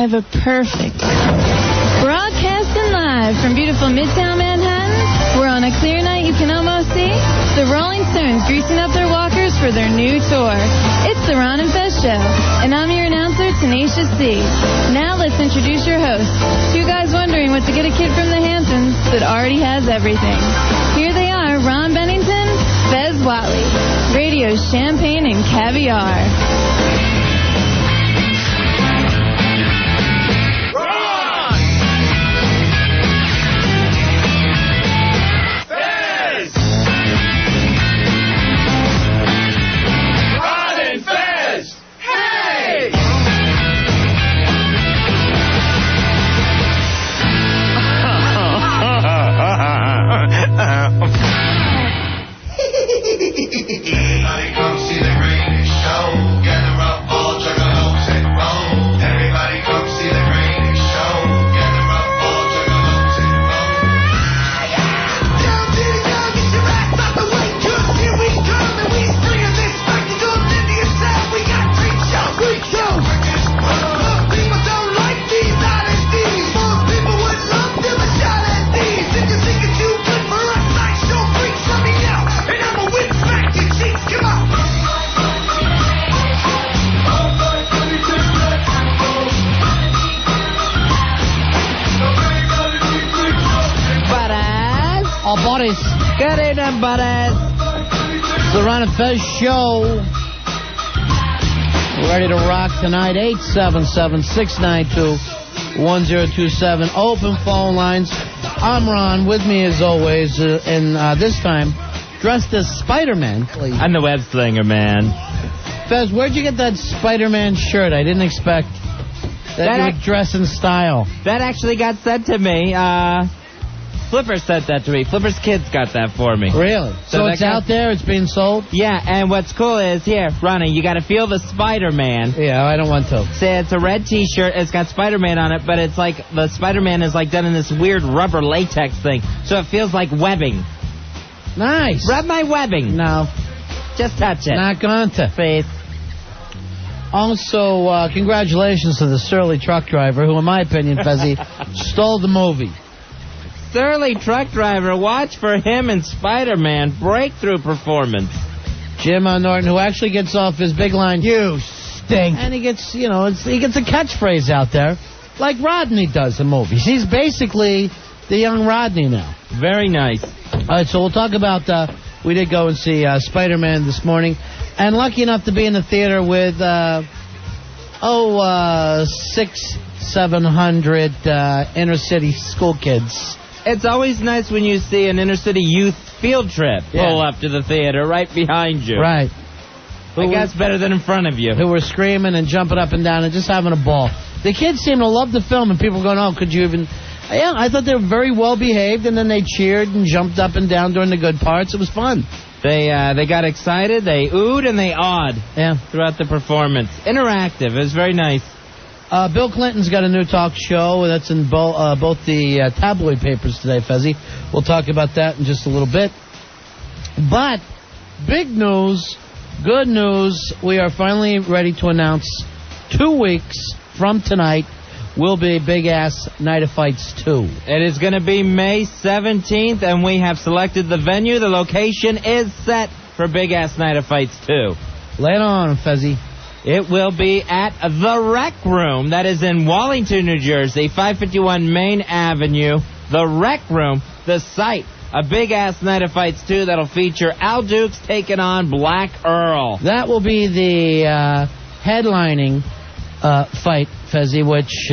have a perfect. Broadcasting live from beautiful Midtown Manhattan, where on a clear night you can almost see the Rolling Stones greasing up their walkers for their new tour. It's the Ron and Fez Show, and I'm your announcer, Tenacious C. Now let's introduce your hosts, two guys wondering what to get a kid from the Hamptons that already has everything. Here they are, Ron Bennington, Fez WNEW, radio's champagne and caviar. Everybody come see the greatest show. Gather up all juggalos and roll. Everybody come see the greatest show. Gather up all juggalos and roll. Down to the ground, get your ass out the way, 'cause here we come and we bringing this spectacle into your sound. We got freak show, freak show. Most people don't like these honesties. Most people would love to have a shot at these. If you think it's too good for us, nice show freaks, let me know. And I'ma win back your cheeks, come on. Buddies. Oh, buddies. Good evening, buddies. It's the Ron and Fez Show. Ready to rock tonight. 877-692-1027. Open phone lines. I'm Ron. With me as always. And this time, dressed as Spider-Man. I'm the web slinger, man. Fez, where'd you get that Spider-Man shirt? I didn't expect that you would dress in style. That actually got sent to me. Flipper sent that to me. Flipper's kids got that for me. Really? So it's out there? It's being sold? Yeah, and what's cool is, here, Ronnie, you got to feel the Spider-Man. Yeah, I don't want to. See, it's a red T-shirt. It's got Spider-Man on it, but it's like the Spider-Man is like done in this weird rubber latex thing, so it feels like webbing. Nice. Rub my webbing. No. Just touch it. Not going to. Face. Also, congratulations to the surly truck driver who, in my opinion, Fezzy, stole the movie. Surly truck driver, watch for him and Spider-Man breakthrough performance. Jim Norton, who actually gets off his big line, "You stink," and he gets, he gets a catchphrase out there, like Rodney does in movies. He's basically the young Rodney now. Very nice. All right, so we'll talk about. We did go and see Spider-Man this morning, and lucky enough to be in the theater with 700 inner city school kids. It's always nice when you see an inner-city youth field trip pull up to the theater right behind you. Right. I guess better than in front of you. Who were screaming and jumping up and down and just having a ball. The kids seem to love the film, and people going, "Oh, could you even..." Yeah, I thought they were very well behaved, and then they cheered and jumped up and down during the good parts. It was fun. They got excited, they oohed, and they awed throughout the performance. Interactive. It was very nice. Bill Clinton's got a new talk show that's in both the tabloid papers today, Fezzy. We'll talk about that in just a little bit. But big news, good news, we are finally ready to announce 2 weeks from tonight will be Big Ass Night of Fights 2. It is going to be May 17th, and we have selected the venue. The location is set for Big Ass Night of Fights 2. Lay it on, Fezzy. It will be at the Rec Room. That is in Wallington, New Jersey, 551 Main Avenue. The Rec Room, the site. A big-ass Night of Fights 2 that'll feature Al Dukes taking on Black Earl. That will be the headlining fight, Fezzy, which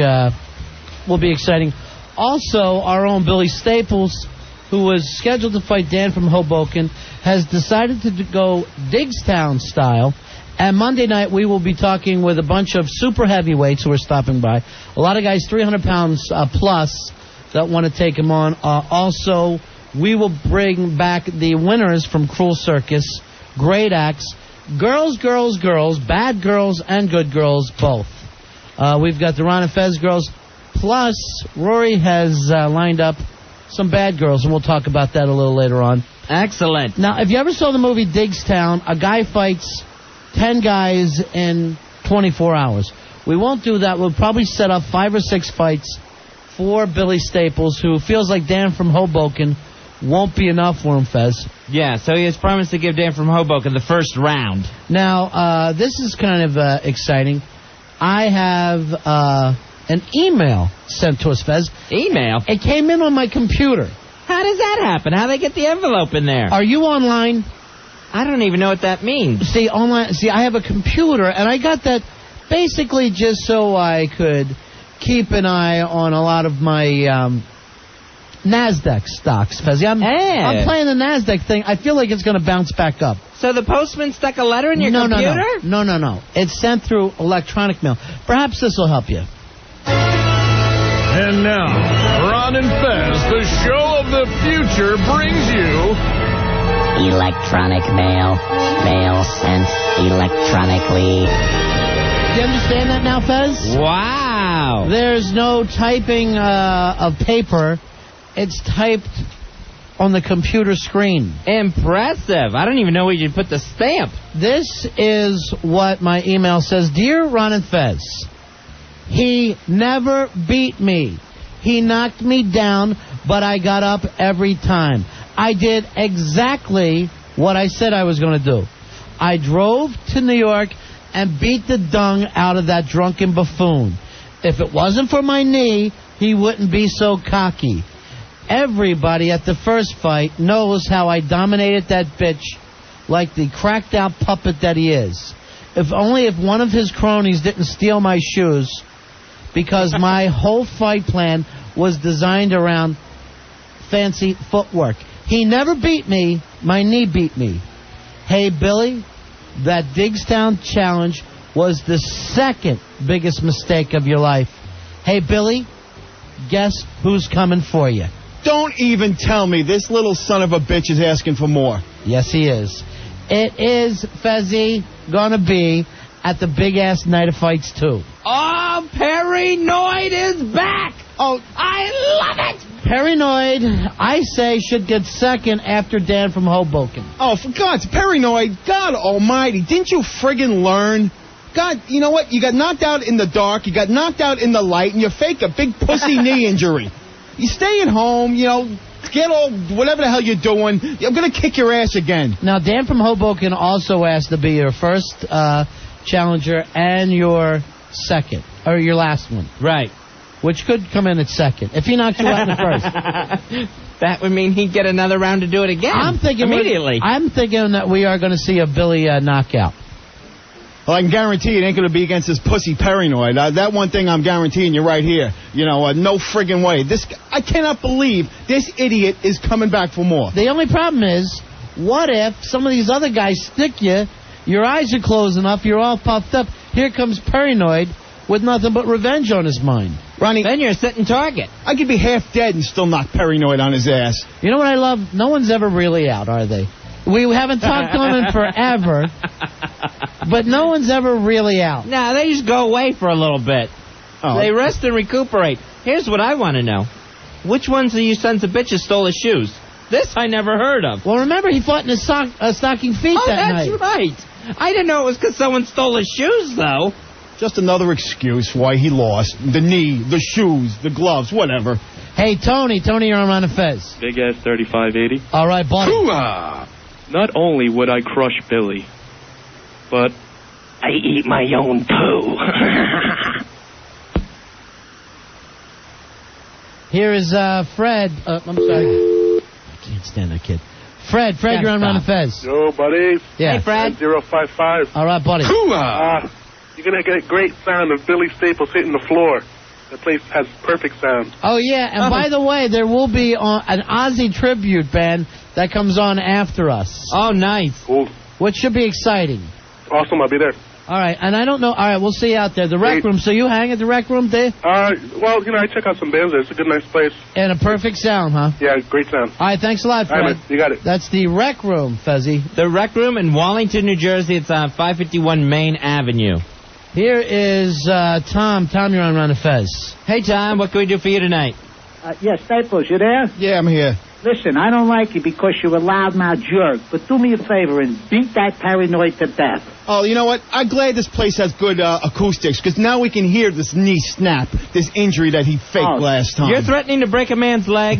will be exciting. Also, our own Billy Staples, who was scheduled to fight Dan from Hoboken, has decided to go Diggstown style. And Monday night, we will be talking with a bunch of super heavyweights who are stopping by. A lot of guys 300 pounds plus that want to take him on. Also, we will bring back the winners from Cruel Circus, Great Acts, girls, bad girls, and good girls, both. We've got the Ron and Fez girls. Plus, Rory has lined up some bad girls, and we'll talk about that a little later on. Excellent. Now, if you ever saw the movie Diggstown, a guy fights 10 guys in 24 hours. We won't do that. We'll probably set up 5 or 6 fights for Billy Staples, who feels like Dan from Hoboken won't be enough for him, Fez. Yeah, so he has promised to give Dan from Hoboken the first round. Now, this is kind of exciting. I have an email sent to us, Fez. Email? It came in on my computer. How does that happen? How do they get the envelope in there? Are you online? I don't even know what that means. See, I have a computer, and I got that basically just so I could keep an eye on a lot of my NASDAQ stocks, Fezzy. I'm playing the NASDAQ thing. I feel like it's going to bounce back up. So the postman stuck a letter in your computer? No. It's sent through electronic mail. Perhaps this will help you. And now, Ron and Fez, the show of the future, brings you... Electronic mail. Mail sent electronically. Do you understand that now, Fez? Wow. There's no typing of paper. It's typed on the computer screen. Impressive. I don't even know where you'd put the stamp. This is what my email says. Dear Ron and Fez, he never beat me. He knocked me down, but I got up every time. I did exactly what I said I was going to do. I drove to New York and beat the dung out of that drunken buffoon. If it wasn't for my knee, he wouldn't be so cocky. Everybody at the first fight knows how I dominated that bitch like the cracked out puppet that he is. If one of his cronies didn't steal my shoes, because my whole fight plan was designed around fancy footwork. He never beat me. My knee beat me. Hey, Billy, that Digstown challenge was the second biggest mistake of your life. Hey, Billy, guess who's coming for you? Don't even tell me this little son of a bitch is asking for more. Yes, he is. It is, Fezzy, gonna be at the big-ass Night of Fights 2. Oh, Perry Noid is back! Oh, I love it! Perry Noid, I say, should get second after Dan from Hoboken. Oh, for God's paranoid, God almighty, didn't you friggin' learn? God, you know what? You got knocked out in the dark, you got knocked out in the light, and you faked a big pussy knee injury. You stay at home, get all, whatever the hell you're doing. I'm going to kick your ass again. Now, Dan from Hoboken also asked to be your first challenger and your second, or your last one. Right. Which could come in at second, if he knocks you out in the first. That would mean he'd get another round to do it again. I'm thinking immediately. I'm thinking that we are going to see a Billy knockout. Well, I can guarantee it ain't going to be against this pussy paranoid. That one thing I'm guaranteeing you right here. No friggin' way. I cannot believe this idiot is coming back for more. The only problem is, what if some of these other guys stick you, your eyes are closed enough, you're all puffed up, here comes paranoid with nothing but revenge on his mind. Ronnie, then you're a sitting target. I could be half dead and still knock paranoid on his ass. You know what I love? No one's ever really out, are they? We haven't talked to him in forever, but no one's ever really out. No, they just go away for a little bit. Oh. They rest and recuperate. Here's what I want to know. Which ones of you sons of bitches stole his shoes? This I never heard of. Well, remember, he fought in his stocking feet that night. Oh, that's right. I didn't know it was because someone stole his shoes, though. Just another excuse why he lost. The knee, the shoes, the gloves, whatever. Hey, Tony, you're on Ron and Fez. Big ass 3580. All right, buddy. Hoo-ah! Not only would I crush Billy, but I eat my own poo. Here is Fred. I'm sorry. I can't stand that kid. Fred, you're on Ron and Fez. Yo, buddy. Yeah. Hey, Fred. 055. All right, buddy. Hoo-ah! You're going to get a great sound of Billy Staples hitting the floor. The place has perfect sound. Oh, yeah, and by the way, there will be an Ozzy tribute band that comes on after us. Oh, nice. Cool. Which should be exciting. Awesome, I'll be there. All right, and I don't know. All right, we'll see you out there. The Rec Room. So you hang at the Rec Room, Dave? Well, I check out some bands there. It's a good, nice place. And a perfect sound, huh? Yeah, great sound. All right, thanks a lot, Fred. All right, man, you got it. That's the Rec Room, Fezzy. The Rec Room in Wallington, New Jersey. It's on 551 Main Avenue. Here is Tom. Tom, you're on Ron and Fez. Hey, Tom, what can we do for you tonight? Yes, Staples, you there? Yeah, I'm here. Listen, I don't like you because you're a loudmouth jerk, but do me a favor and beat that paranoid to death. Oh, you know what? I'm glad this place has good acoustics, because now we can hear this knee snap, this injury that he faked last time. You're threatening to break a man's leg?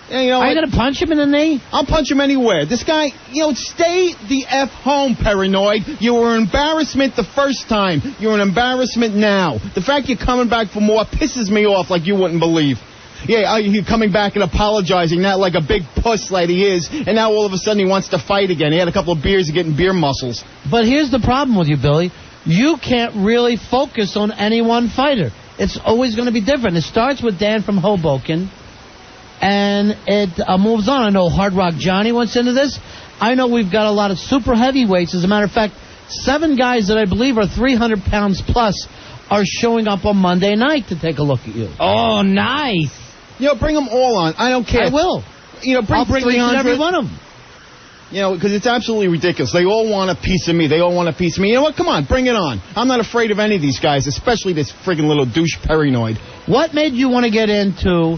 Yeah, you know Are you going to punch him in the knee? I'll punch him anywhere. This guy, stay the F home, paranoid. You were an embarrassment the first time. You're an embarrassment now. The fact you're coming back for more pisses me off like you wouldn't believe. Yeah, you're coming back and apologizing, not like a big puss like he is, and now all of a sudden he wants to fight again. He had a couple of beers and getting beer muscles. But here's the problem with you, Billy. You can't really focus on any one fighter. It's always going to be different. It starts with Dan from Hoboken, and it moves on. I know Hard Rock Johnny wants into this. I know we've got a lot of super heavyweights. As a matter of fact, 7 guys that I believe are 300 pounds plus are showing up on Monday night to take a look at you. Oh, nice. Bring them all on. I don't care. I will. I'll bring each and every one of them. Because it's absolutely ridiculous. They all want a piece of me. They all want a piece of me. You know what? Come on, bring it on. I'm not afraid of any of these guys, especially this friggin' little douche paranoid. What made you want to get into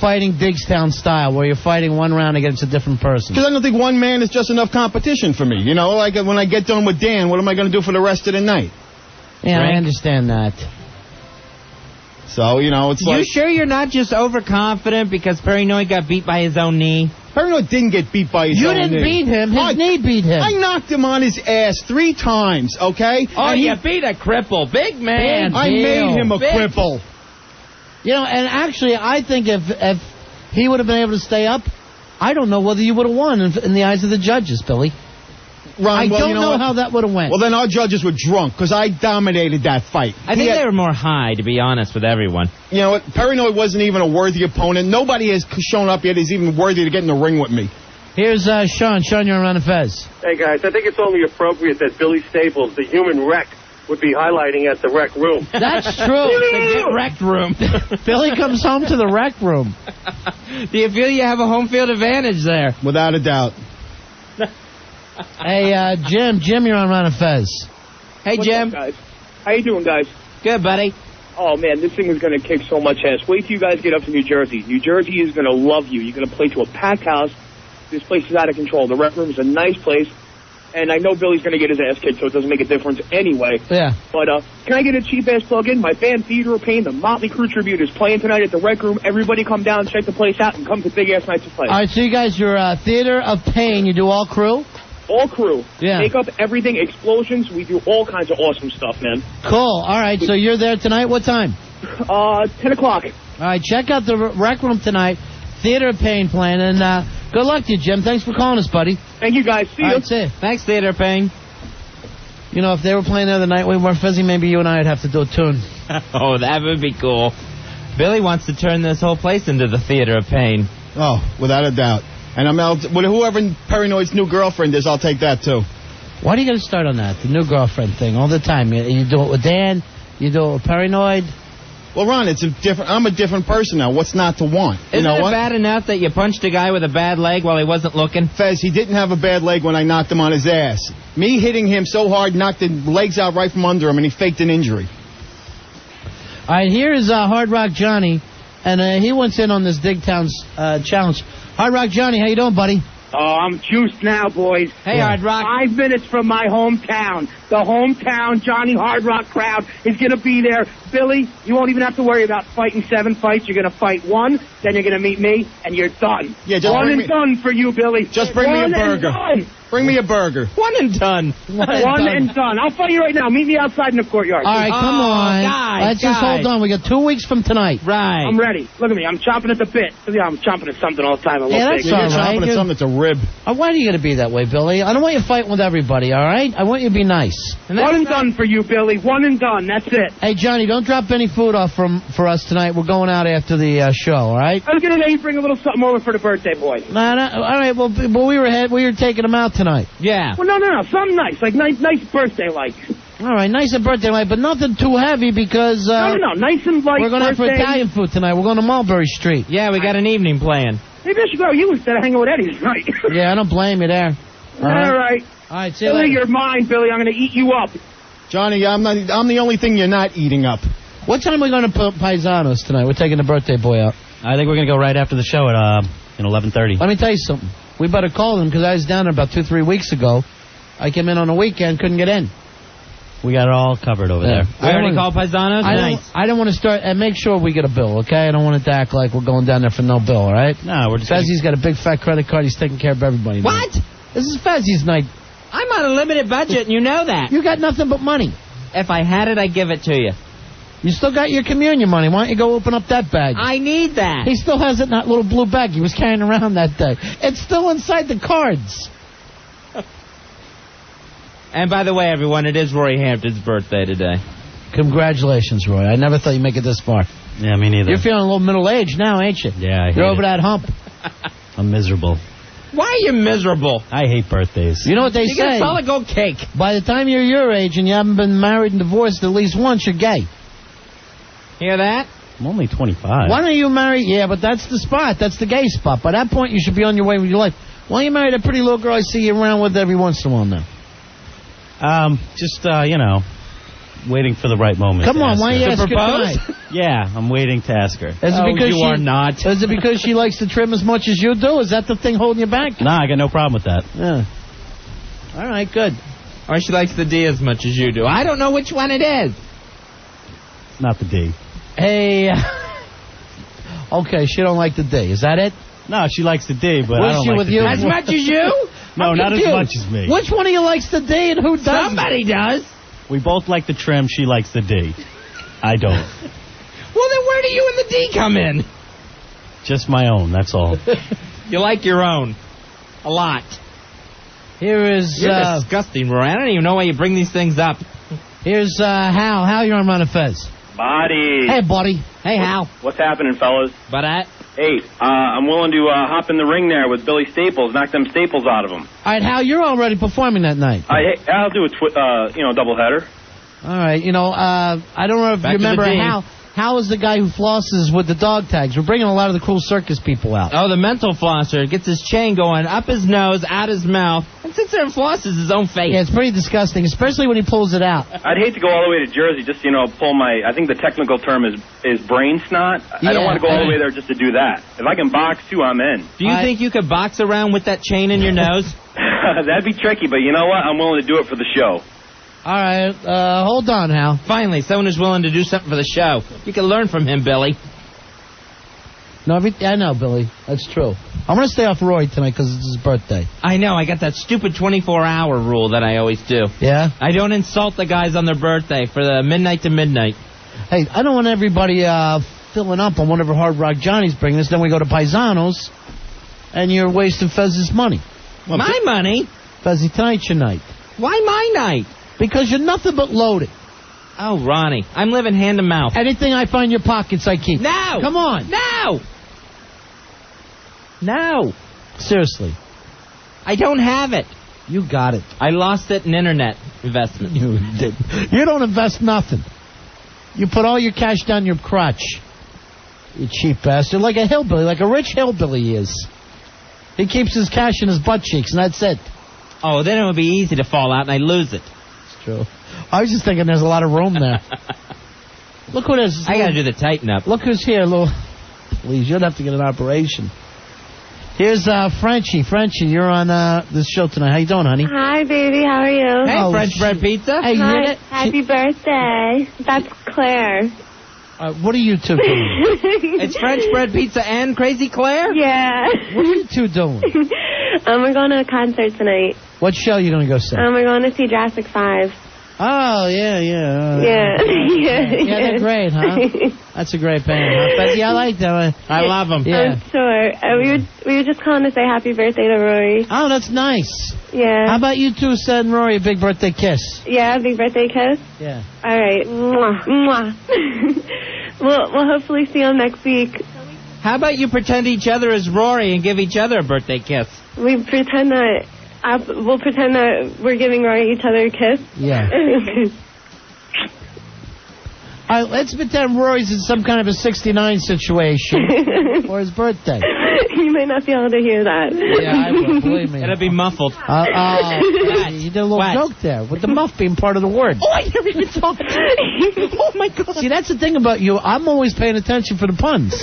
fighting Digstown style, where you're fighting one round against a different person? Because I don't think one man is just enough competition for me. Like when I get done with Dan, what am I going to do for the rest of the night? Yeah, I understand that. So, it's like... You sure you're not just overconfident because Paranoid got beat by his own knee? Paranoid didn't get beat by his own knee. You didn't beat him. His knee beat him. I knocked him on his ass 3 times, okay? Oh, you beat a cripple. Big man. I made him a cripple. And actually, I think if he would have been able to stay up, I don't know whether you would have won in the eyes of the judges, Billy. Ron, I don't know how that would have went. Well, then our judges were drunk, because I dominated that fight. I think they were more high, to be honest with everyone. You know what? Paranoid wasn't even a worthy opponent. Nobody has shown up yet who's even worthy to get in the ring with me. Here's Sean. Sean, you're on Fez. Hey, guys, I think it's only appropriate that Billy Staples, the human wreck, would be highlighting at the rec room. That's true. The get wrecked room. Billy comes home to the rec room. Do you feel you have a home field advantage there? Without a doubt. Hey, Jim. Jim, you're on Ron and Fez. Hey, What's Jim. up, guys? How you doing, guys? Good, buddy. Oh, man, this thing is going to kick so much ass. Wait till you guys get up to New Jersey. New Jersey is going to love you. You're going to play to a packed house. This place is out of control. The rec room is a nice place. And I know Billy's going to get his ass kicked, so it doesn't make a difference anyway. Yeah. But can I get a cheap-ass plug-in? My band, Theater of Pain, the Motley Crue Tribute, is playing tonight at the rec room. Everybody come down, check the place out, and come to big-ass nights to play. All right, so you guys, you're Theater of Pain. You do all crew? All crew. Yeah. Makeup, everything, explosions. We do all kinds of awesome stuff, man. Cool. All right, so you're there tonight. What time? 10 o'clock. All right, check out the rec room tonight. Theater of Pain playing, and good luck to you, Jim. Thanks for calling us, buddy. Thank you, guys. See you. All right, see you. Thanks, Theater of Pain. You know, if they were playing there the night we were Fezzy, maybe you and I would have to do a tune. Oh, that would be cool. Billy wants to turn this whole place into the Theater of Pain. Oh, without a doubt. And with whoever Paranoid's new girlfriend is, I'll take that, too. Why do you got to start on that, the new girlfriend thing, all the time? You do it with Dan, you do it with Paranoid. Well, Ron, I'm a different person now. What's not to want? Isn't it bad enough that you punched a guy with a bad leg while he wasn't looking? Fez, he didn't have a bad leg when I knocked him on his ass. Me hitting him so hard knocked the legs out right from under him, and he faked an injury. All right, here is Hard Rock Johnny, and he wants in on this Digtown's challenge. Hard Rock Johnny, how you doing, buddy? Oh, I'm juiced now, boys. Hey, Hard Rock. 5 minutes from my hometown. The hometown Johnny Hard Rock crowd is going to be there. Billy, you won't even have to worry about fighting 7 fights. You're going to fight 1, then you're going to meet me, and you're done. Yeah, just one and done for you, Billy. Just bring me a burger. Bring me a burger. One and done. One and done. I'll fight you right now. Meet me outside in the courtyard. All right, come on. Let's just hold on. We got 2 weeks from tonight. Right. I'm ready. Look at me. I'm chomping at the bit. Yeah, I'm chomping at something all the time. Yeah, that's all right. Chomping at something that's a rib. Why are you going to be that way, Billy? I don't want you fighting with everybody, all right? I want you to be nice. One and done for you, Billy. One and done. That's it. Hey, Johnny, don't drop any food off for us tonight. We're going out after the show, all right? I was going to let you bring a little something over for the birthday boy. All right, well, we were taking him out tonight. Yeah. Well, no. Something nice. Like nice birthday like. All right, nice and birthday light, but nothing too heavy because... No. Nice and light. We're going out for Italian food tonight. We're going to Mulberry Street. Yeah, we got an evening plan. Maybe I should go you instead of hanging with Eddie tonight. Yeah, I don't blame you there. All right. All right, see you Billy, later. you're mine, Billy. I'm going to eat you up. Johnny, I'm the only thing you're not eating up. What time are we going to Paisanos tonight? We're taking the birthday boy out. I think we're going to go right after the show at 11:30. Let me tell you something. We better call them because I was down there about 2-3 weeks ago. I came in on a weekend, couldn't get in. We got it all covered over there. I already called Paisanos? Nice. I don't want to start, and make sure we get a bill, okay? I don't want it to act like we're going down there for no bill, all right? No, we're just... Fezzi's got a big fat credit card. He's taking care of everybody. What? Now. This is Fezzi's night. I'm on a limited budget, and you know that. You got nothing but money. If I had it, I'd give it to you. You still got your communion money. Why don't you go open up that bag? I need that. He still has it in that little blue bag he was carrying around that day. It's still inside the cards. And by the way, everyone, it is Rory Hampton's birthday today. Congratulations, Roy. I never thought you'd make it this far. Yeah, me neither. You're feeling a little middle-aged now, ain't you? Yeah, I hate You're over it. that hump. I'm miserable. Why are you miserable? I hate birthdays. You know what they You get say? a solid gold cake. By the time you're your age and you haven't been married and divorced at least once, you're gay. Hear that? I'm only 25. Why don't you marry? Yeah, but that's the spot. That's the gay spot. By that point, you should be on your way with your life. Why don't you marry that pretty little girl I see you around with every once in a while now? Waiting for the right moment. Come on, why don't you ask her propose? tonight? Yeah, I'm waiting to ask her. Is it because you are not. Is it because she likes to trim as much as you do? Is that the thing holding you back? Nah, I got no problem with that. Yeah. All right, good. Or she likes the D as much as you do. I don't know which one it is. It's not the D. Hey. Okay, she don't like the D. Is that it? No, she likes the D, but Was I don't she like with the you? D. As much as you? No, I'm not as confused. much as me. Which one of you likes the D and who doesn't? Somebody does. We both like the trim. She likes the D. I don't. Well, then where do you and the D come in? Just my own, that's all. You like your own. A lot. Here is... You're disgusting, Rory. I don't even know why you bring these things up. Here's Hal. Hal, you're on Run of Fez. Buddy. Hey, buddy. Hey, Hal. What's happening, fellas? But Hey, I'm willing to hop in the ring there with Billy Staples, knock them staples out of him. All right, Hal, you're already performing that night. I'll do a doubleheader. All right, I don't know if Back you to the remember D. Hal. Hal is the guy who flosses with the dog tags. We're bringing a lot of the cool circus people out. Oh, the mental flosser gets his chain going up his nose, out his mouth, and sits there and flosses his own face. Yeah, it's pretty disgusting, especially when he pulls it out. I'd hate to go all the way to Jersey just to, pull my, I think the technical term is brain snot. I don't want to go all the way there just to do that. If I can box too, I'm in. Do you think you could box around with that chain in your nose? That'd be tricky, but you know what? I'm willing to do it for the show. All right, hold on, Hal. Finally, someone who's willing to do something for the show. You can learn from him, Billy. No, I know, Billy. That's true. I'm going to stay off Roy tonight because it's his birthday. I know. I got that stupid 24-hour rule that I always do. Yeah? I don't insult the guys on their birthday for the midnight to midnight. Hey, I don't want everybody filling up on whatever Hard Rock Johnny's bringing us. Then we go to Paisanos, and you're wasting Fez's money. Well, my money? Fezzy, tonight's your night. Why my night? Because you're nothing but loaded. Oh, Ronnie, I'm living hand to mouth. Anything I find in your pockets, I keep. No! Come on. No! No. Seriously. I don't have it. You got it. I lost it in internet investment. You did. You don't invest nothing. You put all your cash down your crotch. You cheap bastard. Like a hillbilly, like a rich hillbilly he is. He keeps his cash in his butt cheeks, and that's it. Oh, then it would be easy to fall out and I'd lose it. It's true. I was just thinking there's a lot of room there. Look who it is. I got to do the tighten up. Look who's here, little. Please, you'd have to get an operation. Here's Frenchie. Frenchie, you're on this show tonight. How you doing, honey? Hi, baby. How are you? Hey, French bread pizza. Hey, Hi. Happy birthday. That's Claire. What are you two doing? It's French bread pizza and Crazy Claire? Yeah. What are you two doing? We're going to a concert tonight. What show are you going to go see? We're going to see Jurassic 5. Oh, yeah. Yeah, they're great, huh? That's a great band, huh? But, yeah, I like them. I love them. Yeah. I'm sure. We were just calling to say happy birthday to Rory. Oh, that's nice. Yeah. How about you two send Rory a big birthday kiss? Yeah, big birthday kiss? Yeah. All right. Mwah. Mwah. We'll hopefully see him next week. How about you pretend each other is Rory and give each other a birthday kiss? We'll pretend that we're giving Rory each other a kiss. Yeah. All right, let's pretend Rory's in some kind of a 69 situation for his birthday. You may not be able to hear that. Yeah, I will. Believe me. It'll be muffled. You did a little joke there with the muff being part of the word. Oh, I never even thought. Oh, my God. See, that's the thing about you. I'm always paying attention for the puns.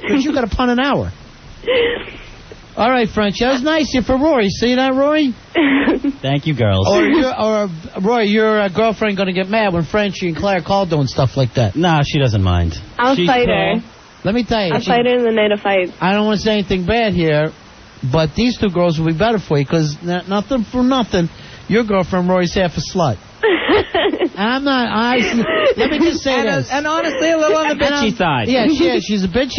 Because you got a pun an hour. All right, French. That was nice here for Rory. See that, Rory? Thank you, girls. Or Rory, your girlfriend going to get mad when Frenchie and Claire call doing stuff like that. Nah, she doesn't mind. I'll fight her. Let me tell you. I'll fight her in the night of fights. I don't want to say anything bad here, but these two girls will be better for you because nothing for nothing. Your girlfriend, Rory's half a slut. And I'm not. Let me just say this. And honestly, a little on the bitchy side. Yeah, she is. She's a bitch.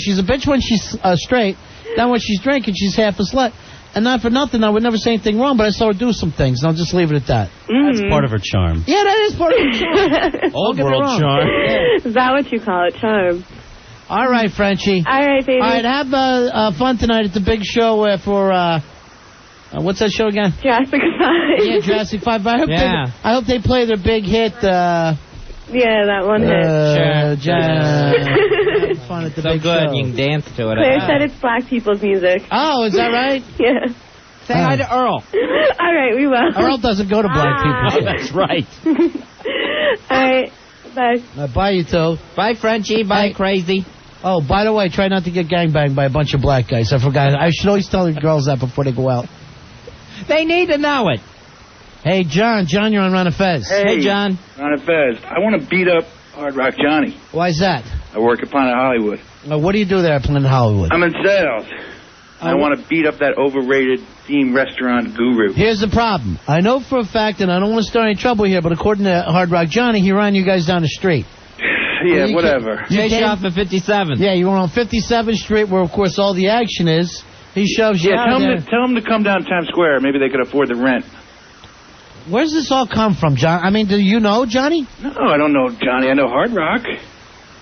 She's a bitch when she's straight. Then when she's drinking, she's half a slut. And not for nothing, I would never say anything wrong, but I saw her do some things, and I'll just leave it at that. That's part of her charm. Yeah, that is part of her charm. Old world charm. Yeah. Is that what you call it, charm? All right, Frenchie. All right, baby. All right, have fun tonight at the big show for, what's that show again? Jurassic 5. Yeah, Jurassic 5. I hope they play their big hit, yeah, that one hit. Fun at the So big good, show. you can dance to it. Claire said it's black people's music. Oh, is that right? Yeah. Say hi to Earl. All right, we will. Earl doesn't go to black people. That's right. All right, bye. Bye, you two. Bye, Frenchie. Bye, Crazy. Oh, by the way, try not to get gangbanged by a bunch of black guys. I forgot. I should always tell the girls that before they go out. They need to know it. Hey, John, you're on Ron and Fez. Hey, John. Ron and Fez, I want to beat up Hard Rock Johnny. Why's that? I work at Planet Hollywood. What do you do there at Planet Hollywood? I'm in sales. I want to beat up that overrated theme restaurant guru. Here's the problem. I know for a fact, and I don't want to start any trouble here, but according to Hard Rock Johnny, he ran you guys down the street. Yeah, whatever. Chase you off at 57. Yeah, you were on 57th Street, where, of course, all the action is. He shoves you out there. Tell him to come down Times Square. Maybe they could afford the rent. Where's this all come from, John? I mean, do you know Johnny? No, I don't know Johnny. I know Hard Rock.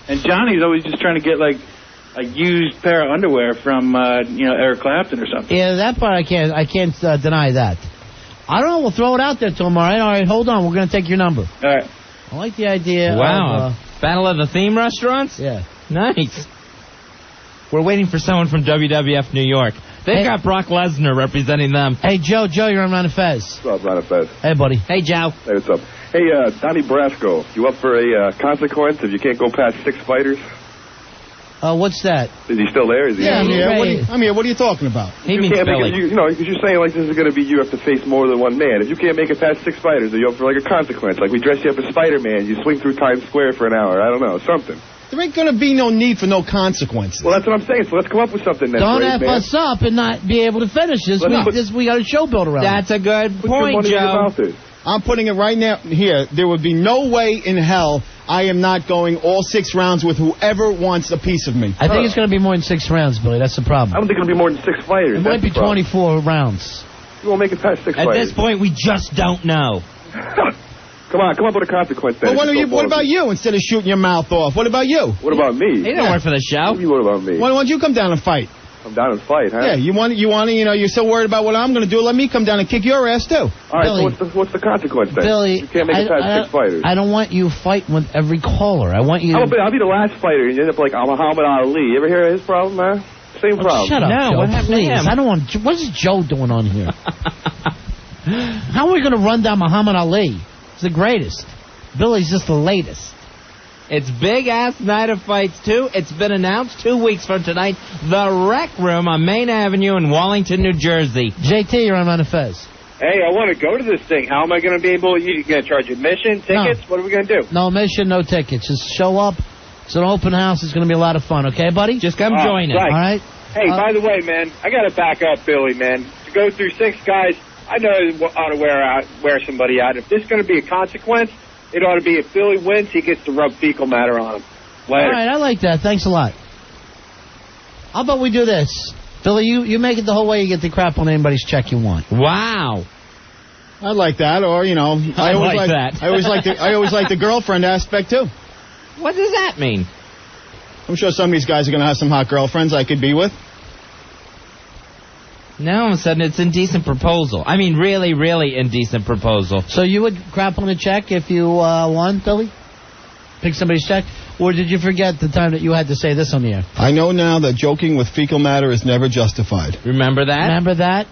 And Johnny's always just trying to get, like, a used pair of underwear from, Eric Clapton or something. Yeah, that part I can't deny that. I don't know. We'll throw it out there to him, all right? All right, hold on. We're going to take your number. All right. I like the idea Wow. Battle of the theme restaurants? Yeah. Nice. We're waiting for someone from WWF New York. They've got Brock Lesnar representing them. Hey, Joe, you're on Ron and Fez. What's up, Ron and Fez? Hey, buddy. Hey, Joe. Hey, what's up? Hey, Donnie Brasco, you up for a consequence if you can't go past 6 fighters? What's that? Is he still there? Is he I'm here. What are you talking about? He means can't Billy. make it, because you're saying like this is going to be you have to face more than one man. If you can't make it past 6 fighters, are you up for like a consequence? Like we dress you up as Spider-Man, you swing through Times Square for an hour. I don't know, something. There ain't going to be no need for no consequences. Well, that's what I'm saying. So let's come up with something then. Don't great, F man. us up and not be able to finish this. We got a show built around. That's a good Put your point, money in your Joe. mouth there. I'm putting it right now here. There would be no way in hell I am not going all 6 rounds with whoever wants a piece of me. I think it's going to be more than 6 rounds, Billy. That's the problem. I don't think it'll be more than 6 fighters. It might be 24 rounds. You won't make it past 6 At fighters. this point, we just don't know. Come on, come up with a consequence then. Well, what about you instead of shooting your mouth off? What about you? What about me? He didn't work for the show. What about me? Why don't you come down and fight? Come down and fight, huh? Yeah, you're so worried about what I'm going to do. Let me come down and kick your ass, too. All right, Billy, so what's the consequence then? Billy, you can't make it past 6 fighters. I don't want you fighting with every caller. I want you. I'll be the last fighter, and you end up like Muhammad Ali. You ever hear of his problem, man? Same problem. Shut up, No, Joe, what happened to please. him? I don't want. What is Joe doing on here? How are we going to run down Muhammad Ali? He's the greatest. Billy's just the latest. It's big-ass night of fights, too. It's been announced 2 weeks from tonight. The Rec Room on Main Avenue in Wallington, New Jersey. JT, you're on Ron and Fez. Hey, I want to go to this thing. How am I going to be able? You going to charge admission, tickets? No. What are we going to do? No admission, no tickets. Just show up. It's an open house. It's going to be a lot of fun. Okay, buddy? Just come join us. Right. All right? Hey, by the way, man, I got to back up Billy, man. To go through 6 guys, I know I ought to wear somebody out. If this is going to be a consequence, it ought to be if Billy wins, he gets to rub fecal matter on him. Later. All right, I like that. Thanks a lot. How about we do this? Billy, you make it the whole way. You get the crap on anybody's check you want. Wow. I like that, or I always like that. I always like the girlfriend aspect too. What does that mean? I'm sure some of these guys are going to have some hot girlfriends I could be with. Now all of a sudden it's indecent proposal. I mean, really, really indecent proposal. So you would crap on a check if you won, Billy? pick somebody's check? Or did you forget the time that you had to say this on the air? I know now that joking with fecal matter is never justified. Remember that? Remember that?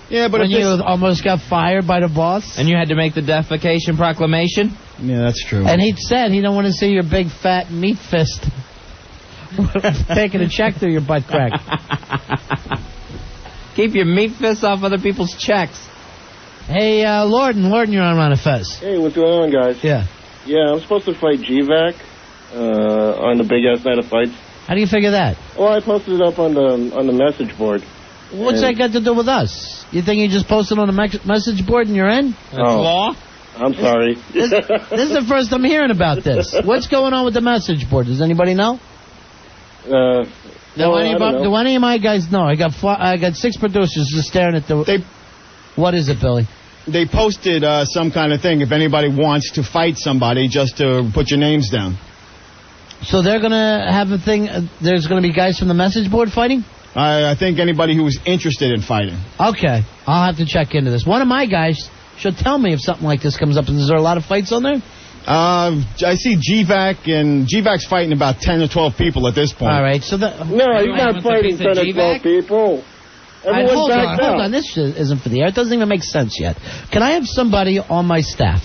Yeah, but when you almost got fired by the boss? And you had to make the defecation proclamation? Yeah, that's true. And he said he don't want to see your big fat meat fist taking a check through your butt crack. Keep your meat fists off other people's checks. Hey, Lorden, you're on Ron and Fez. Hey, what's going on, guys? Yeah. Yeah, I'm supposed to fight GVAC on the Big Ass Night of Fights. How do you figure that? Well, I posted it up on the message board. What's that got to do with us? You think you just posted on the message board and you're in? That's law? I'm sorry. This is the first I'm hearing about this. What's going on with the message board? Does anybody know? I don't know. Do any of my guys know? I got 6 producers just staring at the... What is it, Billy? They posted some kind of thing if anybody wants to fight somebody, just to put your names down. So they're going to have a thing, there's going to be guys from the message board fighting? I think anybody who was interested in fighting. Okay. I'll have to check into this. One of my guys should tell me if something like this comes up. Is there a lot of fights on there? I see GVAC, and GVAC's fighting about 10 or 12 people at this point. All right. So No, you're not fighting 10 or 12 people. Hold on. This isn't for the air. It doesn't even make sense yet. Can I have somebody on my staff?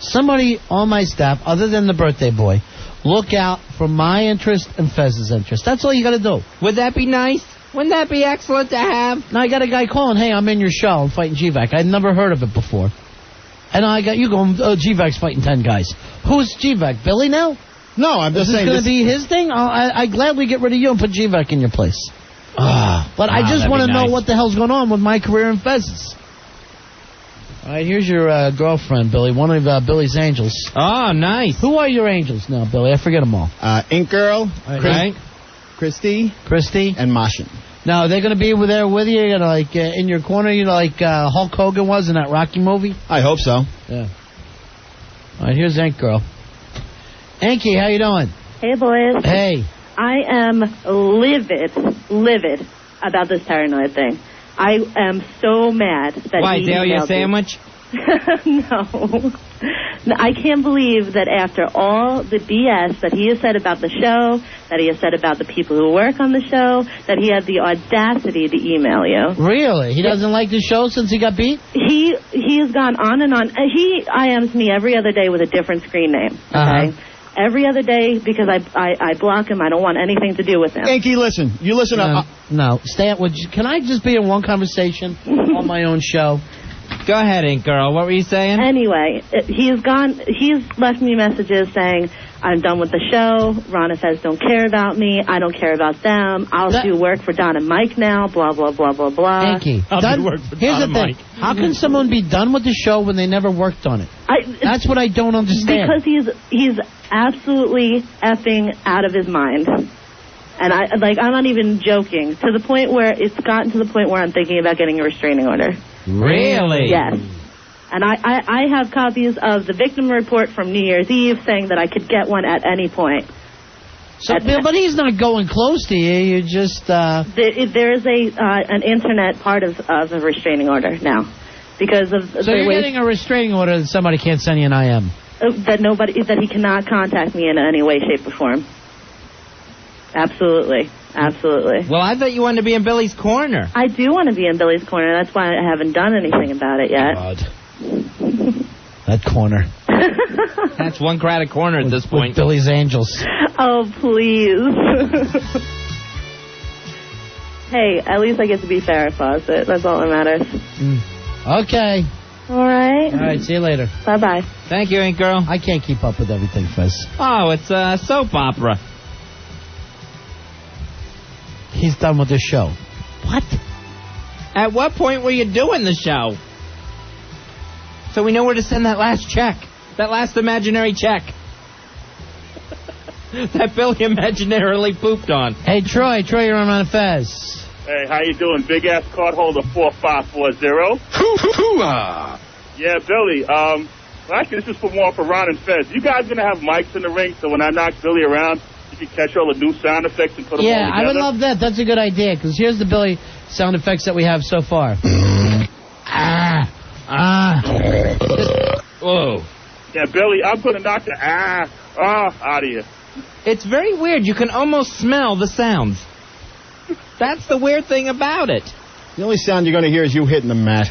Somebody on my staff, other than the birthday boy, look out for my interest and Fez's interest. That's all you got to do. Would that be nice? Wouldn't that be excellent to have? Now, I got a guy calling, hey, I'm in your show. I'm fighting GVAC. I'd never heard of it before. And I got you going, GVAC's fighting 10 guys. Who's GVAC? Billy now? No, I'm just saying. Is this going to be his thing? I'd gladly get rid of you and put GVAC in your place. But I just want to know what the hell's going on with my career in Fez's. All right, here's your girlfriend, Billy, one of Billy's angels. Oh, nice. Who are your angels now, Billy? I forget them all. Ink Earl, Right. Christy, and Mashin. Now, are they going to be there with you, in your corner, like Hulk Hogan was in that Rocky movie? I hope so. Yeah. All right, here's Ink Girl. Inky, how you doing? Hey, boys. Hey. I am livid about this paranoid thing. I am so mad that Why, he Dahlia emailed sandwich? No. I can't believe that after all the BS that he has said about the show, that he has said about the people who work on the show, that he had the audacity to email you. Really? He doesn't like the show since he got beat? He has gone on and on. He IMs me every other day with a different screen name. Okay? Every other day, because I block him. I don't want anything to do with him. Inky, listen. You listen up. No, can I just be in one conversation on my own show? Go ahead, Ink Girl. What were you saying? Anyway, he's left me messages saying, I'm done with the show. Ron and Fez don't care about me. I don't care about them. I'll do work for Don and Mike now. Blah, blah, blah, blah, blah. Inky, here's the thing. How can someone be done with the show when they never worked on it? That's what I don't understand. Because he's absolutely effing out of his mind. And I'm not even joking. To the point where it's gotten to the point where I'm thinking about getting a restraining order. Really? Yes. And I have copies of the victim report from New Year's Eve saying that I could get one at any point. So, but he's not going close to you. You just there is an internet part of a restraining order now because of. So you're getting a restraining order that somebody can't send you an IM. That he cannot contact me in any way, shape, or form. Absolutely. Well, I thought you wanted to be in Billy's corner. I do want to be in Billy's corner. That's why I haven't done anything about it yet. God. That corner. That's one crowded corner at this point. With Billy's Angels. Oh, please. Hey, at least I get to be Farrah Fawcett. That's all that matters. Okay. All right. All right, see you later. Bye-bye. Thank you, Ink Girl. I can't keep up with everything, Fez. Oh, it's a soap opera. He's done with the show. What? At what point were you doing the show? So we know where to send that last check. That last imaginary check. That Billy imaginarily pooped on. Hey, Troy, you're on Ron Fez. Hey, how you doing? Big ass card holder 4540. Yeah, Billy. Well, actually, this is for more for Ron and Fez. You guys gonna have mics in the ring, so when I knock Billy around, you can catch all the new sound effects and put them all together? Yeah, I would love that. That's a good idea, because here's the Billy sound effects that we have so far. Whoa. Yeah, Billy, I'm going to knock the Out of here. It's very weird. You can almost smell the sounds. That's the weird thing about it. The only sound you're going to hear is you hitting the mat.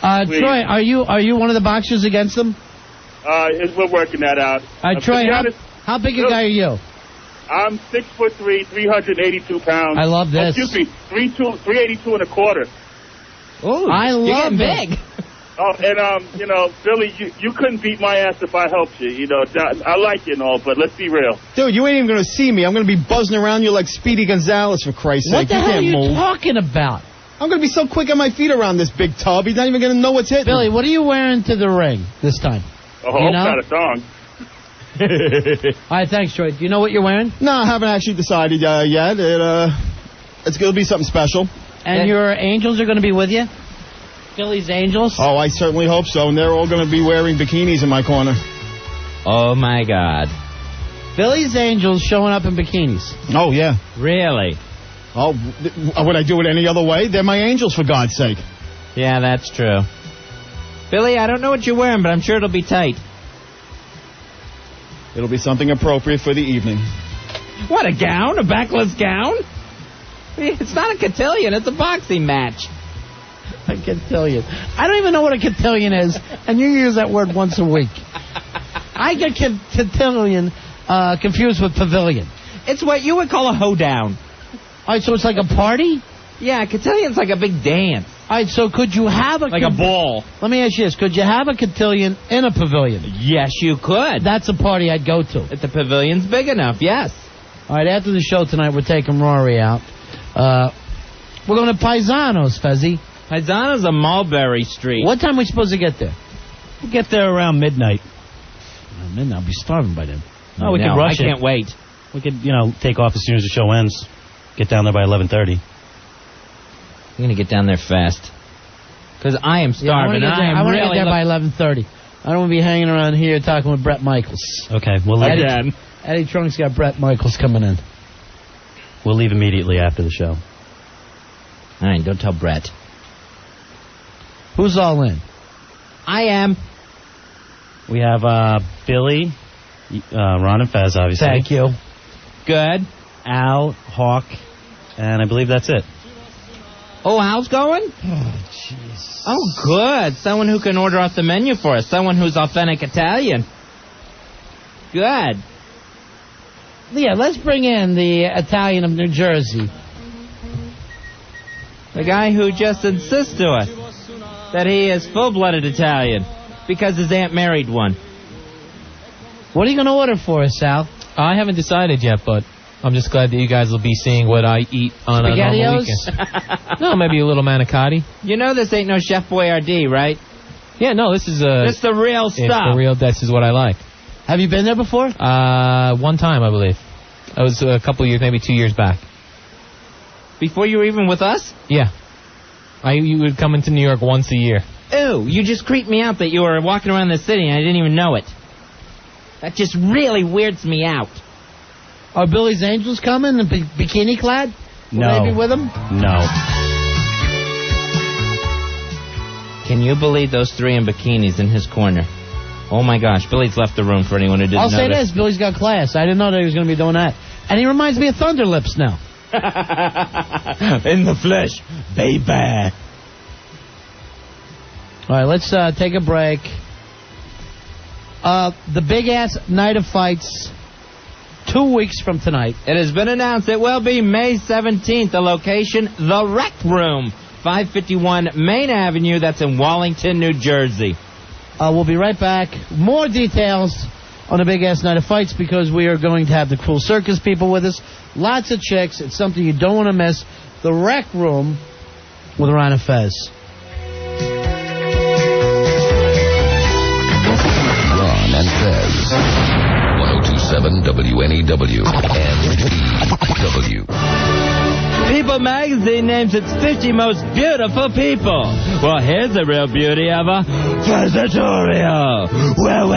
Troy, are you one of the boxers against them? We're working that out. Troy, how big a guy are you? I'm 6'3", 382 pounds. I love this. Excuse me, 382 and a quarter. Oh, I love you're getting big. Oh, and Billy, you couldn't beat my ass if I helped you. You know, I like you and all, but let's be real. Dude, you ain't even going to see me. I'm going to be buzzing around you like Speedy Gonzalez, for Christ's sake. What the hell are you talking about? I'm going to be so quick on my feet around this big tub, he's not even going to know what's hitting. Billy, what are you wearing to the ring this time? Oh, not a thong. All right, thanks, Troy. Do you know what you're wearing? No, I haven't actually decided yet. It's going to be something special. And your angels are going to be with you? Billy's angels? Oh, I certainly hope so. And they're all going to be wearing bikinis in my corner. Oh, my God. Billy's angels showing up in bikinis. Oh, yeah. Really? Oh, would I do it any other way? They're my angels, for God's sake. Yeah, that's true. Billy, I don't know what you're wearing, but I'm sure it'll be tight. It'll be something appropriate for the evening. What, a gown? A backless gown? It's not a cotillion. It's a boxing match. A cotillion. I don't even know what a cotillion is, and you use that word once a week. I get cotillion confused with pavilion. It's what you would call a hoedown. All right, so it's like a party? Yeah, cotillion's like a big dance. All right, so could you have a... Like a ball. Let me ask you this. Could you have a cotillion in a pavilion? Yes, you could. That's a party I'd go to. If the pavilion's big enough, yes. All right, after the show tonight, we're taking Rory out. We're going to Paisanos, Fezzy. Paisanos on Mulberry Street. What time are we supposed to get there? We'll get there around midnight. Midnight? I'll be starving by then. Oh, we can rush it. I can't wait. We could, take off as soon as the show ends. Get down there by 11:30. I'm going to get down there fast. Because I am starving. I want to get there by 11:30. I don't want to be hanging around here talking with Brett Michaels. Okay, we'll leave. Eddie Trunk's got Brett Michaels coming in. We'll leave immediately after the show. All right, don't tell Brett. Who's all in? I am. We have Billy, Ron, and Fez, obviously. Thank you. Good. Al, Hawk, and I believe that's it. Oh, Al's going? Oh, jeez. Oh, good. Someone who can order off the menu for us. Someone who's authentic Italian. Good. Yeah, let's bring in the Italian of New Jersey. The guy who just insists to us that he is full-blooded Italian because his aunt married one. What are you going to order for us, Sal? I haven't decided yet, but I'm just glad that you guys will be seeing what I eat on a normal weekend. No, maybe a little manicotti. You know this ain't no Chef Boyardee, right? Yeah, no, this is it's the real stuff. It's the real. This is what I like. Have you been there before? One time, I believe. It was a couple years, maybe 2 years back. Before you were even with us? Yeah. You would come into New York once a year. Ew, you just creeped me out that you were walking around the city and I didn't even know it. That just really weirds me out. Are Billy's Angels coming in bikini clad? No. Will they be with him? No. Can you believe those three in bikinis in his corner? Oh my gosh, Billy's left the room for anyone who didn't I'll say notice. this, Billy's got class. I didn't know that he was going to be doing that. And he reminds me of Thunder Lips now. In the flesh, baby. All right, let's take a break. The big-ass night of fights, 2 weeks from tonight. It has been announced it will be May 17th. The location, the Rec Room, 551 Main Avenue. That's in Wallington, New Jersey. We'll be right back. More details on the big-ass night of fights because we are going to have the Cruel Circus people with us. Lots of chicks. It's something you don't want to miss. The Rec Room with Ron and Fez. Ron and Fez. 1027 WNEW and DW. People magazine names its 50 most beautiful people. Well, here's a real beauty of a Fezitorial! Well.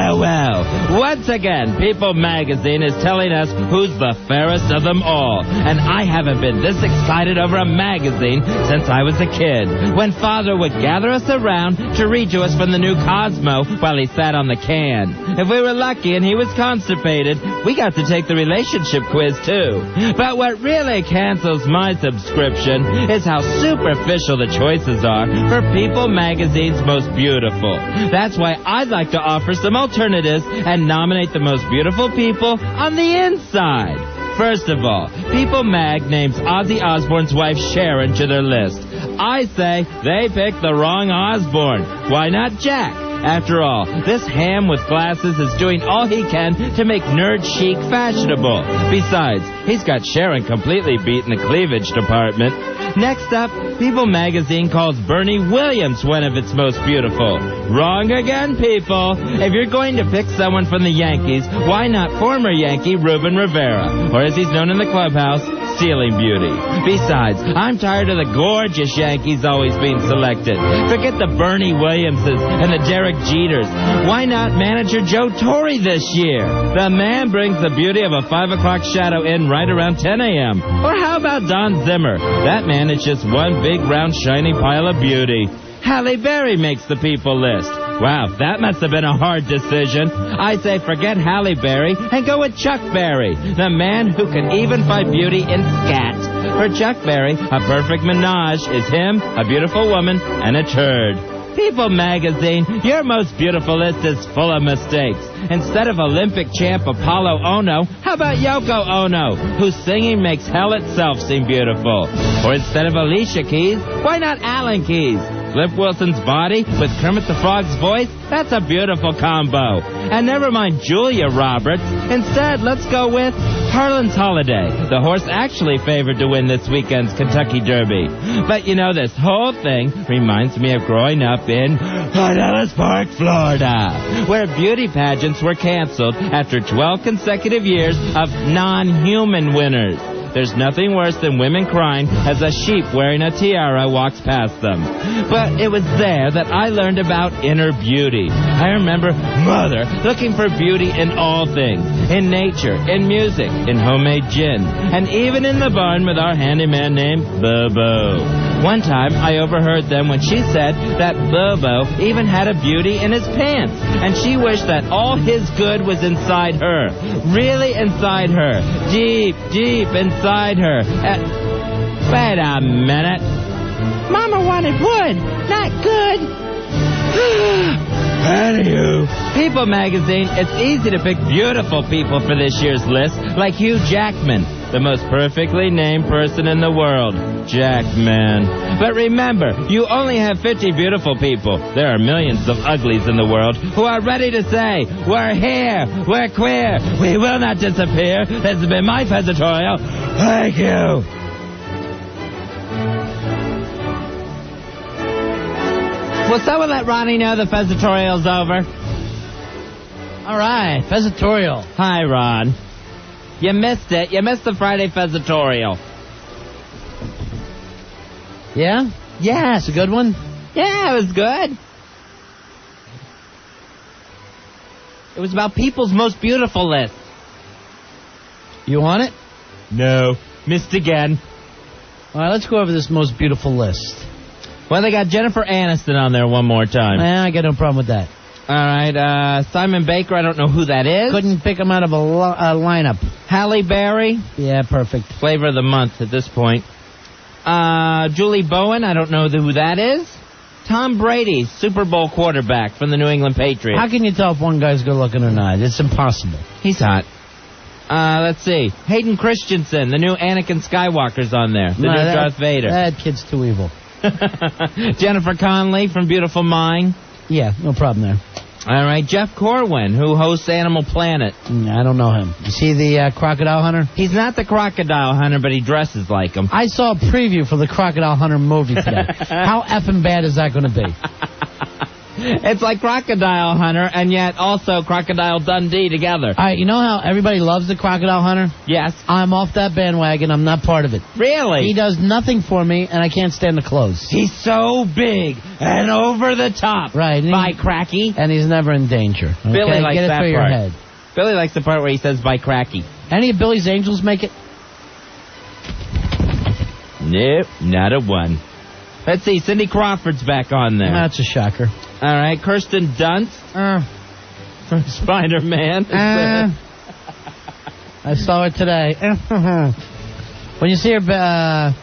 Once again, People magazine is telling us who's the fairest of them all. And I haven't been this excited over a magazine since I was a kid, when Father would gather us around to read to us from the new Cosmo while he sat on the can. If we were lucky and he was constipated, we got to take the relationship quiz too. But what really cancels my subscription is how superficial the choices are for People magazine's most beautiful. That's why I'd like to offer some alternatives and nominate the most beautiful people on the inside. First of all, People Mag names Ozzy Osbourne's wife Sharon to their list. I say they picked the wrong Osbourne. Why not Jack? After all, this ham with glasses is doing all he can to make nerd chic fashionable. Besides, he's got Sharon completely beat in the cleavage department. Next up, People magazine calls Bernie Williams one of its most beautiful. Wrong again, people. If you're going to pick someone from the Yankees, why not former Yankee Ruben Rivera, or as he's known in the clubhouse, Stealing Beauty? Besides, I'm tired of the gorgeous Yankees always being selected. Forget the Bernie Williamses and the Derek Jeters. Why not manager Joe Torre this year? The man brings the beauty of a 5 o'clock shadow in right around 10 a.m. Or how about Don Zimmer? That man is just one big, round, shiny pile of beauty. Halle Berry makes the People list. Wow, that must have been a hard decision. I say forget Halle Berry and go with Chuck Berry, the man who can even find beauty in scat. For Chuck Berry, a perfect menage is him, a beautiful woman, and a turd. People magazine, your most beautiful list is full of mistakes. Instead of Olympic champ Apollo Ono, how about Yoko Ono, whose singing makes hell itself seem beautiful? Or instead of Alicia Keys, why not Alan Keys? Flip Wilson's body with Kermit the Frog's voice, that's a beautiful combo. And never mind Julia Roberts. Instead, let's go with Harlan's Holiday, the horse actually favored to win this weekend's Kentucky Derby. But you know, this whole thing reminds me of growing up in Pinellas Park, Florida, where beauty pageants were canceled after 12 consecutive years of non-human winners. There's nothing worse than women crying as a sheep wearing a tiara walks past them. But it was there that I learned about inner beauty. I remember Mother looking for beauty in all things. In nature, in music, in homemade gin, and even in the barn with our handyman named Bobo. One time I overheard them when she said that Bobo even had a beauty in his pants, and she wished that all his good was inside her. Really inside her. Deep, deep inside her. Wait a minute. Mama wanted wood, not good. Anywho, People magazine, it's easy to pick beautiful people for this year's list, like Hugh Jackman, the most perfectly named person in the world, Jackman. But remember, you only have 50 beautiful people. There are millions of uglies in the world who are ready to say, we're here, we're queer, we will not disappear. This has been my Fezitorial. Thank you. Will someone let Ronnie know the Fezitorial's over? All right, Fezitorial. Hi, Ron. You missed it. You missed the Friday Fezitorial. Yeah? Yes. It's a good one? Yeah, it was good. It was about people's most beautiful list. You want it? No. Missed again. All right, let's go over this most beautiful list. Well, they got Jennifer Aniston on there one more time. I got no problem with that. All right, Simon Baker, I don't know who that is. Couldn't pick him out of a lineup. Halle Berry. Yeah, perfect. Flavor of the month at this point. Julie Bowen, I don't know who that is. Tom Brady, Super Bowl quarterback from the New England Patriots. How can you tell if one guy's good looking or not? It's impossible. He's hot. Let's see. Hayden Christensen, the new Anakin Skywalker's on there. The new Darth Vader. That kid's too evil. Jennifer Connelly from Beautiful Mind. Yeah, no problem there. All right, Jeff Corwin, who hosts Animal Planet. I don't know him. Is he the crocodile hunter? He's not the crocodile hunter, but he dresses like him. I saw a preview for the Crocodile Hunter movie today. How effing bad is that going to be? It's like Crocodile Hunter and yet also Crocodile Dundee together. All right, you know how everybody loves the Crocodile Hunter? Yes. I'm off that bandwagon. I'm not part of it. Really? He does nothing for me, and I can't stand the clothes. He's so big and over the top. Right. By Cracky. And he's never in danger. Okay? Billy likes Get it that through your part. head. Billy likes the part where he says by Cracky. Any of Billy's Angels make it? Nope, not a one. Let's see, Cindy Crawford's back on there. That's a shocker. All right, Kirsten Dunst from Spider-Man. I saw her today. When you see her, I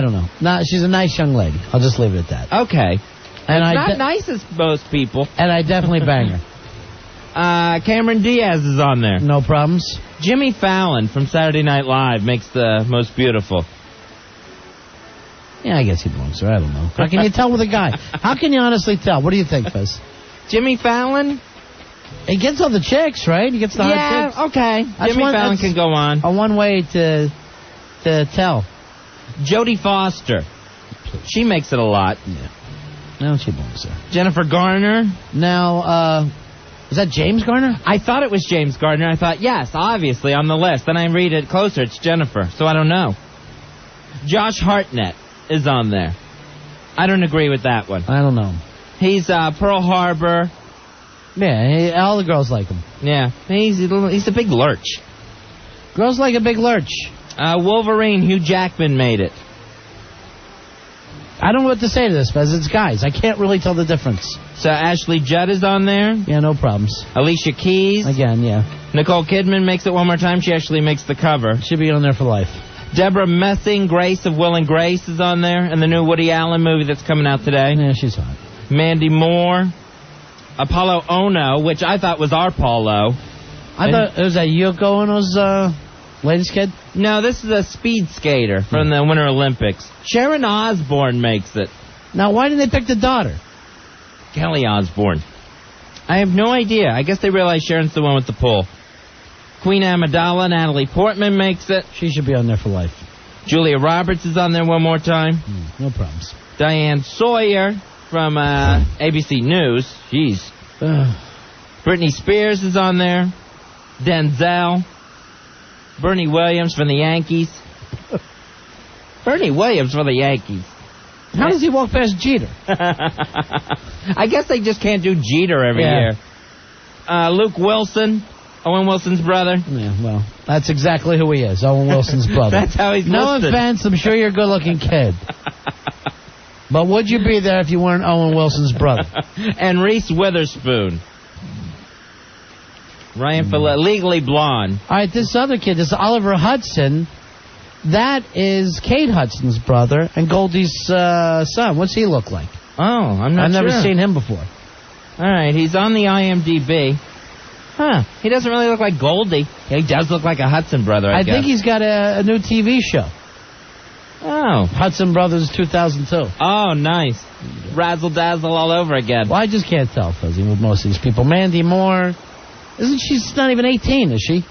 don't know. No, she's a nice young lady. I'll just leave it at that. Okay. And it's not nice as most people. And I definitely bang her. Cameron Diaz is on there. No problems. Jimmy Fallon from Saturday Night Live makes the most beautiful. Yeah, I guess he belongs there. I don't know. How can you tell with a guy? How can you honestly tell? What do you think, Fez? Jimmy Fallon? He gets all the chicks, right? He gets the hot chicks. Okay. Jimmy Fallon can go on. A one way to tell. Jodie Foster. She makes it a lot. Yeah. No, she belongs there. Jennifer Garner. Now, is that James Garner? I thought it was James Garner. I thought, yes, obviously, on the list. Then I read it closer. It's Jennifer, so I don't know. Josh Hartnett is on there. I don't agree with that one. I don't know. He's Pearl Harbor. Yeah, all the girls like him. Yeah, he's a big lurch. Girls like a big lurch. Wolverine, Hugh Jackman made it. I don't know what to say to this, Fez. It's guys. I can't really tell the difference. So Ashley Judd is on there. Yeah, no problems. Alicia Keys. Again, yeah. Nicole Kidman makes it one more time. She actually makes the cover. She'll be on there for life. Deborah Messing, Grace of Will and Grace, is on there. And the new Woody Allen movie that's coming out today. Yeah, she's hot. Mandy Moore. Apollo Ono, which I thought was our Paulo. I thought it was that Yoko Ono's latest kid? No, this is a speed skater from the Winter Olympics. Sharon Osbourne makes it. Now, why didn't they pick the daughter? Kelly Osbourne. I have no idea. I guess they realized Sharon's the one with the pull. Queen Amidala, Natalie Portman makes it. She should be on there for life. Julia Roberts is on there one more time. No problems. Diane Sawyer from ABC News. Jeez. Britney Spears is on there. Denzel. Bernie Williams from the Yankees. Bernie Williams for the Yankees. How does he walk past Jeter? I guess they just can't do Jeter every year. Luke Wilson, Owen Wilson's brother. Yeah, well, that's exactly who he is, Owen Wilson's brother. That's how he's No listed. offense, I'm sure you're a good-looking kid. But would you be there if you weren't Owen Wilson's brother? And Reese Witherspoon. Ryan Follett, Legally Blonde. All right, this other kid, this Oliver Hudson, that is Kate Hudson's brother and Goldie's son. What's he look like? Oh, I'm not I've never sure. seen him before. All right, he's on the IMDb. Huh, he doesn't really look like Goldie. He does look like a Hudson brother, I guess. think he's got a new TV show. Oh. Hudson Brothers 2002. Oh, nice. Razzle-dazzle all over again. Well, I just can't tell, Fuzzy, with most of these people. Mandy Moore, she's not even 18, is she?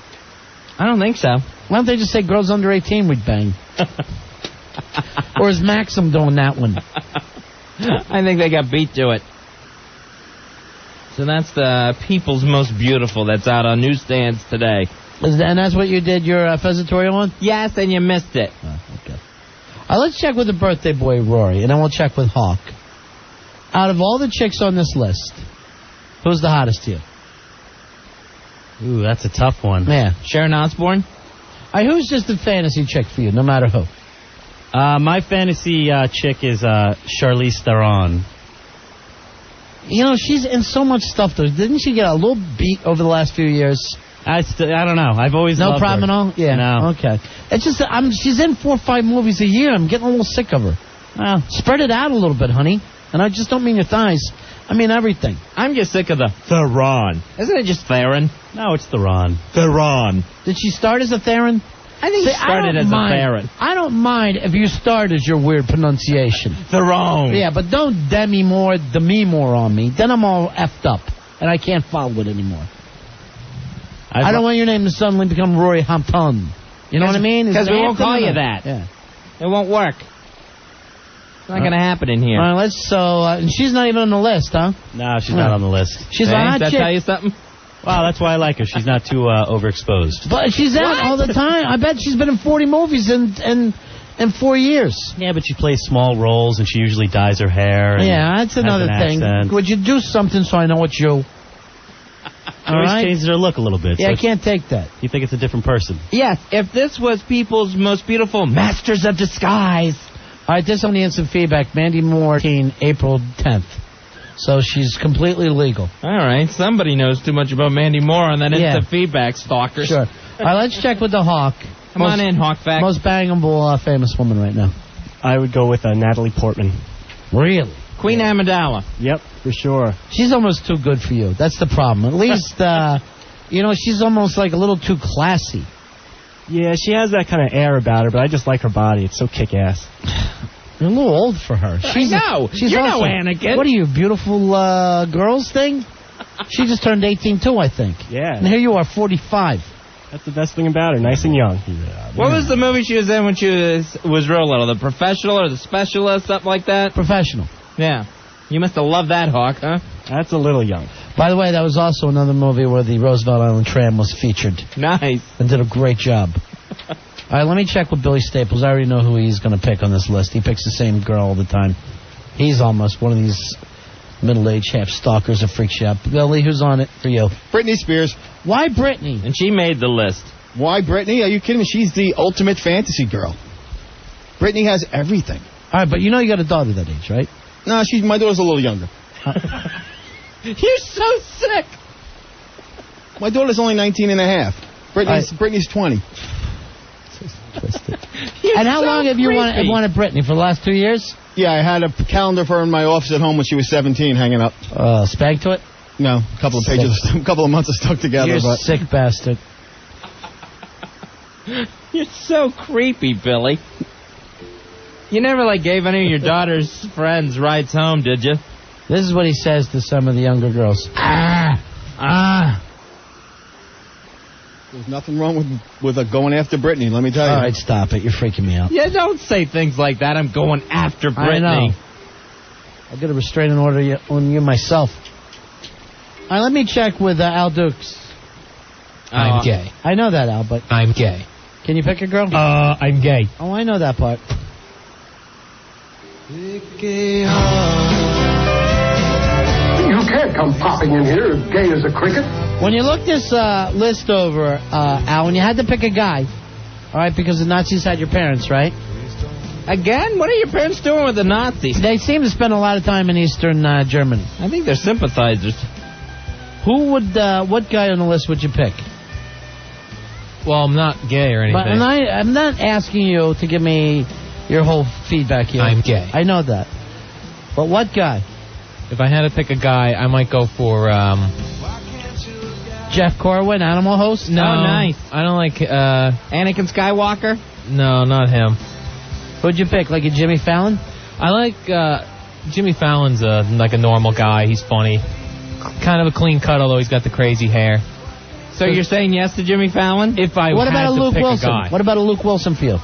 I don't think so. Why don't they just say girls under 18 we'd bang? Or is Maxim doing that one? I think they got beat to it. So that's the People's Most Beautiful that's out on newsstands today. And that's what you did your Fezitorial on? Yes, and you missed it. Oh, okay. Let's check with the birthday boy, Rory, and then we'll check with Hawk. Out of all the chicks on this list, who's the hottest to you? Ooh, that's a tough one. Yeah. Sharon Osbourne? Who's just a fantasy chick for you, no matter who? My fantasy chick is Charlize Theron. You know, she's in so much stuff, though. Didn't she get a little beat over the last few years? I don't know. I've always No loved problem her. at all? Yeah. No. Okay. It's just she's in 4 or 5 movies a year. I'm getting a little sick of her. Well, spread it out a little bit, honey. And I just don't mean your thighs. I mean everything. I'm just sick of the Theron. Isn't it just Theron? No, it's Theron. Theron. Did she start as a Theron? I think she started as a Theron. I don't mind if you start as your weird pronunciation. Theron. Yeah, but don't demi more on me. Then I'm all effed up, and I can't follow it anymore. I don't want your name to suddenly become Rory Hampton. You know what I mean? Because we won't call you that. Yeah. It won't work. It's not going to happen in here. All right, and she's not even on the list, huh? No, she's not on the list. She's a hot Does that chick. tell you something? Well, that's why I like her. She's not too overexposed. But she's out all the time. I bet she's been in 40 movies in 4 years. Yeah, but she plays small roles, and she usually dyes her hair. And Yeah, that's has another an thing. accent. Would you do something so I know it's you? She always changes her look a little bit. Yeah, so I can't take that. You think it's a different person? Yes, if this was people's most beautiful masters of disguise. All right, this on the instant feedback. Mandy Moore, April 10th. So she's completely legal. All right, somebody knows too much about Mandy Moore on that Yeah. instant feedback, stalkers. Sure. All right, let's check with the Hawk. Come on in, Hawk Fact. Most bangable famous woman right now. I would go with Natalie Portman. Really? Queen Amidala. Yep, for sure. She's almost too good for you. That's the problem. At least, she's almost like a little too classy. Yeah, she has that kind of air about her, but I just like her body. It's so kick-ass. You're a little old for her. I know. She's You're also, no Anakin. What are you, beautiful girls thing? She just turned 18 too, I think. Yeah. And here you are, 45. That's the best thing about her. Nice and young. What was the movie she was in when she was real little? The Professional or The Specialist, something like that? Professional. Yeah. You must have loved that, Hawk, huh? That's a little young. By the way, that was also another movie where the Roosevelt Island Tram was featured. Nice. And did a great job. All right, let me check with Billy Staples. I already know who he's going to pick on this list. He picks the same girl all the time. He's almost one of these middle-aged half-stalkers of Freak Shop. Billy, who's on it for you? Britney Spears. Why Britney? And she made the list. Why Britney? Are you kidding me? She's the ultimate fantasy girl. Britney has everything. All right, but you know you got a daughter that age, right? No, my daughter's a little younger. You're so sick. My daughter's only 19 and a half. Britney's 20. And how long have you wanted Britney? For the last 2 years? Yeah, I had a calendar for her in my office at home when she was 17 hanging up. Spanked to it? No, a couple of pages, a couple of months are stuck together. You're but sick bastard. You're so creepy, Billy. You never, gave any of your daughter's friends rides home, did you? This is what he says to some of the younger girls. There's nothing wrong with going after Britney, let me tell you. All right, stop it. You're freaking me out. Yeah, don't say things like that. I'm going after Britney. I know. I'll get a restraining order on you myself. All right, let me check with Al Dukes. I'm gay. I know that, Al, but... I'm gay. Can you pick a girl? I'm gay. Oh, I know that part. You can't come popping in here as gay as a cricket. When you look this list over, Al, when you had to pick a guy, all right, because the Nazis had your parents, right? Again? What are your parents doing with the Nazis? They seem to spend a lot of time in Eastern Germany. I think they're sympathizers. What guy on the list would you pick? Well, I'm not gay or anything. But I'm not asking you to give me your whole feedback here. I'm gay. I know that. But what guy? If I had to pick a guy, I might go for, Jeff Corwin, Animal Host? No, nice. I don't like, Anakin Skywalker? No, not him. Who'd you pick, like a Jimmy Fallon? I like, Jimmy Fallon's like a normal guy. He's funny. Kind of a clean cut, although he's got the crazy hair. So you're saying yes to Jimmy Fallon? If I What had about a to Luke pick Wilson? a guy. What about a Luke Wilson for you?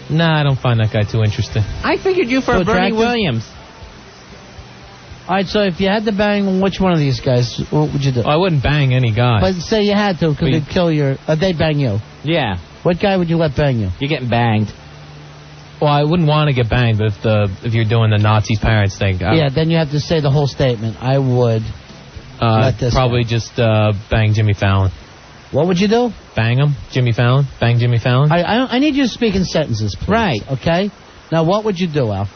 Nah, I don't find that guy too interesting. I figured you for Too Bernie attractive? Williams. All right, so if you had to bang which one of these guys, what would you do? I wouldn't bang any guy. But say you had to, because they'd kill your... they'd bang you. Yeah. What guy would you let bang you? You're getting banged. Well, I wouldn't want to get banged if you're doing the Nazis' parents thing. Yeah, then you have to say the whole statement. I would let this probably guy. just bang Jimmy Fallon. What would you do? Bang him, Jimmy Fallon. Bang Jimmy Fallon. I need you to speak in sentences, please. Right. Okay? Now, what would you do, Al?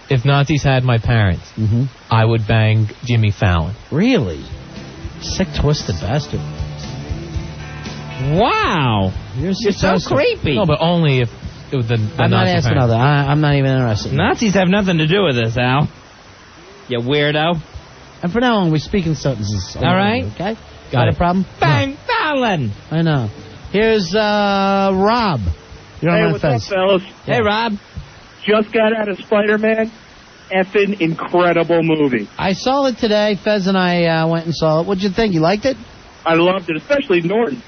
If Nazis had my parents, I would bang Jimmy Fallon. Really? Sick, twisted bastard. Wow. You're so creepy. No, but only if the I'm not Nazi asking parents. other. I'm not even interested. Nazis have nothing to do with this, Al. You weirdo. And for now on, we speak in sentences. All right. Okay? Got a it. problem? Bang Fallon. I know. Here's Rob. You're on Hey, my what's up, face. fellas? Hey, Rob. Just got out of Spider-Man. Effing incredible movie. I saw it today. Fez and I went and saw it. What'd you think? You liked it? I loved it, especially Norton.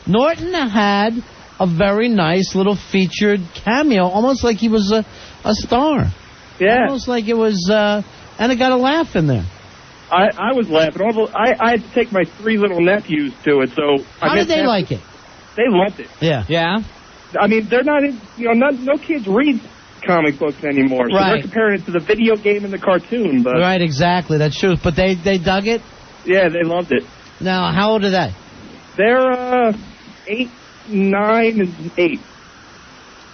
Norton had a very nice little featured cameo, almost like he was a star. Yeah. Almost like it was, and it got a laugh in there. I was laughing. Although I had to take my 3 little nephews to it, so... How did they like it? They loved it. Yeah. Yeah? I mean, they're not, no kids read comic books anymore, so they're comparing it to the video game and the cartoon. But Right, exactly. That's true. But they dug it? Yeah, they loved it. Now, how old are they? They're 8, 9, and 8.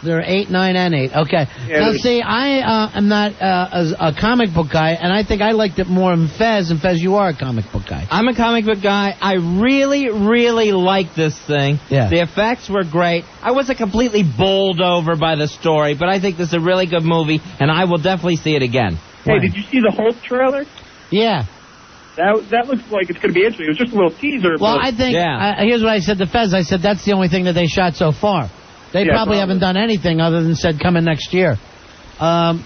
They're 8, 9, and 8. Okay. Yeah, Now, see, I am not a comic book guy, and I think I liked it more than Fez. And Fez, you are a comic book guy. I'm a comic book guy. I really, really like this thing. Yeah. The effects were great. I wasn't completely bowled over by the story, but I think this is a really good movie, and I will definitely see it again. Hey, did you see the Hulk trailer? Yeah. That looks like it's going to be interesting. It was just a little teaser. Well, but I think, here's what I said to Fez. I said that's the only thing that they shot so far. They probably haven't done anything other than said coming next year. That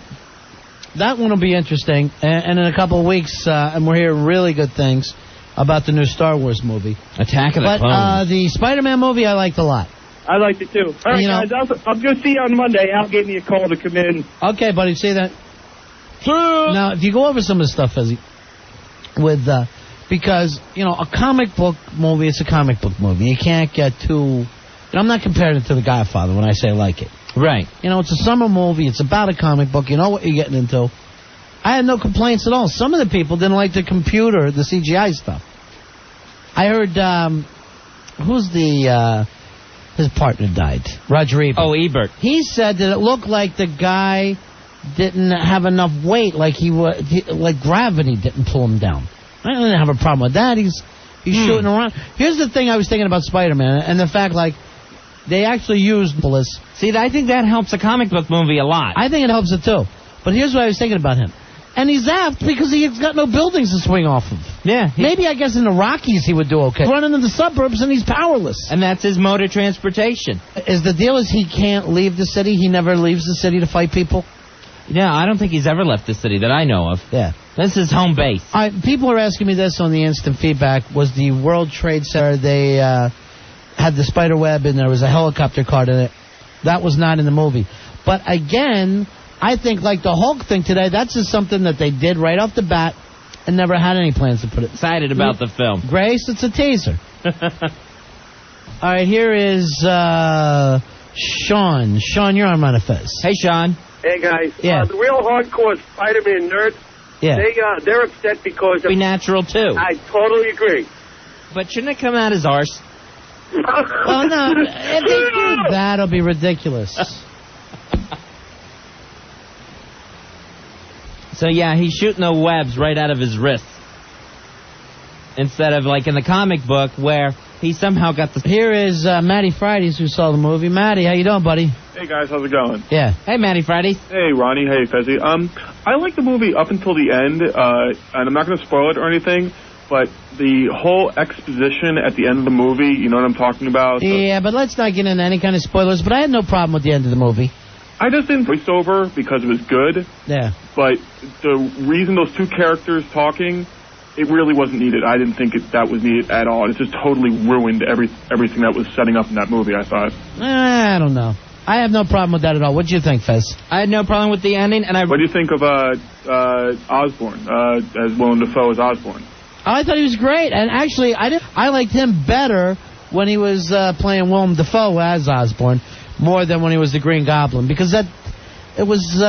one will be interesting. And in a couple of weeks, and we're hearing really good things about the new Star Wars movie. Attack of the Clones. But the Spider-Man movie I liked a lot. I liked it too. All right, guys, I'll go see you on Monday. Al gave me a call to come in. Okay, buddy, see that? Now, if you go over some of the stuff, Fezzy, with, because, a comic book movie, it's a comic book movie. You can't get too... I'm not comparing it to The Godfather when I say I like it. Right. It's a summer movie. It's about a comic book. You know what you're getting into. I had no complaints at all. Some of the people didn't like the CGI stuff. I heard, who's his partner died? Roger Ebert. Oh, Ebert. He said that it looked like the guy didn't have enough weight, like like gravity didn't pull him down. I didn't have a problem with that. He's shooting around. Here's the thing I was thinking about Spider-Man, and the fact, they actually used bullets. See, I think that helps a comic book movie a lot. I think it helps it, too. But here's what I was thinking about him. And he's apt because he's got no buildings to swing off of. Yeah. Maybe, I guess, in the Rockies he would do okay. Running in the suburbs, and he's powerless. And that's his mode of transportation. Is the deal is he can't leave the city? He never leaves the city to fight people? Yeah, I don't think he's ever left the city that I know of. Yeah. This is home base. People are asking me this on the instant feedback. Was the World Trade Center, they had the spider web and there was a helicopter cart in it. That was not in the movie. But again, I think like the Hulk thing today, that's just something that they did right off the bat and never had any plans to put it. Excited about the film. Grace, it's a teaser. All right, here is Sean. Sean, you're on Manifest. Hey, Sean. Hey, guys. Yeah. The real hardcore Spider-Man nerds, they're upset because... Be natural, too. I totally agree. But shouldn't it come out his arse? Oh, no. If they do that, it'll be ridiculous. So, yeah, he's shooting the webs right out of his wrists. Instead of, like, in the comic book where he somehow got the... Here is Matty Fridays, who saw the movie. Matty, how you doing, buddy? Hey, guys, how's it going? Yeah. Hey, Matty Fridays. Hey, Ronnie. Hey, Fezzy. I like the movie up until the end, and I'm not going to spoil it or anything, but the whole exposition at the end of the movie, you know what I'm talking about? Yeah, but let's not get into any kind of spoilers, but I had no problem with the end of the movie. I just didn't voiceover because it was good. Yeah. But the reason those two characters talking, it really wasn't needed. I didn't think that was needed at all. It just totally ruined everything that was setting up in that movie, I thought. I don't know. I have no problem with that at all. What do you think, Fez? I had no problem with the ending, and What do you think of Osborn, as Willem Dafoe as Osborn? I thought he was great, and actually, I liked him better when he was playing Willem Dafoe as Osborn, more than when he was the Green Goblin, because it was...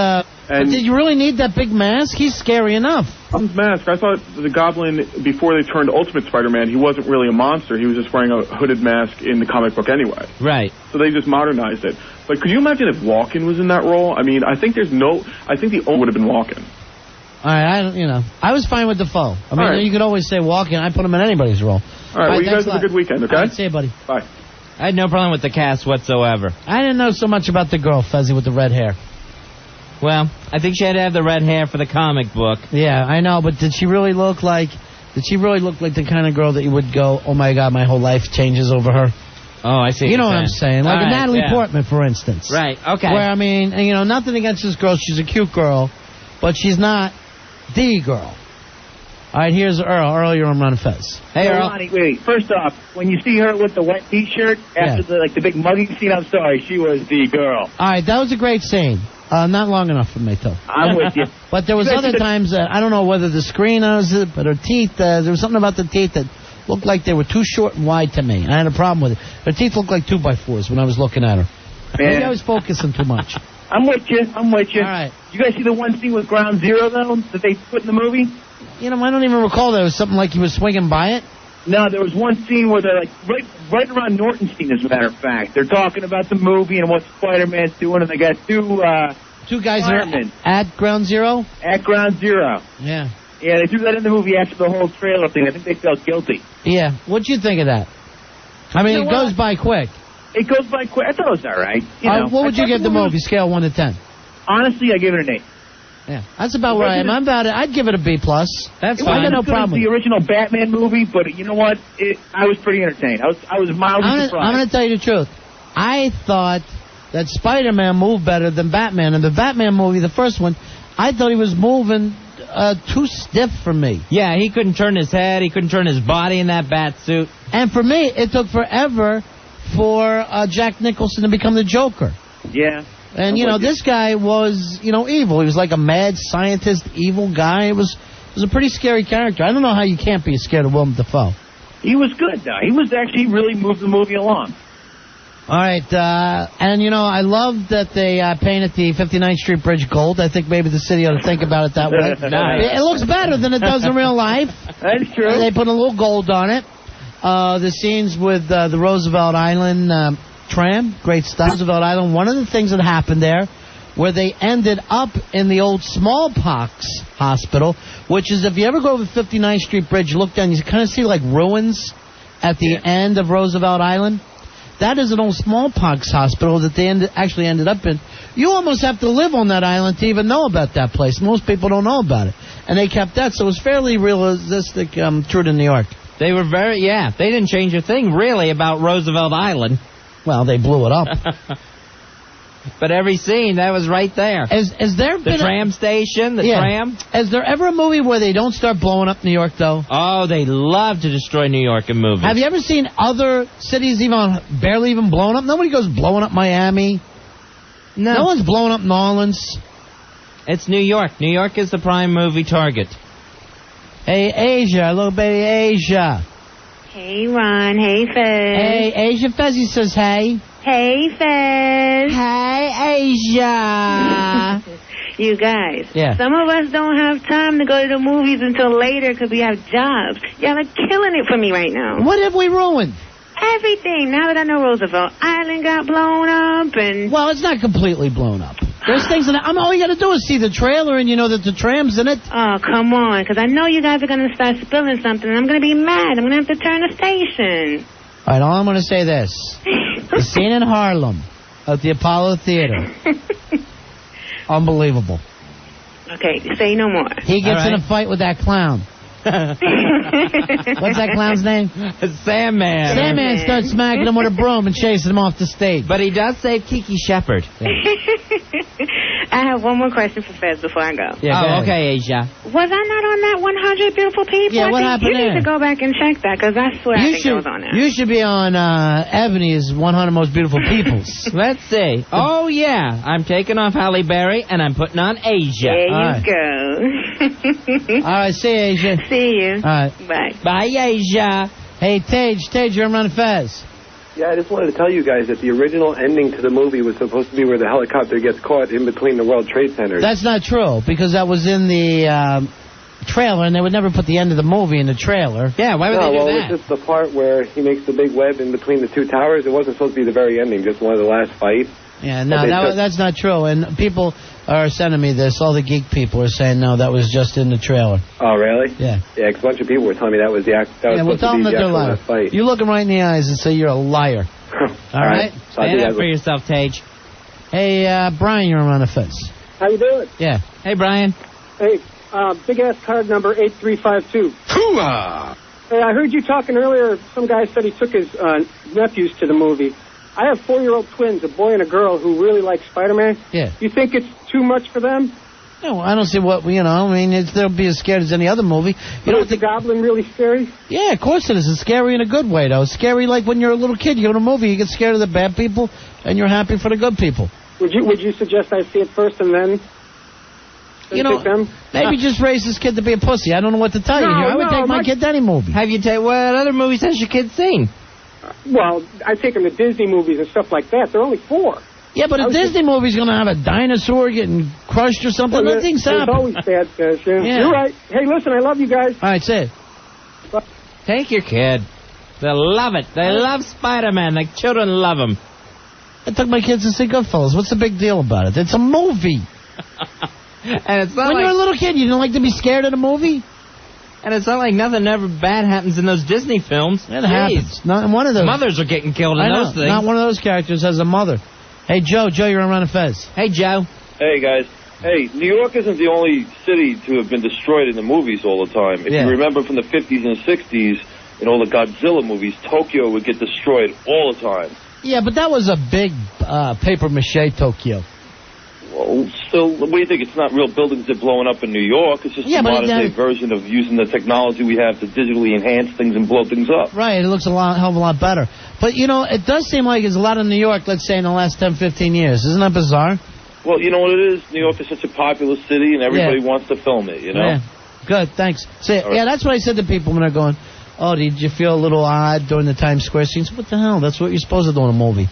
But did you really need that big mask? He's scary enough. Mask. I thought the Goblin, before they turned Ultimate Spider-Man, he wasn't really a monster. He was just wearing a hooded mask in the comic book anyway. Right. So they just modernized it. But could you imagine if Walken was in that role? I mean, I think the only would have been Walken. All right, I was fine with Dafoe. I mean, you could always say Walken. I put him in anybody's role. All right, well, you guys have a good weekend, okay? All right, see you, buddy. Bye. I had no problem with the cast whatsoever. I didn't know so much about the girl, Fezzy, with the red hair. Well, I think she had to have the red hair for the comic book. Yeah, I know, but did she really look like the kind of girl that you would go, oh my God, my whole life changes over her? Oh, I see. You know what I'm saying? Like All right, Natalie Portman, for instance. Right, okay. Where, I mean, nothing against this girl. She's a cute girl, but she's not the girl. All right, here's Earl. Earl, you're on Ron and Fez. Hey, Earl. Ronnie, wait. First off, when you see her with the wet T-shirt after the big mugging scene, I'm sorry, she was the girl. All right, that was a great scene. Not long enough for me, too. I'm with you. But there was other times, I don't know whether the screen was it, but her teeth, there was something about the teeth that looked like they were too short and wide to me. I had a problem with it. Her teeth looked like 2x4s when I was looking at her. Maybe I was focusing too much. I'm with you. All right. You guys see the one scene with Ground Zero, though, that they put in the movie? You know, I don't even recall there was something like he was swinging by it. No, there was one scene where they're right around Nortonstein, as a matter of fact. They're talking about the movie and what Spider-Man's doing, and they got two guys are at Ground Zero? At Ground Zero. Yeah. Yeah, they threw that in the movie after the whole trailer thing. I think they felt guilty. Yeah. What'd you think of that? I mean, it goes by quick. It goes by quick. I thought it was all right. What would you give the movie, scale 1 to 10? Honestly, I give it an 8. Yeah, that's about where I am. I'd give it a B+. That's fine. I got no problem. It wasn't the original Batman movie, but you know what? I was pretty entertained. I was mildly surprised. I'm going to tell you the truth. I thought that Spider-Man moved better than Batman. In the Batman movie, the first one, I thought he was moving too stiff for me. Yeah, he couldn't turn his head. He couldn't turn his body in that bat suit. And for me, it took forever for Jack Nicholson to become the Joker. Yeah. And, this guy was, evil. He was like a mad scientist, evil guy. It was a pretty scary character. I don't know how you can't be scared of Willem Dafoe. He was good, though. He was actually really moved the movie along. All right. And, I love that they painted the 59th Street Bridge gold. I think maybe the city ought to think about it that way. Nice. It looks better than it does in real life. That's true. They put a little gold on it. The scenes with the Roosevelt Island tram, great stuff. Roosevelt Island, one of the things that happened there where they ended up in the old smallpox hospital, which is if you ever go over 59th Street Bridge, look down, you kind of see like ruins at the end of Roosevelt Island. That is an old smallpox hospital that they actually ended up in. You almost have to live on that island to even know about that place. Most people don't know about it. And they kept that, so it was fairly realistic, true to New York. They were they didn't change a thing, really, about Roosevelt Island. Well, they blew it up. But every scene, that was right there. Has there been the tram station, the tram? Is there ever a movie where they don't start blowing up New York, though? Oh, they love to destroy New York in movies. Have you ever seen other cities barely even blown up? Nobody goes blowing up Miami. No one's blowing up New Orleans. It's New York. New York is the prime movie target. Hey, Asia. Little baby Asia. Hey, Ron. Hey, Fez. Hey, Asia. Fezzy says hey. Hey, Fez. Hey, Asia. You guys. Yeah. Some of us don't have time to go to the movies until later because we have jobs. Y'all are killing it for me right now. What have we ruined? Everything. Now that I know Roosevelt Island got blown up and... Well, it's not completely blown up. There's things in it. All you got to do is see the trailer and you know that the tram's in it. Oh, come on, because I know you guys are going to start spilling something and I'm going to be mad. I'm going to have to turn the station. All right, all I'm going to say this. The scene in Harlem at the Apollo Theater. Unbelievable. Okay, say no more. He gets in a fight with that clown. What's that clown's name? Sandman. Sandman starts smacking him with a broom and chasing him off the stage. But he does save Kiki Shepard. I have one more question for Fez before I go. Yeah, okay, Asia. Was I not on that 100 Beautiful People? Yeah, what I think happened you there? need to go back and check that, because I swear I think I was on there. You should be on Ebony's 100 Most Beautiful Peoples. Let's see. Oh, yeah. I'm taking off Halle Berry, and I'm putting on Asia. There you go. All right, see you, Asia. See you. All right. Bye. Bye, Asia. Hey, Tage, you're on Fez. Yeah, I just wanted to tell you guys that the original ending to the movie was supposed to be where the helicopter gets caught in between the World Trade Centers. That's not true, because that was in the trailer, and they would never put the end of the movie in the trailer. Yeah, why would they do that? It was just the part where he makes the big web in between the two towers. It wasn't supposed to be the very ending, just one of the last fights. Yeah, no, that's not true. And people are sending me this. All the geek people are saying, no, that was just in the trailer. Oh, really? Yeah. Yeah, because a bunch of people were telling me that was the act. That was tell them that they're lying. Fight. You look them right in the eyes and say you're a liar. All right? Stand up for yourself, Tage. Hey, Brian, you're on the Fez. How you doing? Yeah. Hey, Brian. Hey, big-ass card number 8352. Hoo-ah! Hey, I heard you talking earlier. Some guy said he took his nephews to the movie. I have 4-year-old twins, a boy and a girl, who really like Spider-Man. Yeah. You think it's too much for them? No, I don't see what, I mean, they'll be as scared as any other movie. Is the Goblin really scary? Yeah, of course it is. It's scary in a good way, though. It's scary like when you're a little kid. You go to a movie, you get scared of the bad people, and you're happy for the good people. Would you suggest I see it first and then pick them? Maybe just raise this kid to be a pussy. I don't know what to tell you here. I would take my kid to any movie. What other movies has your kid seen? Well, I take them to Disney movies and stuff like that. They're only 4. Yeah, but a Disney movie's going to have a dinosaur getting crushed or something. Well, Nothing's there's happening. always bad fish. Yeah. Yeah. You're right. Hey, listen, I love you guys. All right, say it. Take your kid. They'll love it. They love Spider-Man. The children love him. I took my kids to see Goodfellas. What's the big deal about it? It's a movie. And it's not when you're a little kid, you don't like to be scared at a movie? And it's not like nothing ever bad happens in those Disney films. It happens. Not one of those. Mothers are getting killed in those things. Not one of those characters has a mother. Hey, Joe, you're on Ron and Fez. Hey, Joe. Hey, guys. Hey, New York isn't the only city to have been destroyed in the movies all the time. If you remember from the 50s and 60s, in all the Godzilla movies, Tokyo would get destroyed all the time. Yeah, but that was a big paper-mache Tokyo. Well, still, what do you think? It's not real buildings that are blowing up in New York. It's just a modern-day version of using the technology we have to digitally enhance things and blow things up. Right, it looks hell of a lot better. But, it does seem like there's a lot in New York, let's say, in the last 10, 15 years. Isn't that bizarre? Well, you know what it is? New York is such a popular city, and everybody wants to film it, Yeah. Good, thanks. So, yeah, that's what I said to people when they're going, oh, did you feel a little odd during the Times Square scenes? What the hell? That's what you're supposed to do in a movie.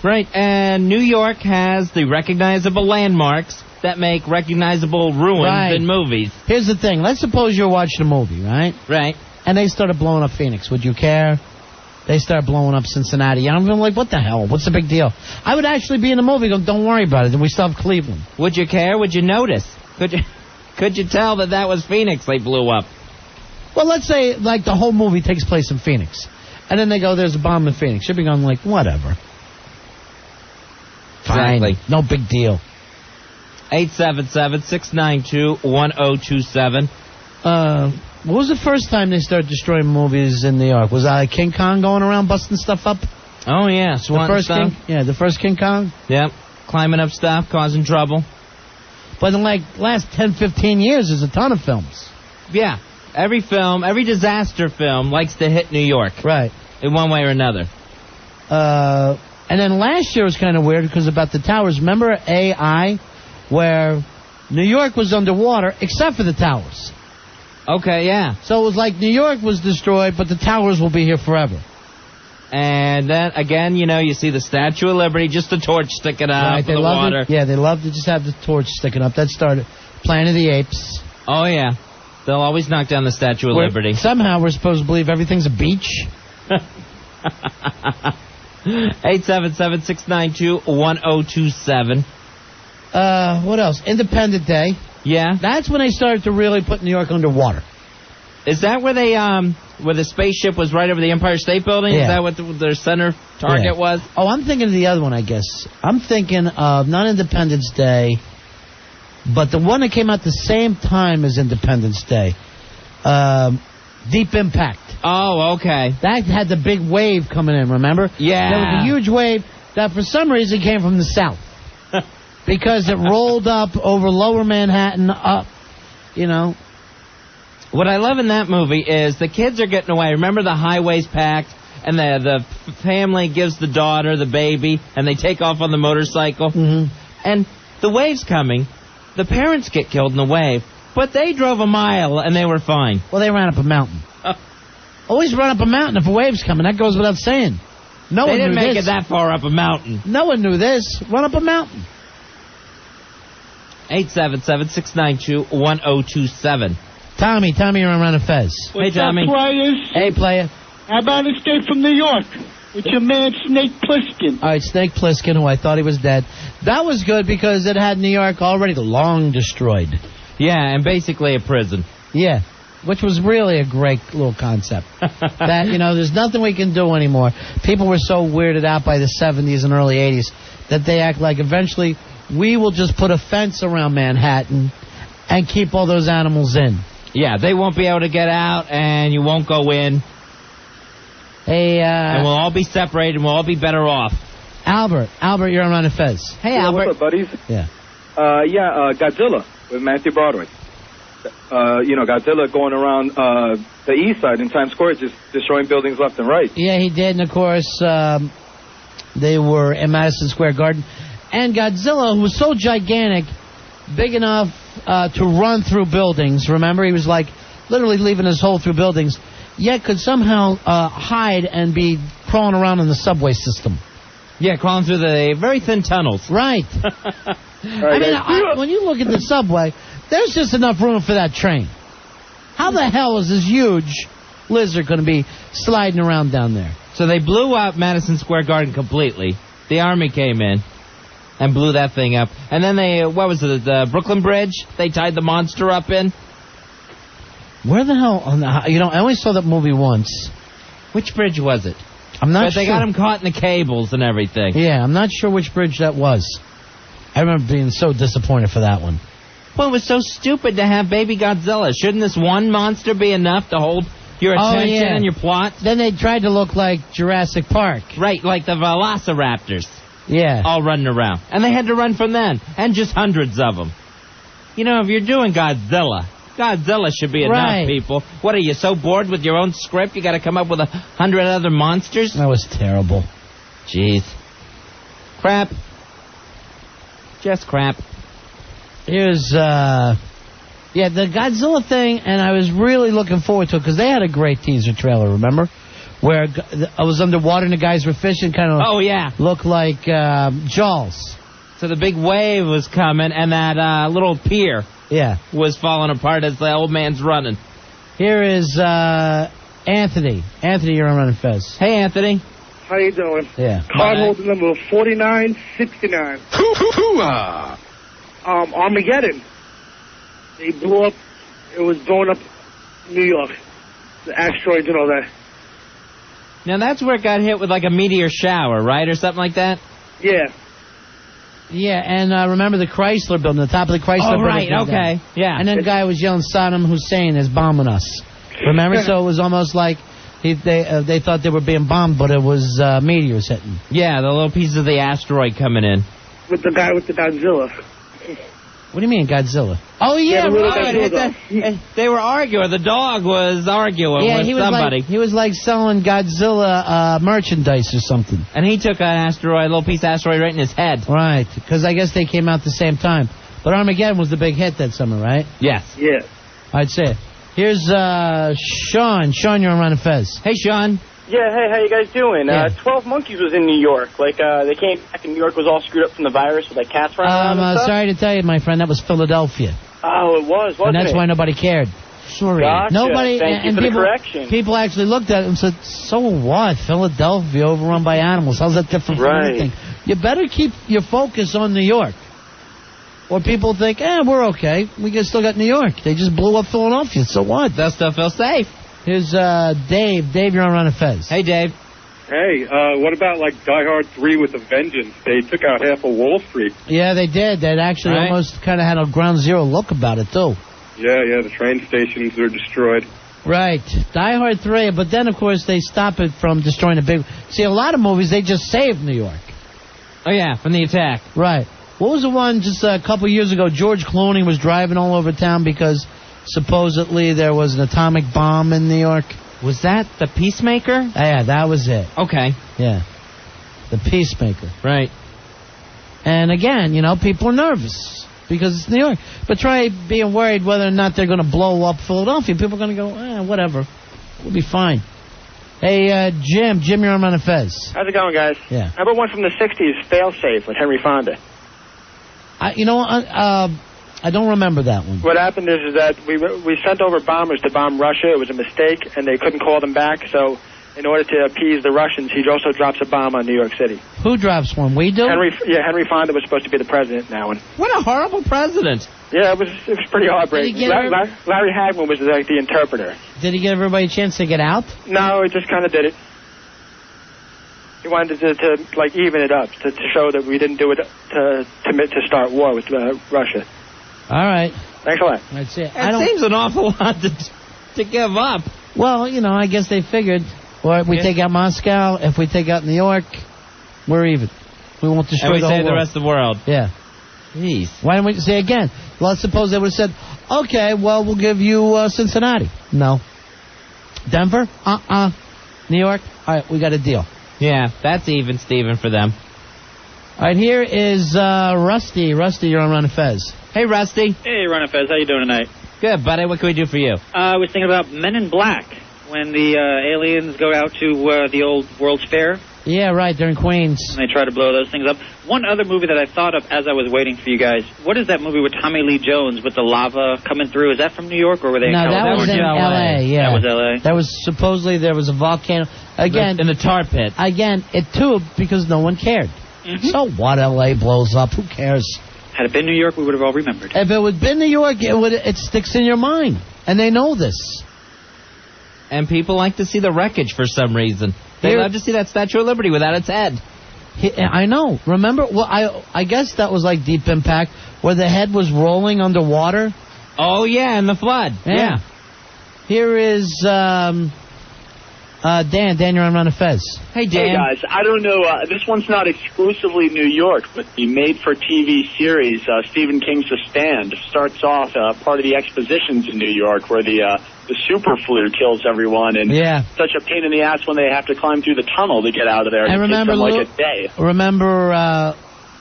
Right, and New York has the recognizable landmarks that make recognizable ruins in movies. Here's the thing. Let's suppose you're watching a movie, right? Right. And they started blowing up Phoenix. Would you care? They start blowing up Cincinnati. I'm like, what the hell? What's the big deal? I would actually be in the movie going, don't worry about it. We still have Cleveland. Would you care? Would you notice? Could you tell that was Phoenix they blew up? Well, let's say, like, the whole movie takes place in Phoenix. And then they go, there's a bomb in Phoenix. You'd be going, like, whatever. Fine. Exactly. No big deal. 877-692-1027. What was the first time they started destroying movies in New York? Was that like King Kong going around busting stuff up? Oh, yeah. The first King Kong? Yep. Climbing up stuff, causing trouble. But in, like, last 10, 15 years, there's a ton of films. Yeah. Every disaster film likes to hit New York. Right. In one way or another. And then last year was kind of weird because about the towers. Remember AI, where New York was underwater except for the towers. Okay, yeah. So it was like New York was destroyed, but the towers will be here forever. And then, again, you see the Statue of Liberty, just a torch sticking out for the water. Yeah, they love to just have the torch sticking up. That started Planet of the Apes. Oh, yeah. They'll always knock down the Statue of Liberty. Somehow we're supposed to believe everything's a beach. 877-692-1027. What else? Independence Day. Yeah. That's when they started to really put New York underwater. Is that where they where the spaceship was right over the Empire State Building? Yeah. Is that what their center target was? Oh, I'm thinking of the other one, I guess. I'm thinking of not Independence Day, but the one that came out the same time as Independence Day. Deep Impact. Oh, okay. That had the big wave coming in, remember? Yeah. There was a huge wave that for some reason came from the south. Because it rolled up over lower Manhattan, up, What I love in that movie is the kids are getting away. Remember the highway's packed, and the family gives the daughter the baby, and they take off on the motorcycle. Mm-hmm. And the wave's coming. The parents get killed in the wave, but they drove a mile, and they were fine. Well, they ran up a mountain. Always run up a mountain if a wave's coming. That goes without saying. No one knew this. They didn't make it that far up a mountain. No one knew this. Run up a mountain. 877-692-1027. Tommy, you're on Ron and Fez. What's hey, Tommy. up, players? Hey, player. How about Escape from New York with your man Snake Plissken? All right, Snake Plissken, who I thought he was dead. That was good because it had New York already long destroyed. Yeah, and basically a prison. Yeah, which was really a great little concept. That, there's nothing we can do anymore. People were so weirded out by the 70s and early 80s that they act like eventually we will just put a fence around Manhattan and keep all those animals in. Yeah, they won't be able to get out, and you won't go in. Hey, and we'll all be separated, and we'll all be better off. Albert, you're on Ron and Fez. Hey, Albert. What's up, buddies? Yeah. Godzilla. with Matthew Broderick. Godzilla going around the east side in Times Square, just destroying buildings left and right. Yeah, he did, and of course, they were in Madison Square Garden. And Godzilla, who was so gigantic, big enough to run through buildings, remember? He was like literally leaving his hole through buildings, yet could somehow hide and be crawling around in the subway system. Yeah, crawling through the very thin tunnels. Right. When you look at the subway, there's just enough room for that train. How the hell is this huge lizard going to be sliding around down there? So they blew up Madison Square Garden completely. The Army came in and blew that thing up. And then the Brooklyn Bridge, they tied the monster up in. Where the hell? I only saw that movie once. Which bridge was it? I'm not sure. But they got him caught in the cables and everything. Yeah, I'm not sure which bridge that was. I remember being so disappointed for that one. Well, it was so stupid to have baby Godzilla. Shouldn't this one monster be enough to hold your attention and your plot? Then they tried to look like Jurassic Park. Right, like the Velociraptors. Yeah. All running around. And they had to run from them. And just hundreds of them. If you're doing Godzilla should be enough, people. What, are you so bored with your own script you got to come up with 100 other monsters? That was terrible. Jeez. Crap. Just crap. Here's, the Godzilla thing, and I was really looking forward to it, because they had a great teaser trailer, remember? Where I was underwater and the guys were fishing, kind of looked like Jaws. So the big wave was coming, and that little pier was falling apart as the old man's running. Here is Anthony. Anthony, you're on Running Fez. Hey, Anthony. How you doing? Yeah. Card holder number 4969. Armageddon. They blew up. It was blowing up New York. The asteroids and all that. Now that's where it got hit with like a meteor shower, right, or something like that? Yeah. Yeah, and remember the Chrysler building, the top of the Chrysler building. Right, okay. Down. Yeah. And then the guy was yelling, Saddam Hussein is bombing us. Remember? So it was almost like they thought they were being bombed, but it was meteors hitting. Yeah, the little pieces of the asteroid coming in. With the guy with the Godzilla. What do you mean, Godzilla? Oh, yeah, right. They were arguing. The dog was arguing with somebody. He was like selling Godzilla merchandise or something. And he took an little piece of asteroid right in his head. Right, because I guess they came out at the same time. But Armageddon was the big hit that summer, right? Yes. Yeah. I'd say it. Here's Sean. Sean, you're on Running Fez. Hey, Sean. Yeah, hey, how you guys doing? Yeah. 12 Monkeys was in New York. They came back and New York was all screwed up from the virus with cats running around and stuff. Sorry to tell you, my friend, that was Philadelphia. Oh, it was, wasn't it? And that's why nobody cared. Sorry. Gotcha. Nobody. Thank you for the correction. People actually looked at it and said, so what? Philadelphia overrun by animals. How's that different from anything? You better keep your focus on New York. Or people think, we're okay. We still got New York. They just blew up Philadelphia. So what? That stuff felt safe. Here's Dave. Dave, you're on Running Fez. Hey, Dave. Hey, what about Die Hard 3 with a vengeance? They took out half of Wall Street. Yeah, they did. They actually almost kind of had a ground zero look about it, too. Yeah, the train stations are destroyed. Right. Die Hard 3, but then, of course, they stop it from destroying a big... See, a lot of movies, they just saved New York. Oh, yeah, from the attack. Right. What was the one just a couple years ago? George Clooney was driving all over town because supposedly there was an atomic bomb in New York. Was that The Peacemaker? Yeah, that was it. Okay. Yeah. The Peacemaker. Right. And again, people are nervous because it's New York. But try being worried whether or not they're going to blow up Philadelphia. People are going to go, whatever. We'll be fine. Hey, Jim, you're on Running Fez. How's it going, guys? Yeah. How about one from the 60s, Failsafe, with Henry Fonda? I don't remember that one. What happened is that we sent over bombers to bomb Russia. It was a mistake, and they couldn't call them back. So in order to appease the Russians, he also drops a bomb on New York City. Who drops one? We do? Henry Fonda was supposed to be the president in that one. What a horrible president. Yeah, it was pretty heartbreaking. Larry Hagman was like the interpreter. Did he give everybody a chance to get out? No, he just kind of did it. He wanted to even it up, to show that we didn't do it to start war with Russia. All right. Thanks a lot. That's it. It seems an awful lot to give up. Well, I guess they figured, if we take out Moscow, if we take out New York, we're even. We won't destroy the whole world. And we save the world. rest of the world. Yeah. Jeez. Why didn't we say again? Let's suppose they would have said, okay, well, we'll give you Cincinnati. No. Denver? New York? All right, we got a deal. Yeah, that's even, Steven, for them. All right, here is Rusty. Rusty, you're on Run and Fez. Hey, Rusty. Hey, Run and Fez. How you doing tonight? Good, buddy. What can we do for you? I was thinking about Men in Black, when the aliens go out to the old World's Fair. Yeah, right. They're in Queens. And they try to blow those things up. One other movie that I thought of as I was waiting for you guys, what is that movie with Tommy Lee Jones with the lava coming through? Is that from New York, or were they in California? No, that was in L.A., yeah. That was L.A.? That was supposedly there was a volcano. Again, in the tar pit. Again, it tubed because no one cared. Mm-hmm. So what, L.A. blows up? Who cares? Had it been New York, we would have all remembered. If it had been New York, it sticks in your mind. And they know this. And people like to see the wreckage for some reason. They love to see that Statue of Liberty without its head. I know. Remember? Well, I guess that was like Deep Impact, where the head was rolling underwater. Oh, yeah, in the flood. Yeah. Here is Dan. Dan, you're on Run and Fez. Hey, Dan. Hey, guys. I don't know. This one's not exclusively New York, but the made-for-TV series, Stephen King's The Stand, starts off part of the expositions in New York, where the super flu kills everyone, and such a pain in the ass when they have to climb through the tunnel to get out of there. And remember, like a day. Remember,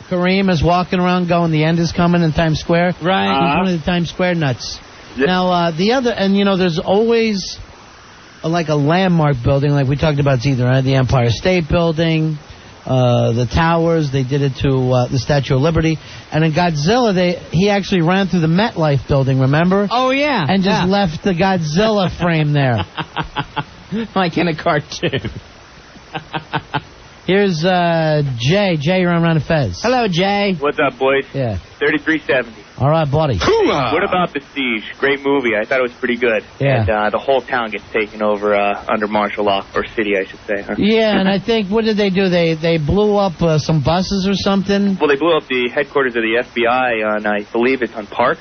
Kareem is walking around going, the end is coming in Times Square? Right. He's one of the Times Square nuts. Yeah. Now, the other, and there's always like a landmark building, like we talked about. It's either the Empire State Building, the towers. They did it to the Statue of Liberty, and in Godzilla, he actually ran through the MetLife building. Remember? Oh yeah, and just left the Godzilla frame there, like in a cartoon. Here's Jay. Jay, you're on Run and Fez. Hello, Jay. What's up, boys? Yeah. 3370. All right, buddy. What about The Siege? Great movie. I thought it was pretty good. Yeah. And the whole town gets taken over under martial law, or city, I should say. Huh? Yeah, and I think, what did they do? They blew up some buses or something? Well, they blew up the headquarters of the FBI on, I believe it's on Park,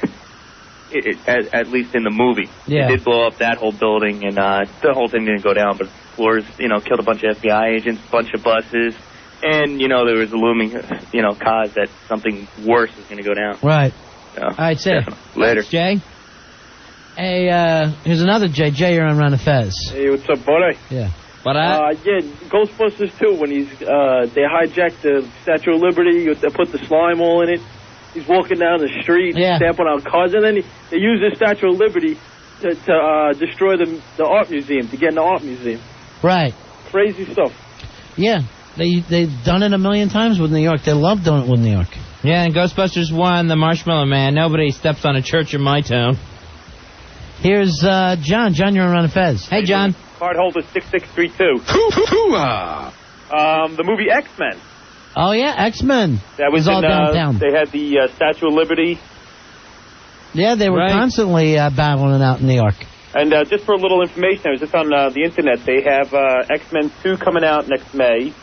at least in the movie. Yeah. They did blow up that whole building, and the whole thing didn't go down, but floors, killed a bunch of FBI agents, a bunch of buses, and, there was a looming, cause that something worse is going to go down. Right. So, all right, say later. Thanks, Jay. Hey, here's another Jay. Jay, you're on Run and Fez. Hey, what's up, buddy? Yeah. But Ghostbusters 2, when they hijacked the Statue of Liberty, they put the slime all in it. He's walking down the street, stamping out cars, and then they use the Statue of Liberty to destroy the art museum, to get in the art museum. Right. Crazy stuff. Yeah, they've done it a million times with New York. They love doing it with New York. Yeah, and Ghostbusters 1, The Marshmallow Man. Nobody steps on a church in my town. Here's John. John, you're on Run and Fez. Hey, John. Card holder 6632. The movie X-Men. Oh, yeah, X-Men. That was all downtown. They had the Statue of Liberty. Yeah, they were constantly battling out in New York. And just for a little information, I was just on the internet. They have X-Men 2 coming out next May.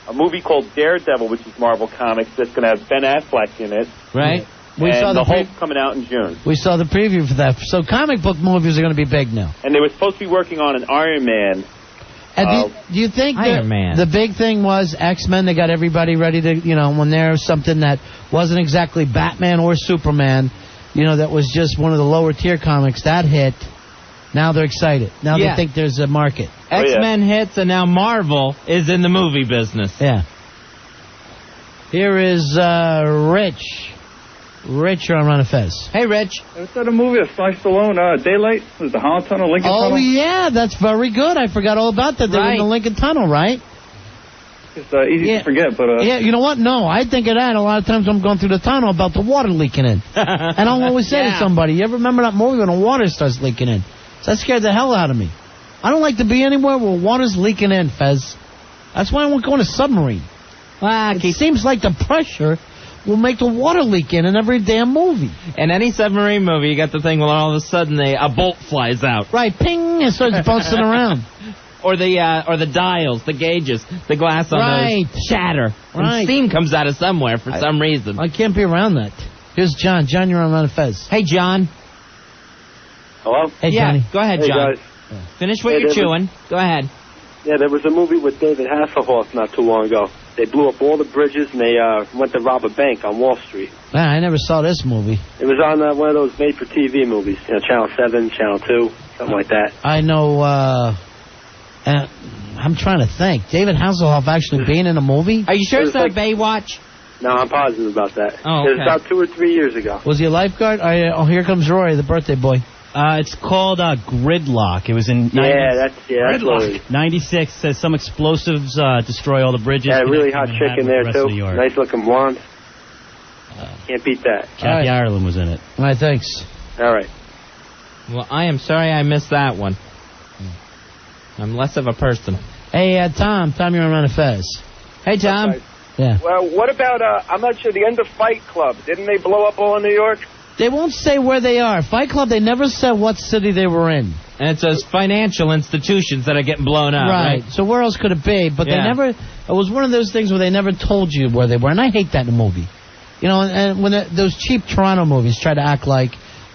A movie called Daredevil, which is Marvel Comics, that's going to have Ben Affleck in it. Right. We saw the Hulk coming out in June. We saw the preview for that. So comic book movies are going to be big now. And they were supposed to be working on an Iron Man. And do you think the big thing was X-Men? They got everybody ready to, when there's something that wasn't exactly Batman or Superman, that was just one of the lower tier comics, that hit. Now they're excited. Now they think there's a market. X-Men hits, and now Marvel is in the movie business. Yeah. Here is Rich. Rich, you're on Run and Fez. Hey, Rich. Was that a movie that Sly Stallone, Daylight? Was the Holland Tunnel, Lincoln Tunnel? Oh, yeah, that's very good. I forgot all about that. They were in the Lincoln Tunnel, right? It's easy to forget, but... Yeah, you know what? No, I think of that. A lot of times I'm going through the tunnel about the water leaking in. And I'll always say to somebody, you ever remember that movie when the water starts leaking in? So that scared the hell out of me. I don't like to be anywhere where water's leaking in, Fez. That's why I won't go in a submarine. It seems like the pressure will make the water leak in every damn movie. In any submarine movie, you got the thing where all of a sudden a bolt flies out. Right, ping, and starts bouncing around. Or the dials, the gauges, the glass on those shatter. Right. And steam comes out of somewhere for some reason. I can't be around that. Here's John. John, you're on Run and Fez. Hey, John. Hello? Hey, Johnny. Go ahead, John. Guys. Finish what you're chewing. Go ahead. Yeah, there was a movie with David Hasselhoff not too long ago. They blew up all the bridges, and they went to rob a bank on Wall Street. Man, I never saw this movie. It was on one of those made-for-TV movies, Channel 7, Channel 2, something like that. I know, I'm trying to think. David Hasselhoff actually being in a movie? Are you sure it's not Baywatch? No, I'm positive about that. Oh, okay. It was about 2 or 3 years ago. Was he a lifeguard? Oh, here comes Rory, the birthday boy. It's called Gridlock. It was in that's Gridlock. 96. Says some explosives destroy all the bridges. Yeah, really hot chick in there, too. Nice looking blonde. Can't beat that. Kathy Ireland was in it. All right, thanks. All right. Well, I am sorry I missed that one. I'm less of a person. Hey, Tom, you're on Fez. Hey, Tom. Yeah. Well, what about, I'm not sure, the end of Fight Club? Didn't they blow up all in New York? They won't say where they are. Fight Club, they never said what city they were in. And it's those financial institutions that are getting blown up, right? So where else could it be? But they never, it was one of those things where they never told you where they were. And I hate that in a movie. You know, and when those cheap Toronto movies try to act like,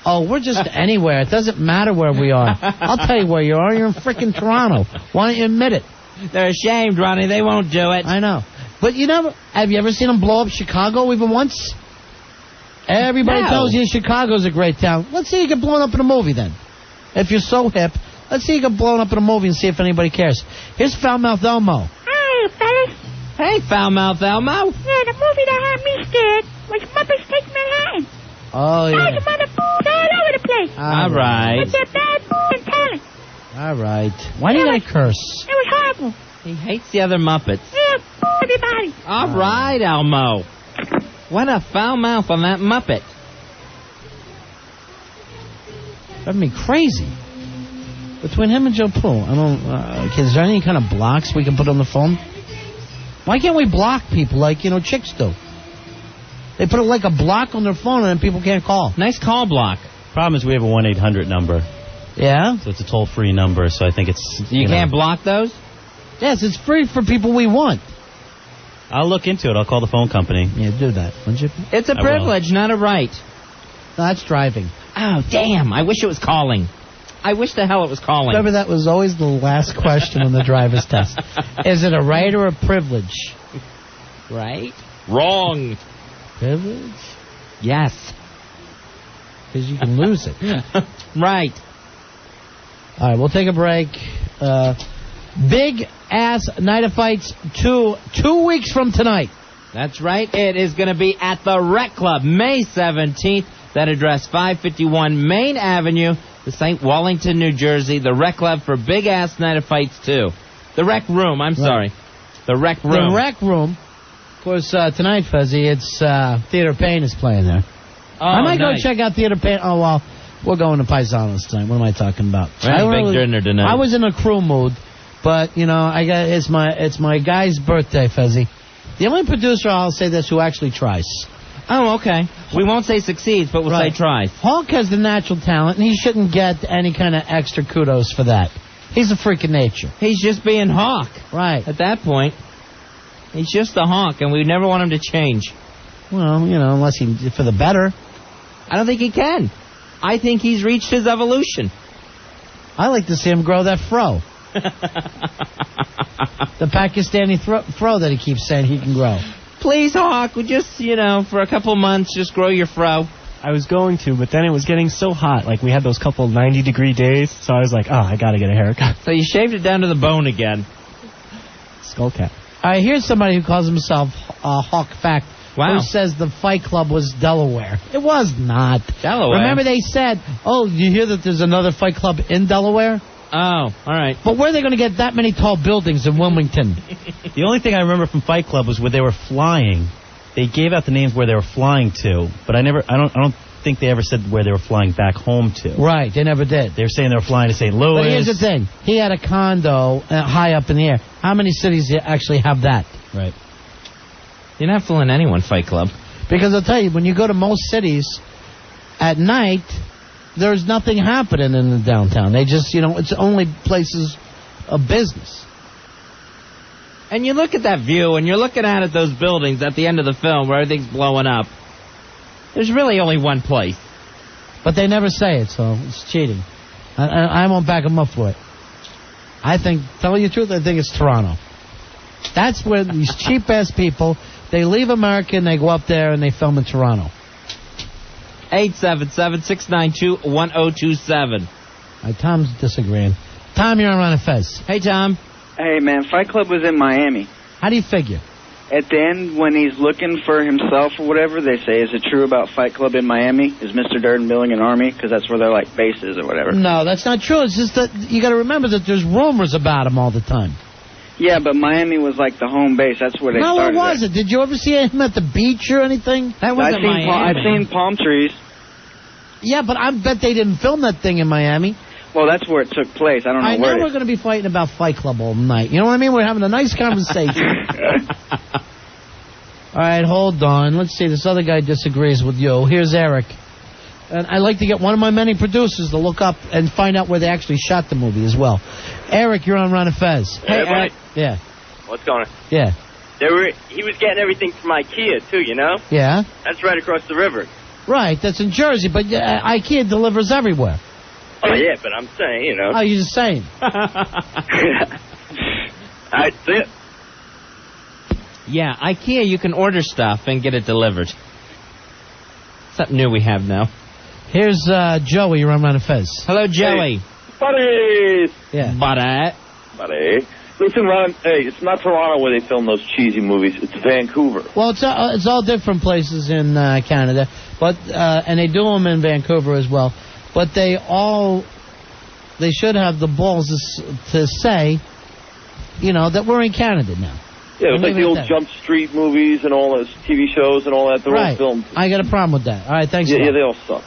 oh, we're just anywhere. It doesn't matter where we are. I'll tell you where you are. You're in frickin' Toronto. Why don't you admit it? They're ashamed, Ronnie. They won't do it. I know. But have you ever seen them blow up Chicago even once? Everybody tells you Chicago's a great town. Let's see you get blown up in a movie then. If you're so hip, let's see you get blown up in a movie and see if anybody cares. Here's Foul-Mouthed Elmo. Hi, fellas. Hey, Foul-Mouthed Elmo. Yeah, the movie that had me scared was Muppets Take Manhattan. Oh, yeah. There's motherfuckers all over the place. All right. With their bad talent. All right. Why do you gotta curse? It was horrible. He hates the other Muppets. Yeah, everybody. All right, Elmo. What a foul mouth on that Muppet. That'd be crazy. Between him and Joe Poole, I don't. Is there any kind of blocks we can put on the phone? Why can't we block people like chicks do? They put like a block on their phone and then people can't call. Nice call block. Problem is we have a 1-800 number. Yeah? So it's a toll-free number, so I think it's... You can't block those? Yes, it's free for people we want. I'll look into it. I'll call the phone company. Yeah, do that, wouldn't you? It's a privilege, not a right. No, that's driving. Oh, damn. I wish it was calling. I wish the hell it was calling. Remember, that was always the last question on the driver's test. Is it a right or a privilege? Right? Wrong. Privilege? Yes. Because you can lose it. Right. All right, we'll take a break. Big ass night of fights 2 weeks from tonight. That's right. It is going to be at the Rec Club, May 17th. That address 551 Main Avenue, the St. Wallington, New Jersey. The Rec Club for Big ass night of fights 2. The Rec Room. I'm sorry. The Rec Room. The Rec Room. Of course, tonight, Fezzy, it's Theater Pain is playing there. Oh, I might nice. go check out Theater Pain. Oh, well, we're going to Paisanos tonight. What am I talking about? Big dinner tonight. I was in a crew mood, but, it's my guy's birthday, Fezzy. The only producer, I'll say this, who actually tries. Oh, okay. We won't say succeeds, but we'll say tries. Hawk has the natural talent, and he shouldn't get any kind of extra kudos for that. He's a freak of nature. He's just being Hawk. Right. At that point, he's just a Hawk, and we never want him to change. Well, unless for the better. I don't think he can. I think he's reached his evolution. I like to see him grow that fro. The Pakistani fro that he keeps saying he can grow. Please, Hawk, just, for a couple months, just grow your fro. I was going to, but then it was getting so hot. Like, we had those couple 90-degree days, so I was like, I got to get a haircut. So you shaved it down to the bone again. Skull cap. Here's somebody who calls himself Hawk Fact. Wow. Who says the Fight Club was Delaware. It was not. Delaware? Remember they said, you hear that there's another Fight Club in Delaware? Oh, all right. But where are they going to get that many tall buildings in Wilmington? The only thing I remember from Fight Club was where they were flying. They gave out the names where they were flying to, but I don't think they ever said where they were flying back home to. Right, they never did. They were saying they were flying to St. Louis. But here's the thing. He had a condo high up in the air. How many cities actually have that? Right. You're not fooling anyone, Fight Club. Because I'll tell you, when you go to most cities at night, there's nothing happening in the downtown. They just, it's only places of business. And you look at that view, and you're looking at those buildings at the end of the film where everything's blowing up. There's really only one place. But they never say it, so it's cheating. I won't back them up for it. Tell you the truth, I think it's Toronto. That's where these cheap-ass people, they leave America and they go up there and they film in Toronto. 877-692-1027. Tom's disagreeing. Tom, you're on Ron and Fez. Hey, Tom. Hey, man, Fight Club was in Miami. How do you figure? At the end, when he's looking for himself or whatever, they say, is it true about Fight Club in Miami? Is Mr. Durden building an army? Because that's where they're, like, bases or whatever. No, that's not true. It's just that you got to remember that there's rumors about him all the time. Yeah, but Miami was, like, the home base. That's where they started. started. No, where was it? Did you ever see him at the beach or anything? That wasn't Miami. I've seen palm trees. Yeah, but I bet they didn't film that thing in Miami. Well, that's where it took place. I don't know where. I know we're going to be fighting about Fight Club all night. You know what I mean? We're having a nice conversation. All right, hold on. Let's see. This other guy disagrees with you. Here's Eric. And I'd like to get one of my many producers to look up and find out where they actually shot the movie as well. Eric, you're on Ron and Fez. Hey, Eric. Yeah. What's going on? Yeah. He was getting everything from IKEA, too, you know? Yeah. That's right across the river. Right, that's in Jersey, but IKEA delivers everywhere. Oh, yeah, but I'm saying, you know. Oh, you're just saying. That's it. Yeah, IKEA, you can order stuff and get it delivered. Something new we have now. Here's Joey, you're on Ron and Fez. Hello, Joey. Hey, buddies. Yeah. Buddy. Listen, Ron, hey, it's not Toronto where they film those cheesy movies. It's Vancouver. Well, it's all different places in Canada, but and they do them in Vancouver as well. But they should have the balls to say, you know, that we're in Canada now. Yeah, it was like the old Jump Street movies and all those TV shows and all that. They're all filmed. I got a problem with that. All right, thanks. Yeah, they all suck.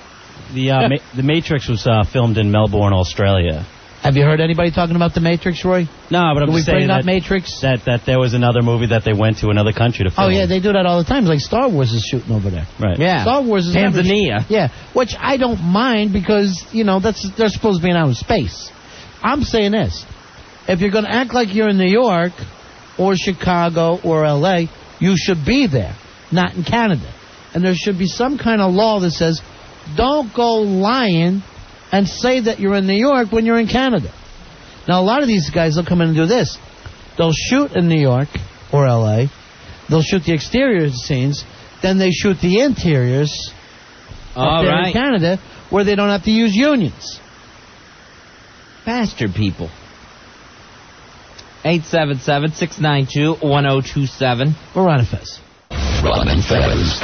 The Matrix was filmed in Melbourne, Australia. Have you heard anybody talking about The Matrix, Roy? No, but I'm just saying that Matrix? That there was another movie that they went to another country to film. Oh, yeah, they do that all the time. It's like Star Wars is shooting over there. Right. Yeah. Star Wars is Tanzania. Yeah, which I don't mind because, you know, they're supposed to be in outer space. I'm saying this. If you're going to act like you're in New York or Chicago or L.A., you should be there, not in Canada. And there should be some kind of law that says, don't go lying and say that you're in New York when you're in Canada. Now, a lot of these guys will come in and do this. They'll shoot in New York or L.A., they'll shoot the exterior scenes, then they shoot the interiors up there in Canada where they don't have to use unions. Bastard people. 877-692-1027. We're on Fez. Ron and Fez.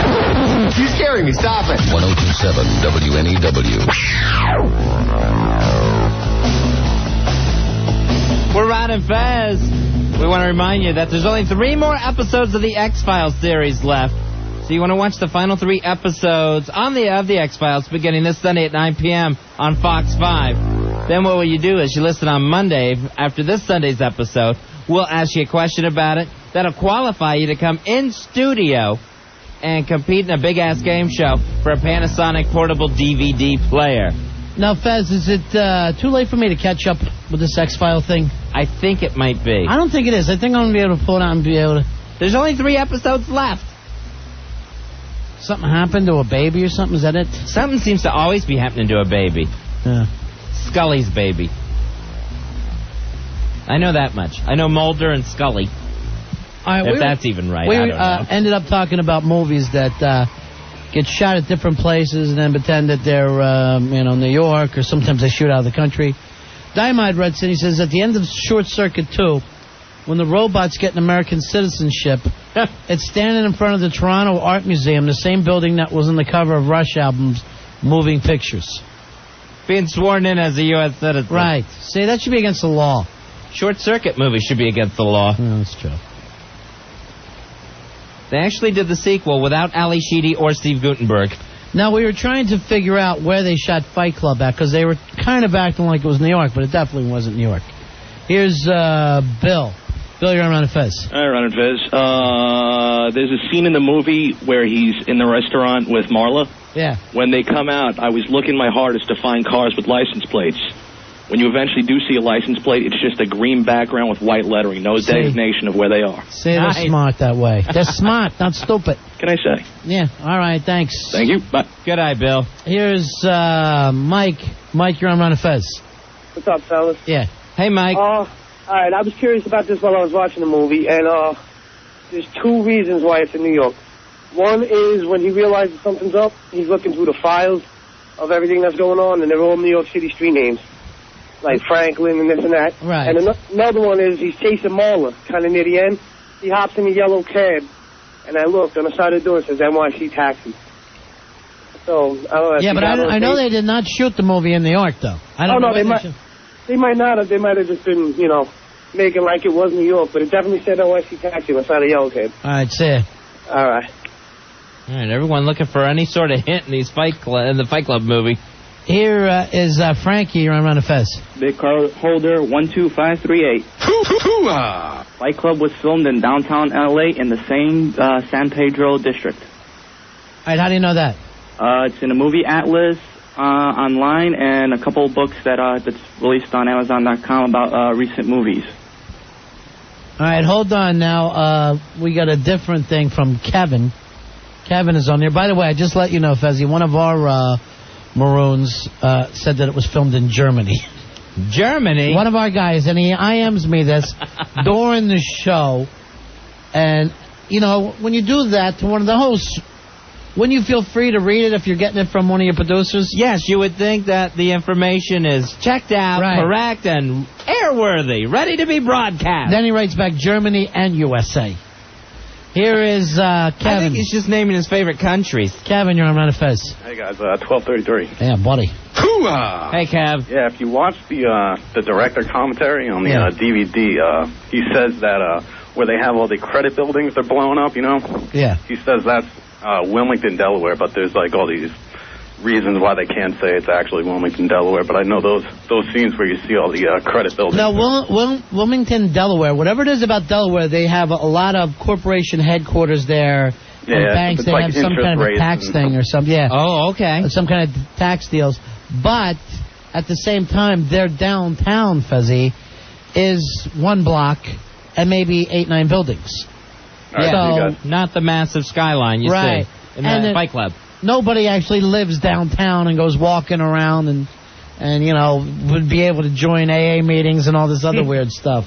You're scaring me. Stop it. 1027 WNEW. We're Ron and Fez. We want to remind you that there's only 3 more episodes of the X-Files series left. So you want to watch the final 3 episodes of the X-Files beginning this Sunday at 9 p.m. on Fox 5. Then what will you do is you listen on Monday after this Sunday's episode. We'll ask you a question about it that'll qualify you to come in studio and compete in a big-ass game show for a Panasonic portable DVD player. Now, Fez, is it too late for me to catch up with this X-File thing? I think it might be. I don't think it is. I think I'm going to be able to pull it out and be able to... There's only 3 episodes left. Something happened to a baby or something? Is that it? Something seems to always be happening to a baby. Yeah. Scully's baby. I know that much. I know Mulder and Scully. All right, that's even right. We I don't know. Ended up talking about movies that get shot at different places and then pretend that they're, New York, or sometimes they shoot out of the country. Dynamite Red City says at the end of Short Circuit 2, when the robots get an American citizenship, it's standing in front of the Toronto Art Museum, the same building that was on the cover of Rush album's Moving Pictures. Being sworn in as a U.S. citizen. Right. See, that should be against the law. Short Circuit movie should be against the law. No, that's true. They actually did the sequel without Ali Sheedy or Steve Guttenberg. Now, we were trying to figure out where they shot Fight Club at, because they were kind of acting like it was New York, but it definitely wasn't New York. Here's Bill. Bill, you're on Ron and Fez. All right, Ron and Fez. There's a scene in the movie where he's in the restaurant with Marla. Yeah. When they come out, I was looking my hardest to find cars with license plates. When you eventually do see a license plate, it's just a green background with white lettering, no designation of where they are. See, they're smart that way. They're smart, not stupid. Can I say? Yeah, all right, thanks. Thank you, bye. Good eye, Bill. Here's Mike. Mike, you're on Ron and Fez. What's up, fellas? Yeah. Hey, Mike. All right, I was curious about this while I was watching the movie, and there's two reasons why it's in New York. One is when he realizes something's up, he's looking through the files of everything that's going on, and they're all New York City street names, like Franklin and this and that. Right. And another one is he's chasing Marla, kind of near the end. He hops in a yellow cab, and I looked on the side of the door, it says NYC Taxi. So, I don't know. Yeah, but I know they did not shoot the movie in New York, though. I don't know. They might not have. They might have just been, making like it was New York, but it definitely said NYC Taxi on the side of the yellow cab. All right, see ya. All right. All right, everyone looking for any sort of hint in the Fight Club movie. Here is Frankie. You're on Run of Fez. Big car holder 12538. Fight Club was filmed in downtown L.A. in the same San Pedro district. All right, how do you know that? It's in a movie atlas online and a couple of books that's released on Amazon.com about recent movies. All right, hold on now. We got a different thing from Kevin. Kevin is on there. By the way, I just let you know, Fezzi, one of our Maroons said that it was filmed in Germany. Germany? One of our guys, and he IMs me this during the show. And, when you do that to one of the hosts, wouldn't you feel free to read it if you're getting it from one of your producers? Yes, you would think that the information is checked out, correct, and airworthy, ready to be broadcast. Then he writes back Germany and USA. Here is Kevin. I think he's just naming his favorite countries. Kevin, you're on Run of Fez. Hey, guys, 1233. Yeah, buddy. Hey, Kev. Yeah, if you watch the director commentary on the DVD, he says that where they have all the credit buildings, they're blowing up, Yeah. He says that's Wilmington, Delaware, but there's like all these reasons why they can't say it's actually Wilmington, Delaware. But I know those scenes where you see all the credit buildings. No, Wilmington, Delaware. Whatever it is about Delaware, they have a lot of corporation headquarters there. Yeah, banks. They have some kind of a tax thing or something. Yeah. Oh, okay. Some kind of tax deals. But at the same time, their downtown, Fezzi, is one block and maybe 8-9 buildings. Right, so not the massive skyline you see in the Fight Club. Nobody actually lives downtown and goes walking around and would be able to join AA meetings and all this other weird stuff.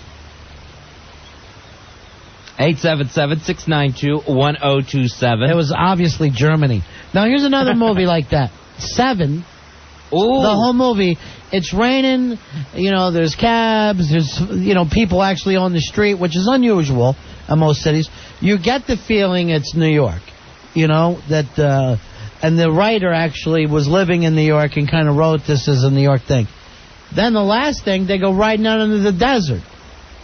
877-692-1027. It was obviously Germany. Now here's another movie like that. 7. Ooh. The whole movie. It's raining. There's cabs. There's people actually on the street, which is unusual in most cities. You get the feeling it's New York. That. And the writer actually was living in New York and kind of wrote this as a New York thing. Then the last thing, they go riding out into the desert.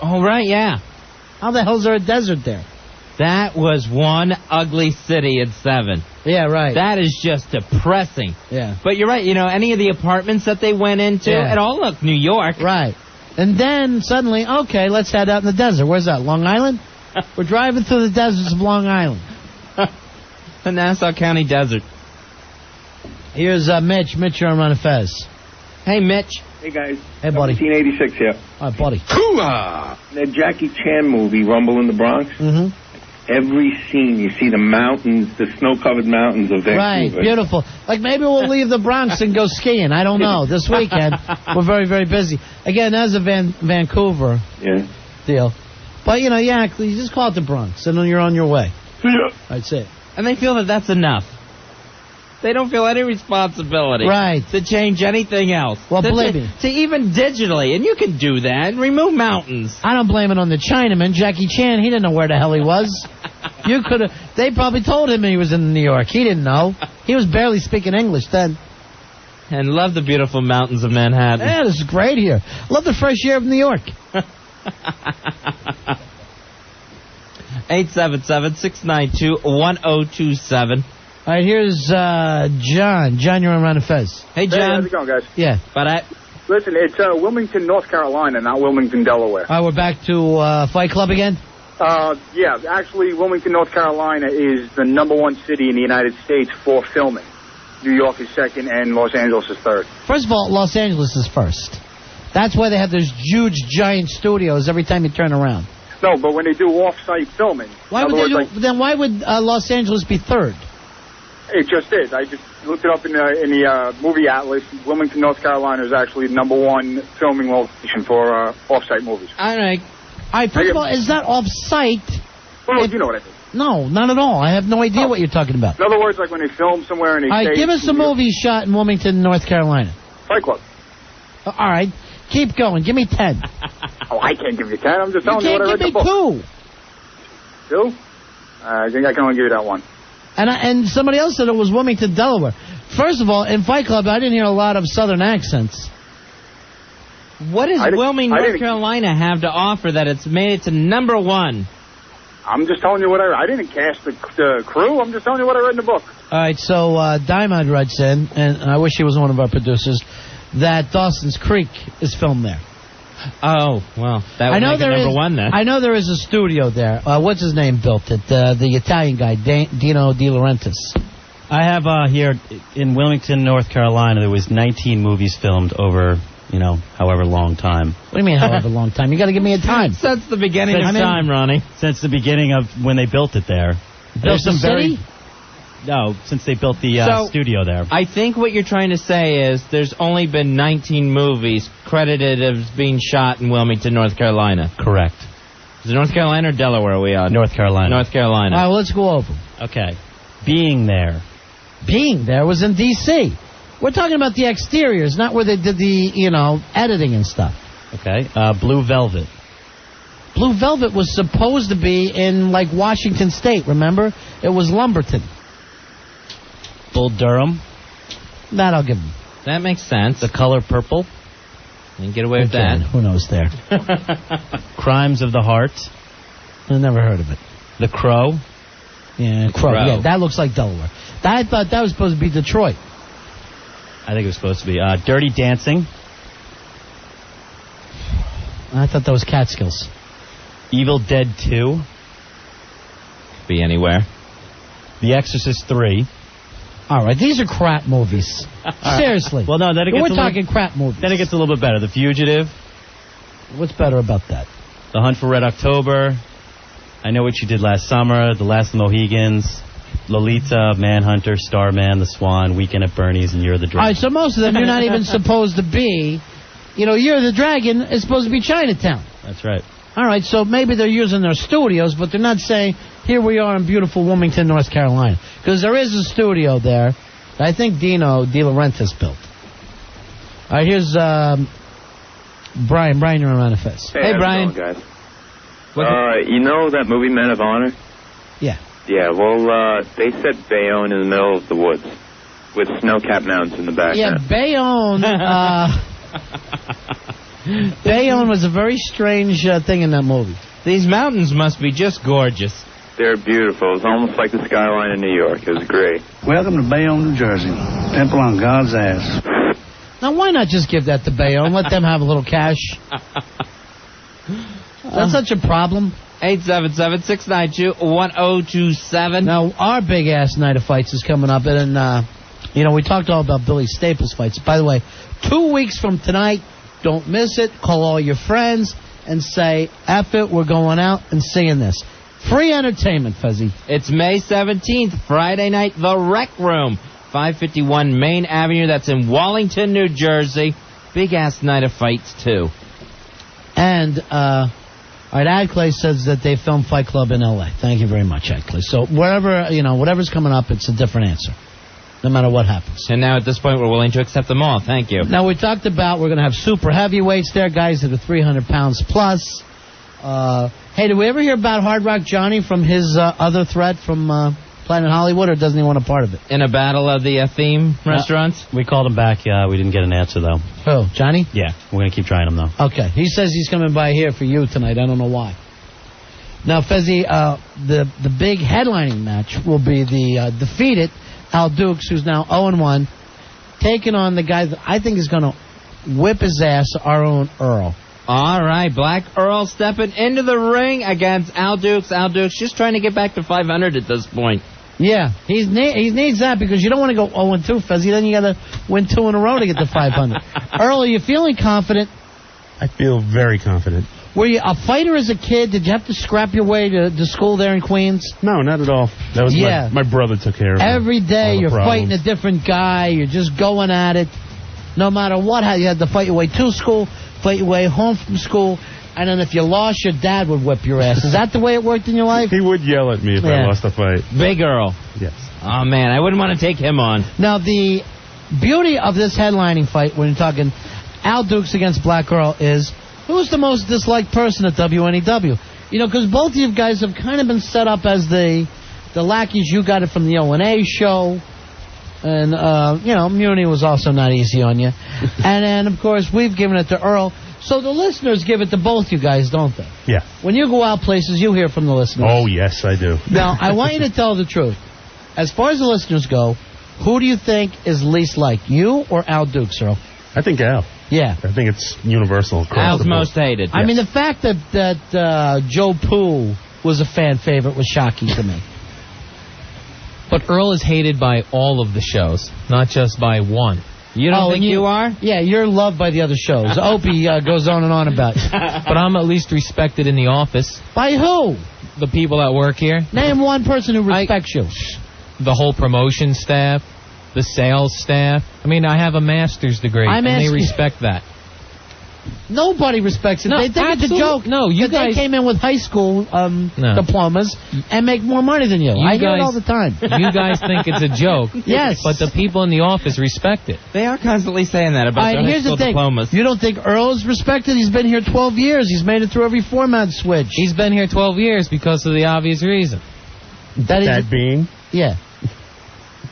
Oh, right, yeah. How the hell's there a desert there? That was one ugly city at 7. Yeah, right. That is just depressing. Yeah. But you're right, any of the apartments that they went into, it all looked New York. Right. And then suddenly, okay, let's head out in the desert. Where's that, Long Island? We're driving through the deserts of Long Island. The Nassau County Desert. Here's Mitch. Mitch, you're on Run of Fez. Hey, Mitch. Hey, guys. Hey, buddy. 1986 here. All right, buddy. That Jackie Chan movie, Rumble in the Bronx. Mm-hmm. Every scene, you see the mountains, the snow-covered mountains of Vancouver. Right, beautiful. Like maybe we'll leave the Bronx and go skiing. I don't know. This weekend, we're very, very busy. Again, that's a Vancouver deal. But, you just call it the Bronx, and then you're on your way. Yeah. That's it. And they feel that that's enough. They don't feel any responsibility to change anything else. Well, believe me. To even digitally, and you can do that, remove mountains. I don't blame it on the Chinaman. Jackie Chan, he didn't know where the hell he was. They probably told him he was in New York. He didn't know. He was barely speaking English then. And love the beautiful mountains of Manhattan. Yeah, this is great here. Love the fresh air of New York. 877-692-1027. All right, here's John. John, you're on Run of Fez. Hey, John. Hey, how's it going, guys? Yeah. Listen, it's Wilmington, North Carolina, not Wilmington, Delaware. All right, we're back to Fight Club again? Yeah, actually, Wilmington, North Carolina is the #1 city in the United States for filming. New York is second, and Los Angeles is third. First of all, Los Angeles is first. That's why they have those huge, giant studios every time you turn around. No, but when they do off-site filming... Then why would Los Angeles be third? It just is. I just looked it up in the movie atlas. Wilmington, North Carolina is actually the #1 filming location for off-site movies. All right. First of all, is that off-site? Well, you know what I mean. No, not at all. I have no idea what you're talking about. In other words, like when they film somewhere and they All right, give us a movie shot in Wilmington, North Carolina. Fight Club. All right, keep going. Give me 10. Oh, I can't give you 10. I'm just telling you what I read in the book. Give me 2. 2? I think I can only give you that one. And somebody else said it was Wilmington, Delaware. First of all, in Fight Club, I didn't hear a lot of Southern accents. What does Wilmington, North Carolina have to offer that it's made it to #1? I'm just telling you what I didn't cast the crew. I'm just telling you what I read in the book. All right, so Diamond writes in, and I wish he was one of our producers, that Dawson's Creek is filmed there. Oh, well, that would make it #1 then. I know there is a studio there. What's his name built it? The Italian guy, Dino De Laurentiis. I have here in Wilmington, North Carolina, there was 19 movies filmed over, however long time. What do you mean, however long time? You got to give me a time. Since the beginning of time, Ronnie. Since the beginning of when they built it there. Built the city? No, since they built the studio there. I think what you're trying to say is there's only been 19 movies credited as being shot in Wilmington, North Carolina. Correct. Is it North Carolina or Delaware we are? North Carolina. North Carolina. All right, well, let's go over. Okay. Being There. Being There was in D.C. We're talking about the exteriors, not where they did the, editing and stuff. Okay. Blue Velvet. Blue Velvet was supposed to be in, Washington State, remember? It was Lumberton. Bull Durham. That I'll give him. That makes sense. The Color Purple. You can get away with that. Who knows there? Crimes of the Heart. I never heard of it. The Crow. Yeah, Crow. Yeah, that looks like Delaware. I thought that was supposed to be Detroit. I think it was supposed to be Dirty Dancing. I thought that was Catskills. Evil Dead 2. Be anywhere. The Exorcist 3. All right, these are crap movies. Seriously. Well, no, then it gets we're talking crap movies. Then it gets a little bit better. The Fugitive. What's better about that? The Hunt for Red October. I Know What You Did Last Summer. The Last of the Mohegans. Lolita, Manhunter, Starman, The Swan, Weekend at Bernie's, and You're the Dragon. All right, so most of them you're not even supposed to be. You're the Dragon is supposed to be Chinatown. That's right. All right, so maybe they're using their studios, but they're not saying, here we are in beautiful Wilmington, North Carolina. Because there is a studio there that I think Dino De Laurentiis built. All right, here's Brian. Brian, you're on Fez. Hey, Brian. How's it going, guys? You know that movie Men of Honor? Yeah. Yeah, well, they set Bayonne in the middle of the woods with snow-capped mountains in the background. Yeah, Bayonne... Bayonne was a very strange thing in that movie. These mountains must be just gorgeous. They're beautiful. It's almost like the skyline in New York. It was great. Welcome to Bayonne, New Jersey. Temple on God's ass. Now, why not just give that to Bayonne? Let them have a little cash. That's such a problem. 877-692-1027. Now, our big-ass night of fights is coming up, and, we talked all about Billy Staples' fights. By the way, 2 weeks from tonight, don't miss it. Call all your friends and say, F it, we're going out and seeing this. Free entertainment, Fezzy. It's May 17th, Friday night, The Rec Room, 551 Main Avenue. That's in Wallington, New Jersey. Big-ass night of fights, too. And, all right, Adclay says that they filmed Fight Club in L.A. Thank you very much, Adclay. So wherever, whatever's coming up, it's a different answer, no matter what happens. And now at this point, we're willing to accept them all. Thank you. Now, we talked about we're going to have super heavyweights there, guys that are 300 pounds plus. Hey, did we ever hear about Hard Rock Johnny from his other threat from Planet Hollywood, or doesn't he want a part of it? In a battle of the theme restaurants? We called him back. We didn't get an answer, though. Who, Johnny? Yeah, we're going to keep trying him, though. Okay. He says he's coming by here for you tonight. I don't know why. Now, Fezzy, the big headlining match will be the defeated Al Dukes, who's now 0-1, taking on the guy that I think is going to whip his ass, our own Earl. All right, Black Earl stepping into the ring against Al Dukes. Al Dukes just trying to get back to 500 at this point. Yeah, he needs that because you don't want to go 0-2, Fezzy. Then you got to win 2 in a row to get to 500. Earl, are you feeling confident? I feel very confident. Were you a fighter as a kid? Did you have to scrap your way to school there in Queens? No, not at all. That was my brother took care of it. Every day you're fighting a different guy. You're just going at it. No matter what, you had to fight your way to school, fight your way home from school, and then if you lost, your dad would whip your ass. Is that the way it worked in your life? He would yell at me if I lost a fight. Big Earl. Yes. Oh, man, I wouldn't want to take him on. Now, the beauty of this headlining fight, when you're talking Al Dukes against Black Earl, is who's the most disliked person at WNEW? You know, because both of you guys have kind of been set up as the lackeys. You got it from the O&A show. And, Muni was also not easy on you. And then, of course, we've given it to Earl. So the listeners give it to both you guys, don't they? Yeah. When you go out places, you hear from the listeners. Oh, yes, I do. Now, I want you to tell the truth. As far as the listeners go, who do you think is least liked, you or Al Dukes, Earl? I think Al. Yeah. I think it's universal. Al's most hated. I mean, the fact that Joe Pooh was a fan favorite was shocking to me. But Earl is hated by all of the shows, not just by one. You don't think you are? Yeah, you're loved by the other shows. Opie goes on and on about you. But I'm at least respected in the office. By who? The people that work here. Name one person who respects you. The whole promotion staff, the sales staff. I mean, I have a master's degree, and they respect that. Nobody respects it. No, they think it's a joke. No, you guys they came in with high school diplomas and make more money than you. I hear it all the time. You guys think it's a joke. Yes. But the people in the office respect it. They are constantly saying that about their high school diplomas. You don't think Earl's respected? He's been here 12 years. He's made it through every format switch. He's been here 12 years because of the obvious reason. That being? Yeah.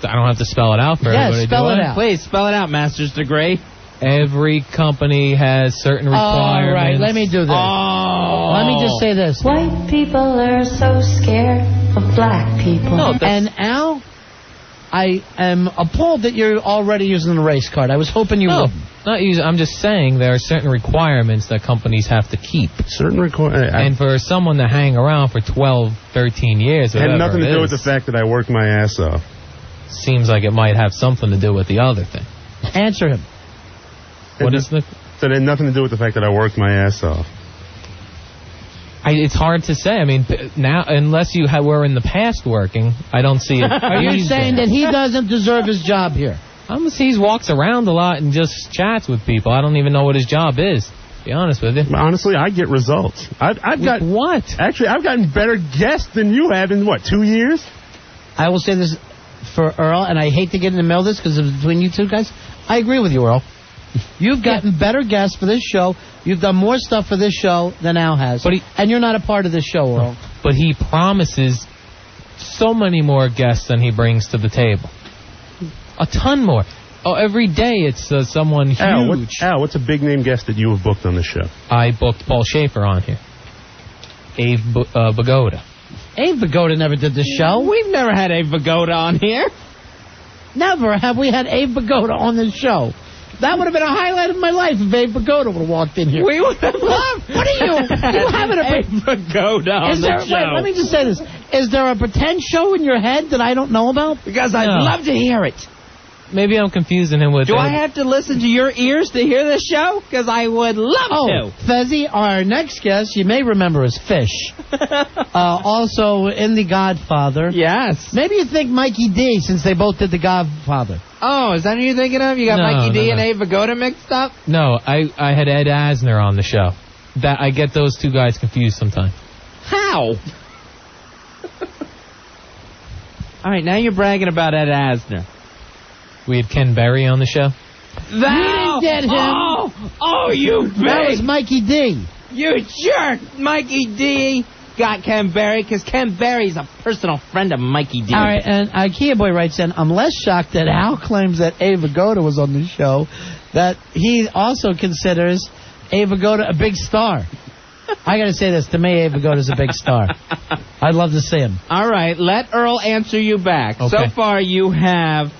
I don't have to spell it out for everybody. Spell it out. Please, spell it out, master's degree. Every company has certain requirements. All right, let me do this. Let me just say this. White people are so scared of black people. No, and Al, I am appalled that you're already using the race card. I was hoping you wouldn't. Not using. I'm just saying there are certain requirements that companies have to keep. Certain requirements. And for someone to hang around for 12, 13 years, it had nothing to do with the fact that I worked my ass off. Seems like it might have something to do with the other thing. Answer him. What is the... So it had nothing to do with the fact that I worked my ass off. It's hard to say. I mean, now, unless you were in the past working, I don't see it. Are you saying that he doesn't deserve his job here? He walks around a lot and just chats with people. I don't even know what his job is, to be honest with you. Honestly, I get results. I've got what? Actually, I've gotten better guests than you have in, 2 years? I will say this for Earl, and I hate to get in the middle of this because it's between you two guys. I agree with you, Earl. You've gotten better guests for this show. You've done more stuff for this show than Al has. And you're not a part of this show, Earl. But he promises so many more guests than he brings to the table. A ton more. Oh, every day it's someone huge. Al, what's a big-name guest that you have booked on the show? I booked Paul Schaefer on here. Abe Bagoda. Abe Bagoda never did this show. We've never had Abe Bagoda on here. Never have we had Abe Bagoda on this show. That would have been a highlight of my life if Abe Bagoda would have walked in here. We would have loved. What are you? You haven't Abe Bagoda on the show. Wait, let me just say this. Is there a pretend show in your head that I don't know about? Because I'd love to hear it. Maybe I'm confusing him with... Do I have to listen to your ears to hear this show? Because I would love to. Fezzy, our next guest, you may remember as Fish. Also in The Godfather. Yes. Maybe you think Mikey D, since they both did The Godfather. Oh, is that who you're thinking of? You got Mikey D and Abe Bagoda mixed up? No, I had Ed Asner on the show. I get those two guys confused sometimes. How? All right, now you're bragging about Ed Asner. We had Ken Berry on the show. We didn't get him. Oh, you big. That was Mikey D. You jerk. Mikey D got Ken Berry because Ken Berry's a personal friend of Mikey D. All right, and IKEA Boy writes in, I'm less shocked that Al claims that Abe Bagoda was on the show, that he also considers Abe Bagoda a big star. I got to say this. To me, Abe Bagoda's a big star. I'd love to see him. All right, let Earl answer you back. Okay. So far, you have...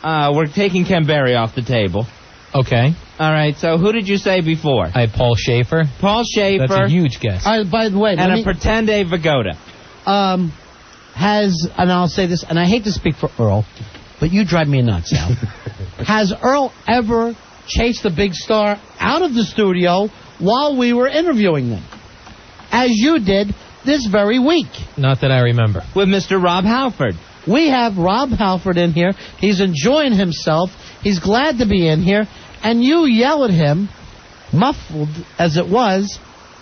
we're taking Ken Berry off the table. Okay. All right, so who did you say before? I had Paul Schaefer. Paul Schaefer. That's a huge guess. By the way, and a pretend Abe Bagoda. And I'll say this, and I hate to speak for Earl, but you drive me nuts, Al. Has Earl ever chased a big star out of the studio while we were interviewing them, as you did this very week. Not that I remember. With Mr. Rob Halford. We have Rob Halford in here. He's enjoying himself. He's glad to be in here. And you yell at him, muffled as it was,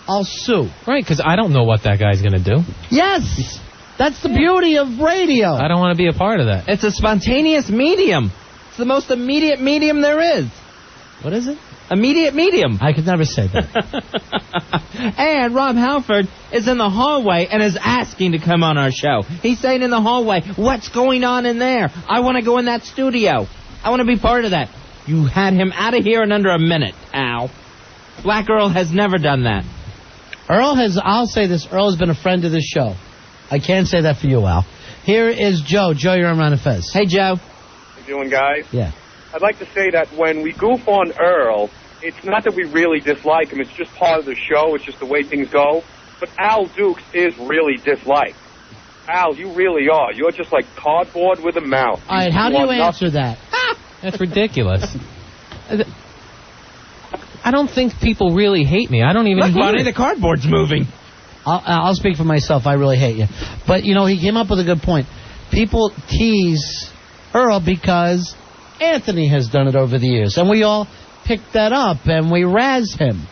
"I'll sue." Right, because I don't know what that guy's going to do. Yes! That's the beauty of radio. I don't want to be a part of that. It's a spontaneous medium. It's the most immediate medium there is. What is it? Immediate medium. I could never say that. And Rob Halford is in the hallway and is asking to come on our show. He's saying in the hallway, "What's going on in there? I want to go in that studio. I want to be part of that." You had him out of here in under a minute, Al. Black Earl has never done that. I'll say this, Earl has been a friend of this show. I can't say that for you, Al. Here is Joe. Joe, you're on Ron and Fez. Hey, Joe. How you doing, guys? Yeah. I'd like to say that when we goof on Earl, it's not that we really dislike him. It's just part of the show. It's just the way things go. But Al Dukes is really disliked. Al, you really are. You're just like cardboard with a mouth. All right, how do you answer that? That's ridiculous. I don't think people really hate me. I don't even Look, hear Bonnie, it. the cardboard's moving. I'll speak for myself. I really hate you. But, you know, he came up with a good point. People tease Earl because Anthony has done it over the years. And we all pick that up and we razz him.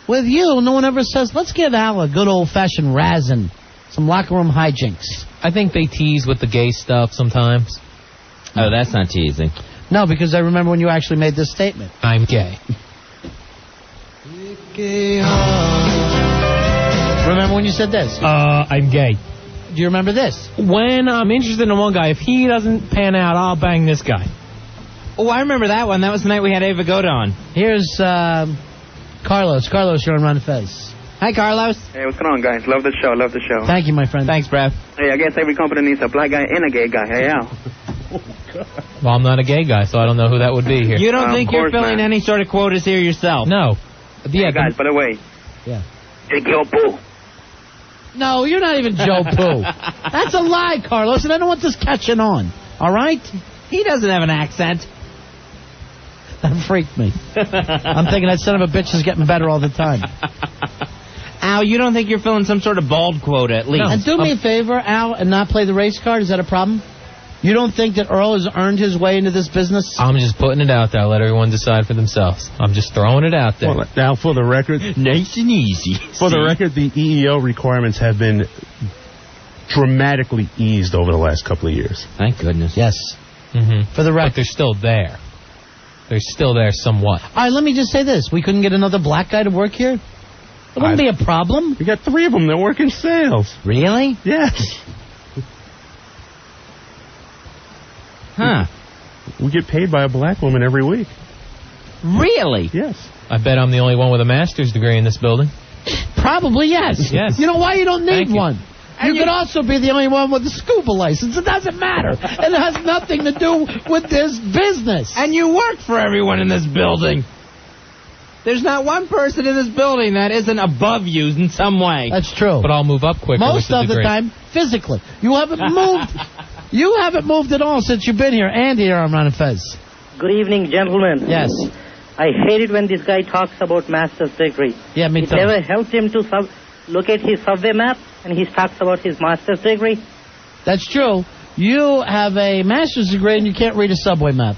With you, no one ever says, let's give Al a good old-fashioned razzing. Some locker room hijinks. I think they tease with the gay stuff sometimes. Oh, that's not teasing. No, because I remember when you actually made this statement. I'm gay. Remember when you said this? I'm gay. Do you remember this? When I'm interested in one guy, if he doesn't pan out, I'll bang this guy. Oh, I remember that one. That was the night we had Ava Goda on. Here's Carlos. Carlos, you're on Ron Fez. Hi, Carlos. Hey, what's going on, guys? Love the show. Love the show. Thank you, my friend. Thanks, Brad. Hey, I guess every company needs a black guy and a gay guy. Hey, Al. Well, I'm not a gay guy, so I don't know who that would be here. You don't think you're filling any sort of quotas here yourself? No. Yeah, hey, guys, by the way. Yeah. Take your poo. No, you're not even Joe Poo. That's a lie, Carlos, and I don't want this catching on. All right? He doesn't have an accent. That freaked me. I'm thinking that son of a bitch is getting better all the time. Al, you don't think you're filling some sort of bald quota, at least? No. And do me a favor, Al, and not play the race card. Is that a problem? You don't think that Earl has earned his way into this business? I'm just putting it out there. Let everyone decide for themselves. I'm just throwing it out there. Well, now, for the record... Nice and easy. For the record, the EEO requirements have been dramatically eased over the last couple of years. Thank goodness. Yes. Mm-hmm. For the record. But they're still there. They're still there somewhat. All right, let me just say this. We couldn't get another black guy to work here? It wouldn't be a problem. We got 3 of them that work in sales. Really? Yes. Huh. We get paid by a black woman every week. Really? Yes. I bet I'm the only one with a master's degree in this building. Probably, yes. Yes. You know why you don't need Thank you. one? You could also be the only one with a scuba license. It doesn't matter. It has nothing to do with this business. And you work for everyone in this building. There's not one person in this building that isn't above you in some way. That's true. But I'll move up quicker. Most of the time, physically. You haven't moved. You haven't moved at all since you've been here. And here on Ron and Fez. Good evening, gentlemen. Yes. I hate it when this guy talks about master's degree. Yeah, me it too. It never helped him to look at his subway map, and he talks about his master's degree. That's true. You have a master's degree, and you can't read a subway map.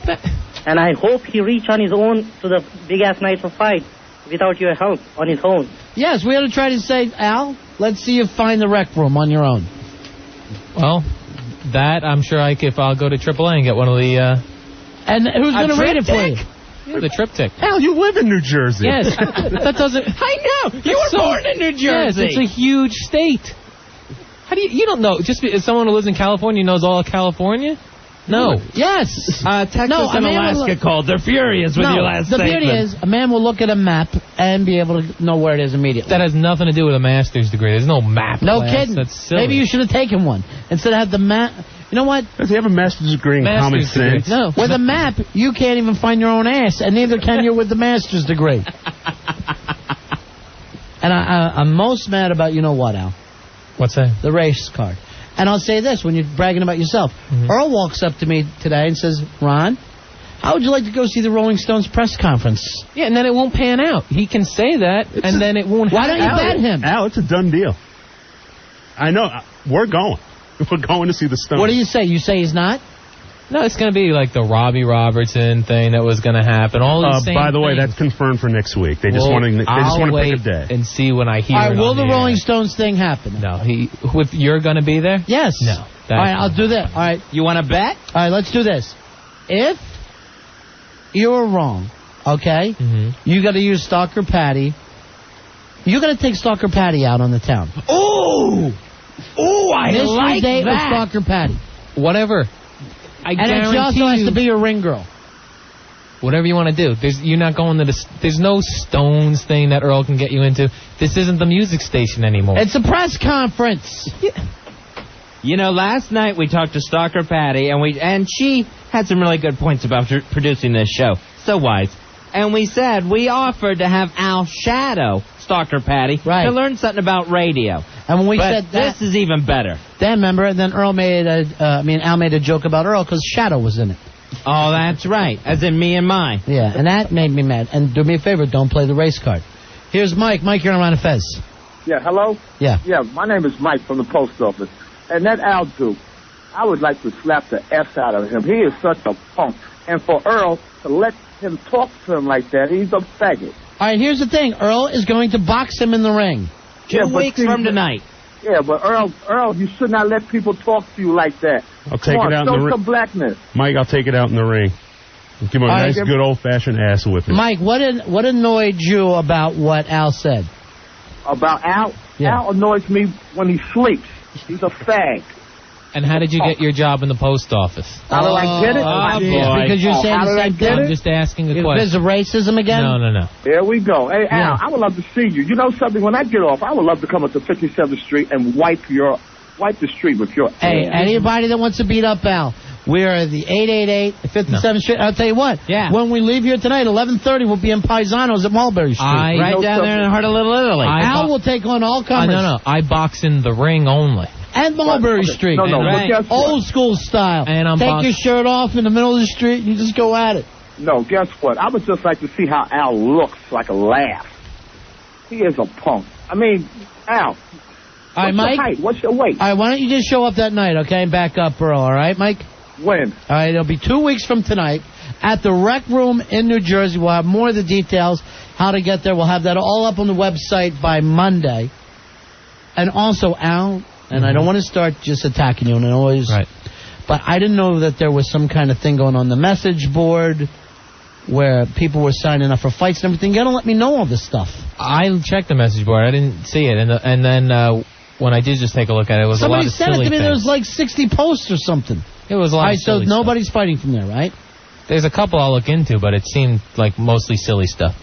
And I hope he reach on his own to the big-ass night of fight without your help on his own. Yes, we ought to try to say, Al, let's see you find the rec room on your own. Well, that I'm sure if I'll go to AAA and get one of the... And who's going to read it for you? Yeah, the triptych. Al, you live in New Jersey. Yes. That doesn't... I know. You were born in New Jersey. Yes, it's a huge state. How do you don't know? Just as someone who lives in California knows all of California? No. Yes. Texas and Alaska called. They're furious with your last statement. The beauty is, a man will look at a map and be able to know where it is immediately. That has nothing to do with a master's degree. There's no map No class. kidding. That's silly. Maybe you should have taken one. Instead of have the map... You know what? Does he have a master's degree in common sense? No. With a map, you can't even find your own ass, and neither can you with the master's degree. And I'm most mad about, you know what, Al? What's that? The race card. And I'll say this, when you're bragging about yourself. Mm-hmm. Earl walks up to me today and says, Ron, How would you like to go see the Rolling Stones press conference? Yeah, and then it won't pan out. He can say that, and then it won't Why don't you happen. bet him? Al, it's a done deal. I know. We're going. We're going to see the Stones. What do you say? You say he's not? No, it's going to be like the Robbie Robertson thing that was going to happen. All these same by the way, things. that's confirmed for next week. They just want to. They just I'll want to wait pick a day and see when I hear. All right, it will on the air. Rolling Stones thing happen? No, you're going to be there? Yes. No. All right, I'll do that. All right. You want to bet? All right, let's do this. If you're wrong, okay, you got to use Stalker Patty. You got to take Stalker Patty out on the town. Ooh, I Mystery like date with that. Stalker Patty. Whatever. And she also has to be your ring girl. Whatever you want to do. You're not going to there's no Stones thing that Earl can get you into. This isn't the music station anymore. It's a press conference. Yeah. You know, last night we talked to Stalker Patty, and she had some really good points about producing this show. So wise. And we said we offered to have Al shadow Stalker Patty to learn something about radio. And when we But said that, this is even better. then remember, and then Al made a joke about Earl because Shadow was in it. Oh, that's right. As in me and mine. Yeah, and that made me mad. And do me a favor, don't play the race card. Here's Mike. Mike, you're on Ron and Fez. Yeah, hello? Yeah. Yeah, my name is Mike from the post office. And that Al Duke, I would like to slap the S out of him. He is such a punk. And for Earl to let him talk to him like that, he's a faggot. All right, here's the thing. Earl is going to box him in the ring. 2 weeks from tonight. Yeah, but Earl, you should not let people talk to you like that. I'll take it out in the ring. Show some blackness. Mike, I'll take it out in the ring. Give him a nice, good old-fashioned ass whipping. Mike, what annoyed you about what Al said? About Al? Yeah. Al annoys me when he sleeps. He's a fag. And how did you get your job in the post office? How do I get it? boy. Because you're saying the same thing. I'm just asking a question. There's a racism again? No. There we go. Hey, Al, I would love to see you. You know something? When I get off, I would love to come up to 57th Street and wipe the street with your Hey, ass. anybody that wants to beat up Al, we are the 888 57th Street. I'll tell you what. Yeah. When we leave here tonight, 11:30, we'll be in Paisanos at Mulberry Street. Right down there in the heart of Little Italy. Al will take on all comers. No. I box in the ring only. And Mulberry Street. No, but guess what? Old school style. And I'm Take your shirt off in the middle of the street and you just go at it. No, guess what? I would just like to see how Al looks like a laugh. He is a punk. I mean, Al, All right, what's Mike. your height? What's your weight? All right, why don't you just show up that night, okay, and back up Earl, all right, Mike? When? All right, it'll be 2 weeks from tonight at the Rec Room in New Jersey. We'll have more of the details, how to get there. We'll have that all up on the website by Monday. And also, Al, and I don't want to start just attacking you, and I always... Right. But I didn't know that there was some kind of thing going on the message board where people were signing up for fights and everything. You got to let me know all this stuff. I checked the message board. I didn't see it. And then when I did just take a look at it, it was Somebody a lot of sent it silly to me. things. There was like 60 posts or something. It was a lot All right, of silly so nobody's fighting from there, right? There's a couple I'll look into, but it seemed like mostly silly stuff.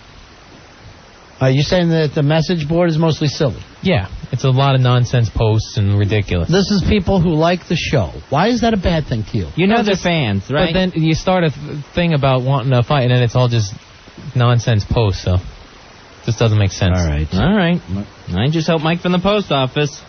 Are you saying that the message board is mostly silly? Yeah, it's a lot of nonsense posts and ridiculous. This is people who like the show. Why is that a bad thing to you? You know they're fans, right? But then you start a thing about wanting to fight, and then it's all just nonsense posts, so it just doesn't make sense. All right. I just hope Mike from the post office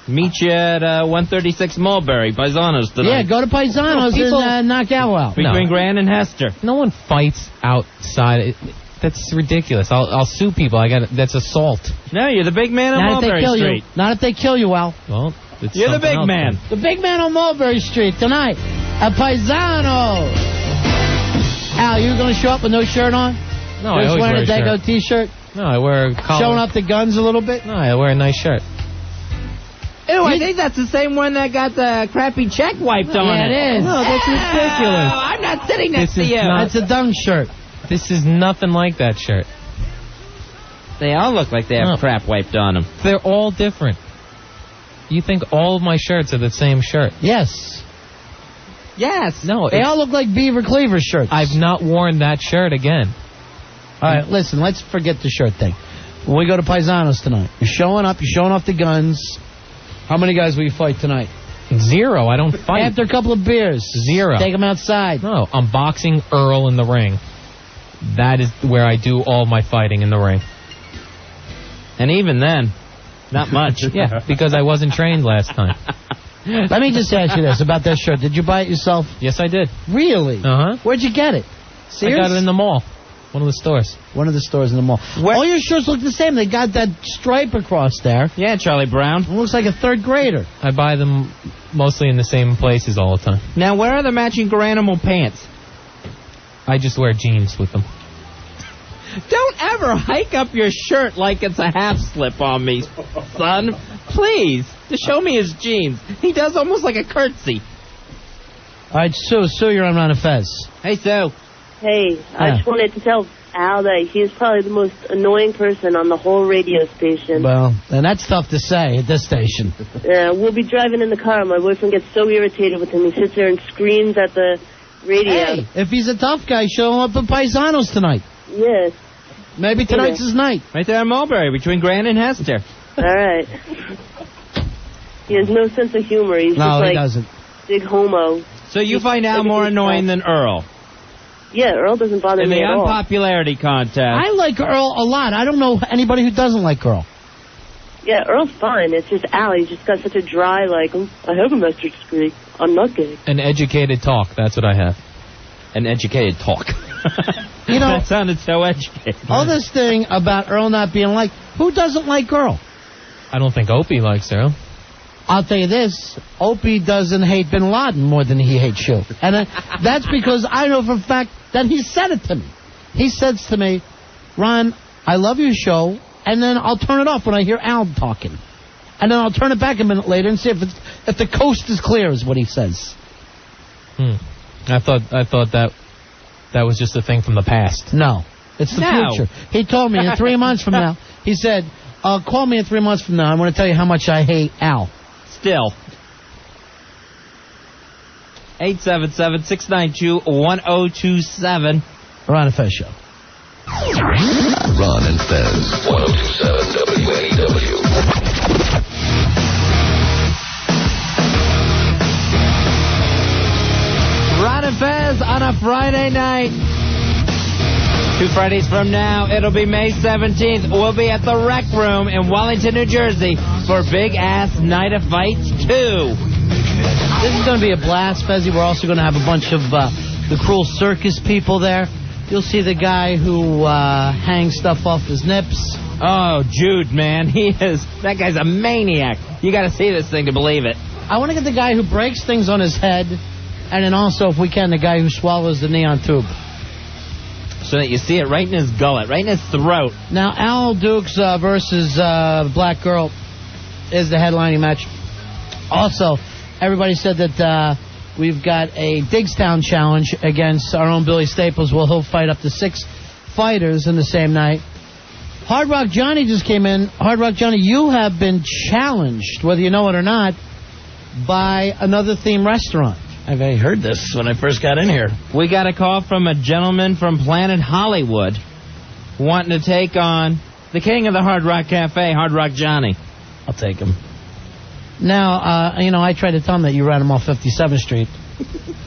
meet you at 136 Mulberry, Paisanos tonight. Yeah, go to Paisanos and knock Al out. Between Grand and Hester. No one fights outside. That's ridiculous. I'll sue people. That's assault. No, you're the big man on Mulberry Street. Not if they kill you, Al. Well, you're the big man. The big man on Mulberry Street tonight at Paisanos. Al, you going to show up with no shirt on? No, I just always wearing wear a shirt. Dago T-shirt? No, I wear a collar. Showing off the guns a little bit? No, I wear a nice shirt. Ew, I think that's the same one that got the crappy check wiped on it. Yeah, it is. No, that's ridiculous. I'm not sitting next to you. It's a dung shirt. This is nothing like that shirt. They all look like they have crap wiped on them. They're all different. You think all of my shirts are the same shirt? Yes. Yes. No, They all look like Beaver Cleaver shirts. I've not worn that shirt again. All right, listen, let's forget the shirt thing. When we go to Paisanos tonight, you're showing up, you're showing off the guns. How many guys will you fight tonight? 0. I don't fight. After a couple of beers. 0. Take them outside. No, I'm boxing Earl in the ring. That is where I do all my fighting, in the ring. And even then, not much. Yeah, because I wasn't trained last time. Let me just ask you this about that shirt. Did you buy it yourself? Yes, I did. Really? Uh-huh. Where'd you get it? Sears? I got it in the mall. One of the stores. One of the stores in the mall. All your shirts look the same. They got that stripe across there. Yeah, Charlie Brown. It looks like a third grader. I buy them mostly in the same places all the time. Now, where are the matching Garanimal pants? I just wear jeans with them. Don't ever hike up your shirt like it's a half slip on me, son. Please. To show me his jeans. He does almost like a curtsy. All right, Sue, you're on Ron and Fez. Hey, Sue. Hey, I just wanted to tell Al that he's probably the most annoying person on the whole radio station. Well, and that's tough to say at this station. Yeah, we'll be driving in the car. My boyfriend gets so irritated with him. He sits there and screams at the radio. Hey, if he's a tough guy, show him up at Paisanos tonight. Yes. Maybe tonight's his night. Right there in Mulberry, between Grand and Hester. All right. He has no sense of humor. He's just like he doesn't. Big homo. So you find Al more annoying than Earl? Yeah, Earl doesn't bother me at all. In the unpopularity contest. I like Earl a lot. I don't know anybody who doesn't like Earl. Yeah, Earl's fine. It's just Al. He's just got such a dry, like, I have a master's degree. I'm not gay. An educated talk. That's what I have. An educated talk. You know, that sounded so educated. All this thing about Earl not being liked, who doesn't like Earl? I don't think Opie likes Earl. I'll tell you this, Opie doesn't hate Bin Laden more than he hates you. And that's because I know for a fact that he said it to me. He says to me, Ron, I love your show, and then I'll turn it off when I hear Al talking. And then I'll turn it back a minute later and see if the coast is clear, is what he says. I thought that was just a thing from the past. No, it's the future. He told me in 3 months from now, he said, call me in 3 months from now. I'm going to tell you how much I hate Al. Still. 877-692-1027. Ron and Fez Show. Ron and Fez, 1027 WNEW. Ron and Fez on a Friday night. 2 Fridays from now, it'll be May 17th. We'll be at the Rec Room in Wellington, New Jersey for Big Ass Night of Fights 2. This is going to be a blast, Fezzy. We're also going to have a bunch of the Cruel Circus people there. You'll see the guy who hangs stuff off his nips. Oh, Jude, man. That guy's a maniac. You got to see this thing to believe it. I want to get the guy who breaks things on his head, and then also, if we can, the guy who swallows the neon tube. So that you see it right in his gullet, right in his throat. Now, Al Dukes versus Black Girl is the headlining match. Also, everybody said that we've got a Digstown challenge against our own Billy Staples. Well, he'll fight up to 6 fighters in the same night. Hard Rock Johnny just came in. Hard Rock Johnny, you have been challenged, whether you know it or not, by another theme restaurant. I've heard this when I first got in here. We got a call from a gentleman from Planet Hollywood wanting to take on the king of the Hard Rock Cafe, Hard Rock Johnny. I'll take him. Now, I tried to tell him that you ran him off 57th Street,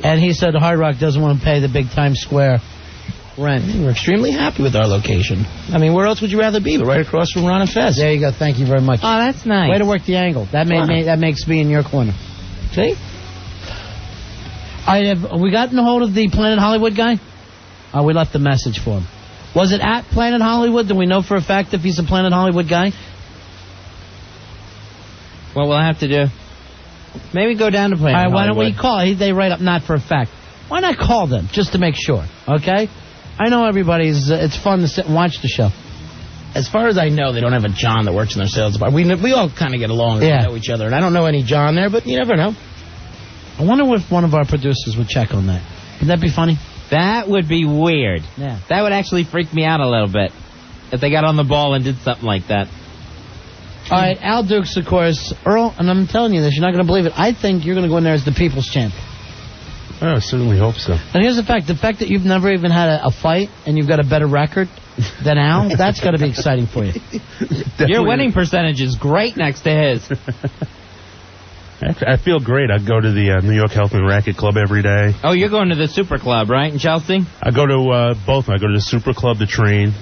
and he said Hard Rock doesn't want to pay the big Times Square rent. We're extremely happy with our location. I mean, where else would you rather be but right across from Ron and Fez? There you go. Thank you very much. Oh, that's nice. Way to work the angle. That makes me in your corner. See? Have we gotten a hold of the Planet Hollywood guy? We left a message for him. Was it at Planet Hollywood? Do we know for a fact if he's a Planet Hollywood guy? What we'll have to do, maybe go down to Planet Hollywood. Why don't we call? They write up not for a fact. Why not call them just to make sure, okay? I know everybody's, it's fun to sit and watch the show. As far as I know, they don't have a John that works in their sales department. We all kind of get along and know each other, and I don't know any John there, but you never know. I wonder if one of our producers would check on that. Would that be funny? That would be weird. Yeah. That would actually freak me out a little bit if they got on the ball and did something like that. All right, Al Dukes, of course. Earl, and I'm telling you this, you're not going to believe it. I think you're going to go in there as the people's champ. I certainly hope so. And here's the fact that you've never even had a fight and you've got a better record than Al, that's got to be exciting for you. Your winning percentage is great next to his. I feel great. I go to the New York Health and Racquet Club every day. Oh, you're going to the Super Club, right, in Chelsea? I go to both. I go to the Super Club to train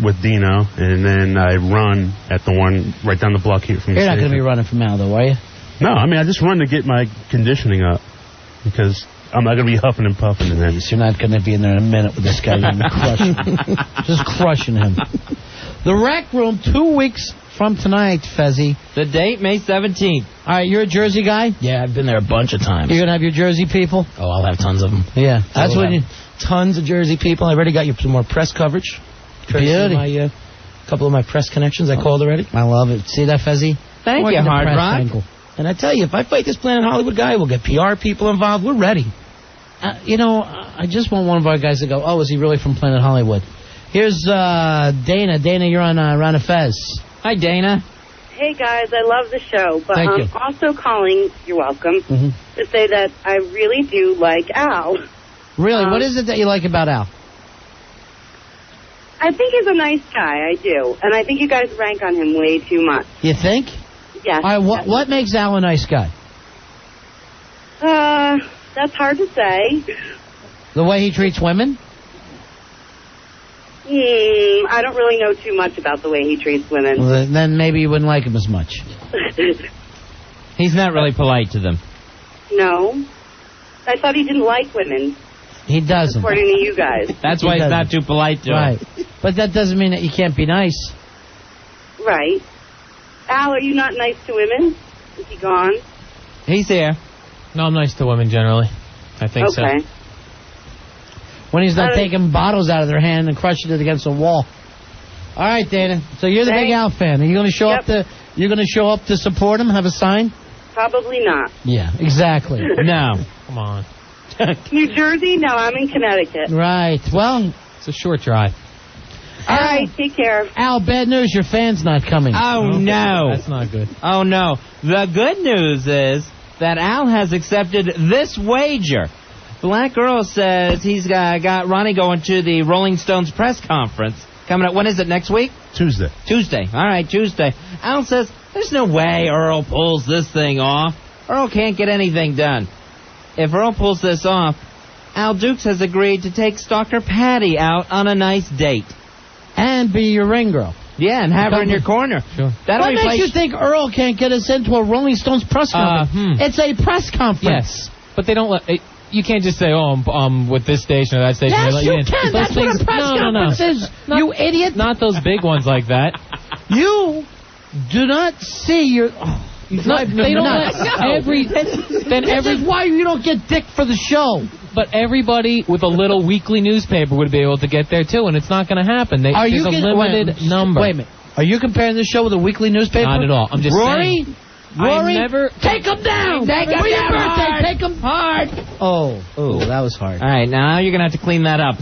with Dino, and then I run at the one right down the block here from the You're not station. going to be running from Al, though, are you? No, I mean, I just run to get my conditioning up because I'm not going to be huffing and puffing in there. You're not going to be in there in a minute with this guy. You're going to crush him. Just crushing him. The Rec Room, 2 weeks from tonight, Fezzy. The date, May 17th. All right, you're a Jersey guy? Yeah, I've been there a bunch of times. You're going to have your Jersey people? Oh, I'll have tons of them. Yeah. That's what you... Tons of Jersey people. I already got you some more press coverage. A couple of my press connections I called already. I love it. See that, Fezzy? Thank you, Hard Rock. Angle. And I tell you, if I fight this Planet Hollywood guy, we'll get PR people involved. We're ready. I just want one of our guys to go, oh, is he really from Planet Hollywood? Here's Dana. Dana, you're on Round of Fez. Hi, Dana. Hey, guys, I love the show, but I'm also calling, you're welcome, to say that I really do like Al. Really? What is it that you like about Al? I think he's a nice guy, I do. And I think you guys rank on him way too much. You think? Yes. All right, what makes Al a nice guy? That's hard to say. The way he treats women? I don't really know too much about the way he treats women. Well, then maybe you wouldn't like him as much. He's not really polite to them. No. I thought he didn't like women. He doesn't. According to you guys. That's why he's not too polite to right. them. But that doesn't mean that you can't be nice. Right. Al, are you not nice to women? Is he gone? He's here. No, I'm nice to women generally. I think so. Okay. When he's not taking bottles out of their hand and crushing it against a wall. All right, Dana. So you're the big Al fan. Are you going to show up to? You're going to show up to support him? Have a sign? Probably not. Yeah, exactly. No. Come on. New Jersey? No, I'm in Connecticut. Right. Well, it's a short drive. All right, take care. Al, bad news. Your fan's not coming. Oh, no. That's not good. Oh, no. The good news is that Al has accepted this wager. Black Earl says he's got Ronnie going to the Rolling Stones press conference coming up. When is it, next week? Tuesday. Tuesday. All right, Tuesday. Al says there's no way Earl pulls this thing off. Earl can't get anything done. If Earl pulls this off, Al Dukes has agreed to take Stalker Patty out on a nice date. And be your ring girl. Yeah, and have her in your corner. Sure. What makes you think Earl can't get us into a Rolling Stones press conference? It's a press conference. Yes, but they don't let... You can't just say, oh, I'm with this station or that station. Yes, you can. That's what a press conference is, you idiot. Not those big ones like that. You do not see your... they don't let every... This is why you don't get dick for the show. But everybody with a little weekly newspaper would be able to get there, too, and it's not going to happen. There's a limited number. Wait a minute. Are you comparing this show with a weekly newspaper? Not at all. I'm just saying. Rory, take him down. Take him down hard. Take him hard. Oh, that was hard. All right, now you're going to have to clean that up.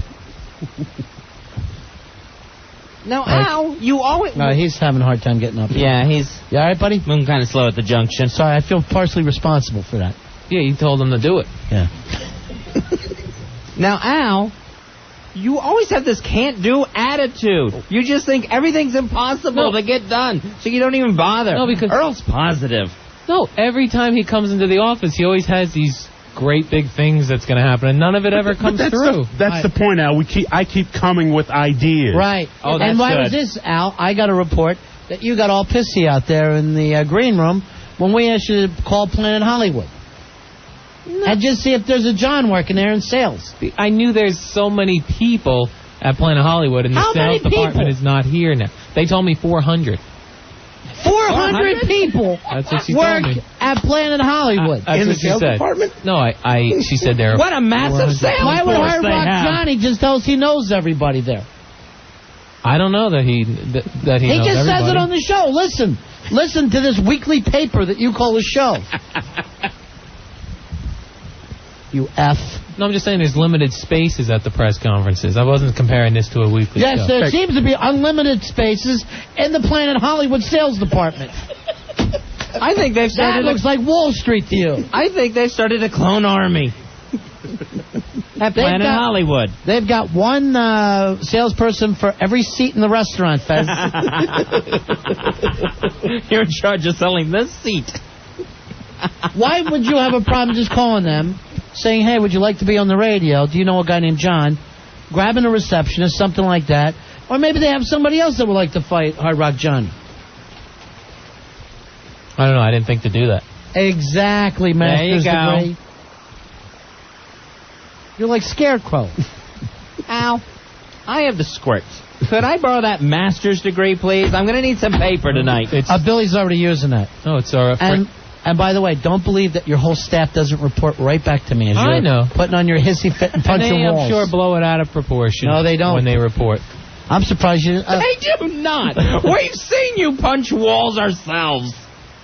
No, Al, you always... No, he's having a hard time getting up. Yeah, he's... You all right, buddy? Moving kind of slow at the junction. Sorry, I feel partially responsible for that. Yeah, you told him to do it. Yeah. Now, Al, you always have this can't-do attitude. You just think everything's impossible to get done, so you don't even bother. No, because Earl's positive. No, every time he comes into the office, he always has these great big things that's going to happen, and none of it ever comes through. That's the point, Al. I keep coming with ideas. Right. Oh, that's and why good. was this, Al? I got a report that you got all pissy out there in the green room when we asked you to call Planet Hollywood. No. And just see if there's a John working there in sales. I knew there's so many people at Planet Hollywood, and the sales department is not here now. They told me 400. 400 people That's what she work told me. at Planet Hollywood. That's in what the she sales said. department? No, she said there. What a massive sales Why would force Hard they Rock have. Johnny just tell us he knows everybody there? I don't know that he knows He just everybody. says it on the show. Listen to this weekly paper that you call a show. You F. No, I'm just saying there's limited spaces at the press conferences. I wasn't comparing this to a weekly show. Yes, there seems to be unlimited spaces in the Planet Hollywood sales department. I think they've started... That looks like Wall Street to you. I think they've started a clone army. At Planet Hollywood. They've got one salesperson for every seat in the restaurant, Fez. You're in charge of selling this seat. Why would you have a problem just calling them, saying, hey, would you like to be on the radio? Do you know a guy named John? Grabbing a receptionist, something like that. Or maybe they have somebody else that would like to fight Hard Rock Johnny. I don't know. I didn't think to do that. Exactly, Master's There you go. degree. You're like Scarecrow. Al, I have the squirts. Could I borrow that master's degree, please? I'm going to need some paper tonight. Billy's already using that. Oh, it's all right. And by the way, don't believe that your whole staff doesn't report right back to me as I you're know. putting on your hissy fit and punching and they, walls. I'm sure, blow it out of proportion. No, they don't. When they report. I'm surprised you... They do not. We've seen you punch walls ourselves.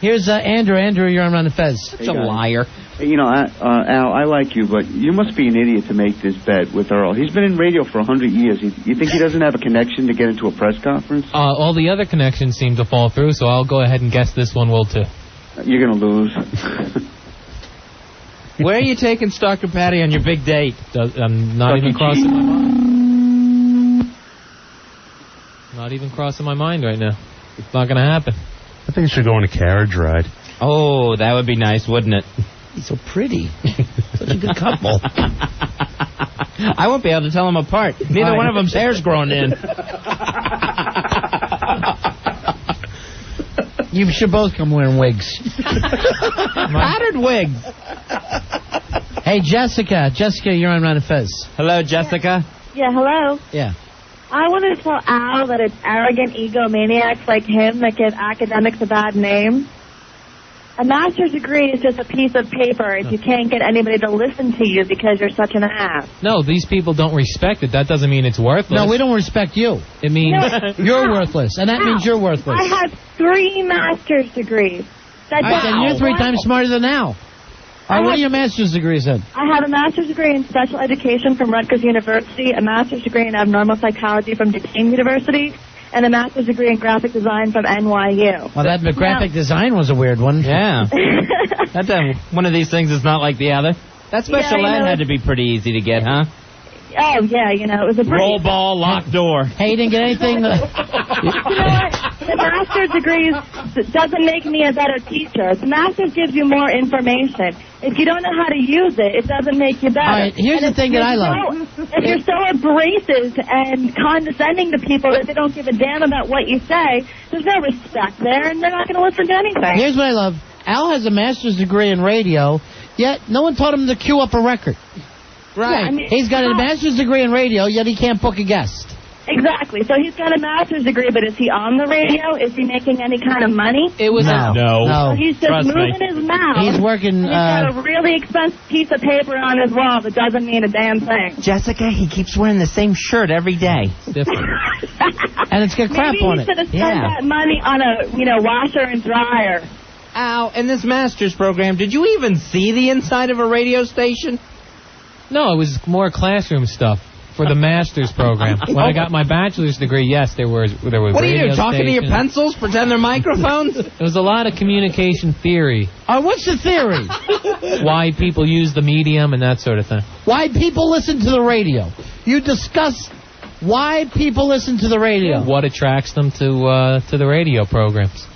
Here's Andrew. Andrew, you're on the Fez. Such a liar. Hey, you know, Al, I like you, but you must be an idiot to make this bet with Earl. He's been in radio for 100 years. You think he doesn't have a connection to get into a press conference? All the other connections seem to fall through, so I'll go ahead and guess this one will, too. You're going to lose. Where are you taking Stalker Patty on your big date? I'm not even crossing my mind. Not even crossing my mind right now. It's not going to happen. I think you should go on a carriage ride. Oh, that would be nice, wouldn't it? He's so pretty. Such a good couple. I won't be able to tell them apart. Neither one of them's hair's grown in. You should both come wearing wigs. Patterned wigs. Hey, Jessica. Jessica, you're on Ron and Fez. Hello, Jessica. Yeah, hello. Yeah. I want to tell Al that it's arrogant egomaniacs like him that give academics a bad name. A master's degree is just a piece of paper if you can't get anybody to listen to you because you're such an ass. No, these people don't respect it. That doesn't mean it's worthless. No, we don't respect you. It means you're worthless, and that means you're worthless. I have 3 master's degrees. Then you're 3 times smarter than Al. What are your master's degrees in? I have a master's degree in special education from Rutgers University, a master's degree in abnormal psychology from Duquesne University, and a master's degree in graphic design from NYU. Well, that graphic design was a weird one. Yeah. One of these things is not like the other. That special ed had to be pretty easy to get, huh? Oh, yeah, it was a pretty... Roll ball, lock door. Hey, you didn't get anything? You know what? The master's degrees doesn't make me a better teacher. The master's gives you more information. If you don't know how to use it, it doesn't make you better. All right, here's the thing that I love. If you're so abrasive and condescending to people that they don't give a damn about what you say, there's no respect there, and they're not going to listen to anything. Here's what I love. Al has a master's degree in radio, yet no one taught him to cue up a record. Right. Yeah, he's got a master's degree in radio, yet he can't book a guest. Exactly. So he's got a master's degree, but is he on the radio? Is he making any kind of money? It was no. So he's just moving his mouth. He's working. He's got a really expensive piece of paper on his wall that doesn't mean a damn thing. Jessica, he keeps wearing the same shirt every day. And it's got crap on it. Maybe he should have spent that money on a washer and dryer. Al, in this master's program, did you even see the inside of a radio station? No, it was more classroom stuff for the master's program. When I got my bachelor's degree, yes, there were What are you doing, talking to your pencils? Pretend they're microphones? There was a lot of communication theory. What's the theory? Why people use the medium and that sort of thing. Why people listen to the radio. You discuss why people listen to the radio. What attracts them to the radio programs.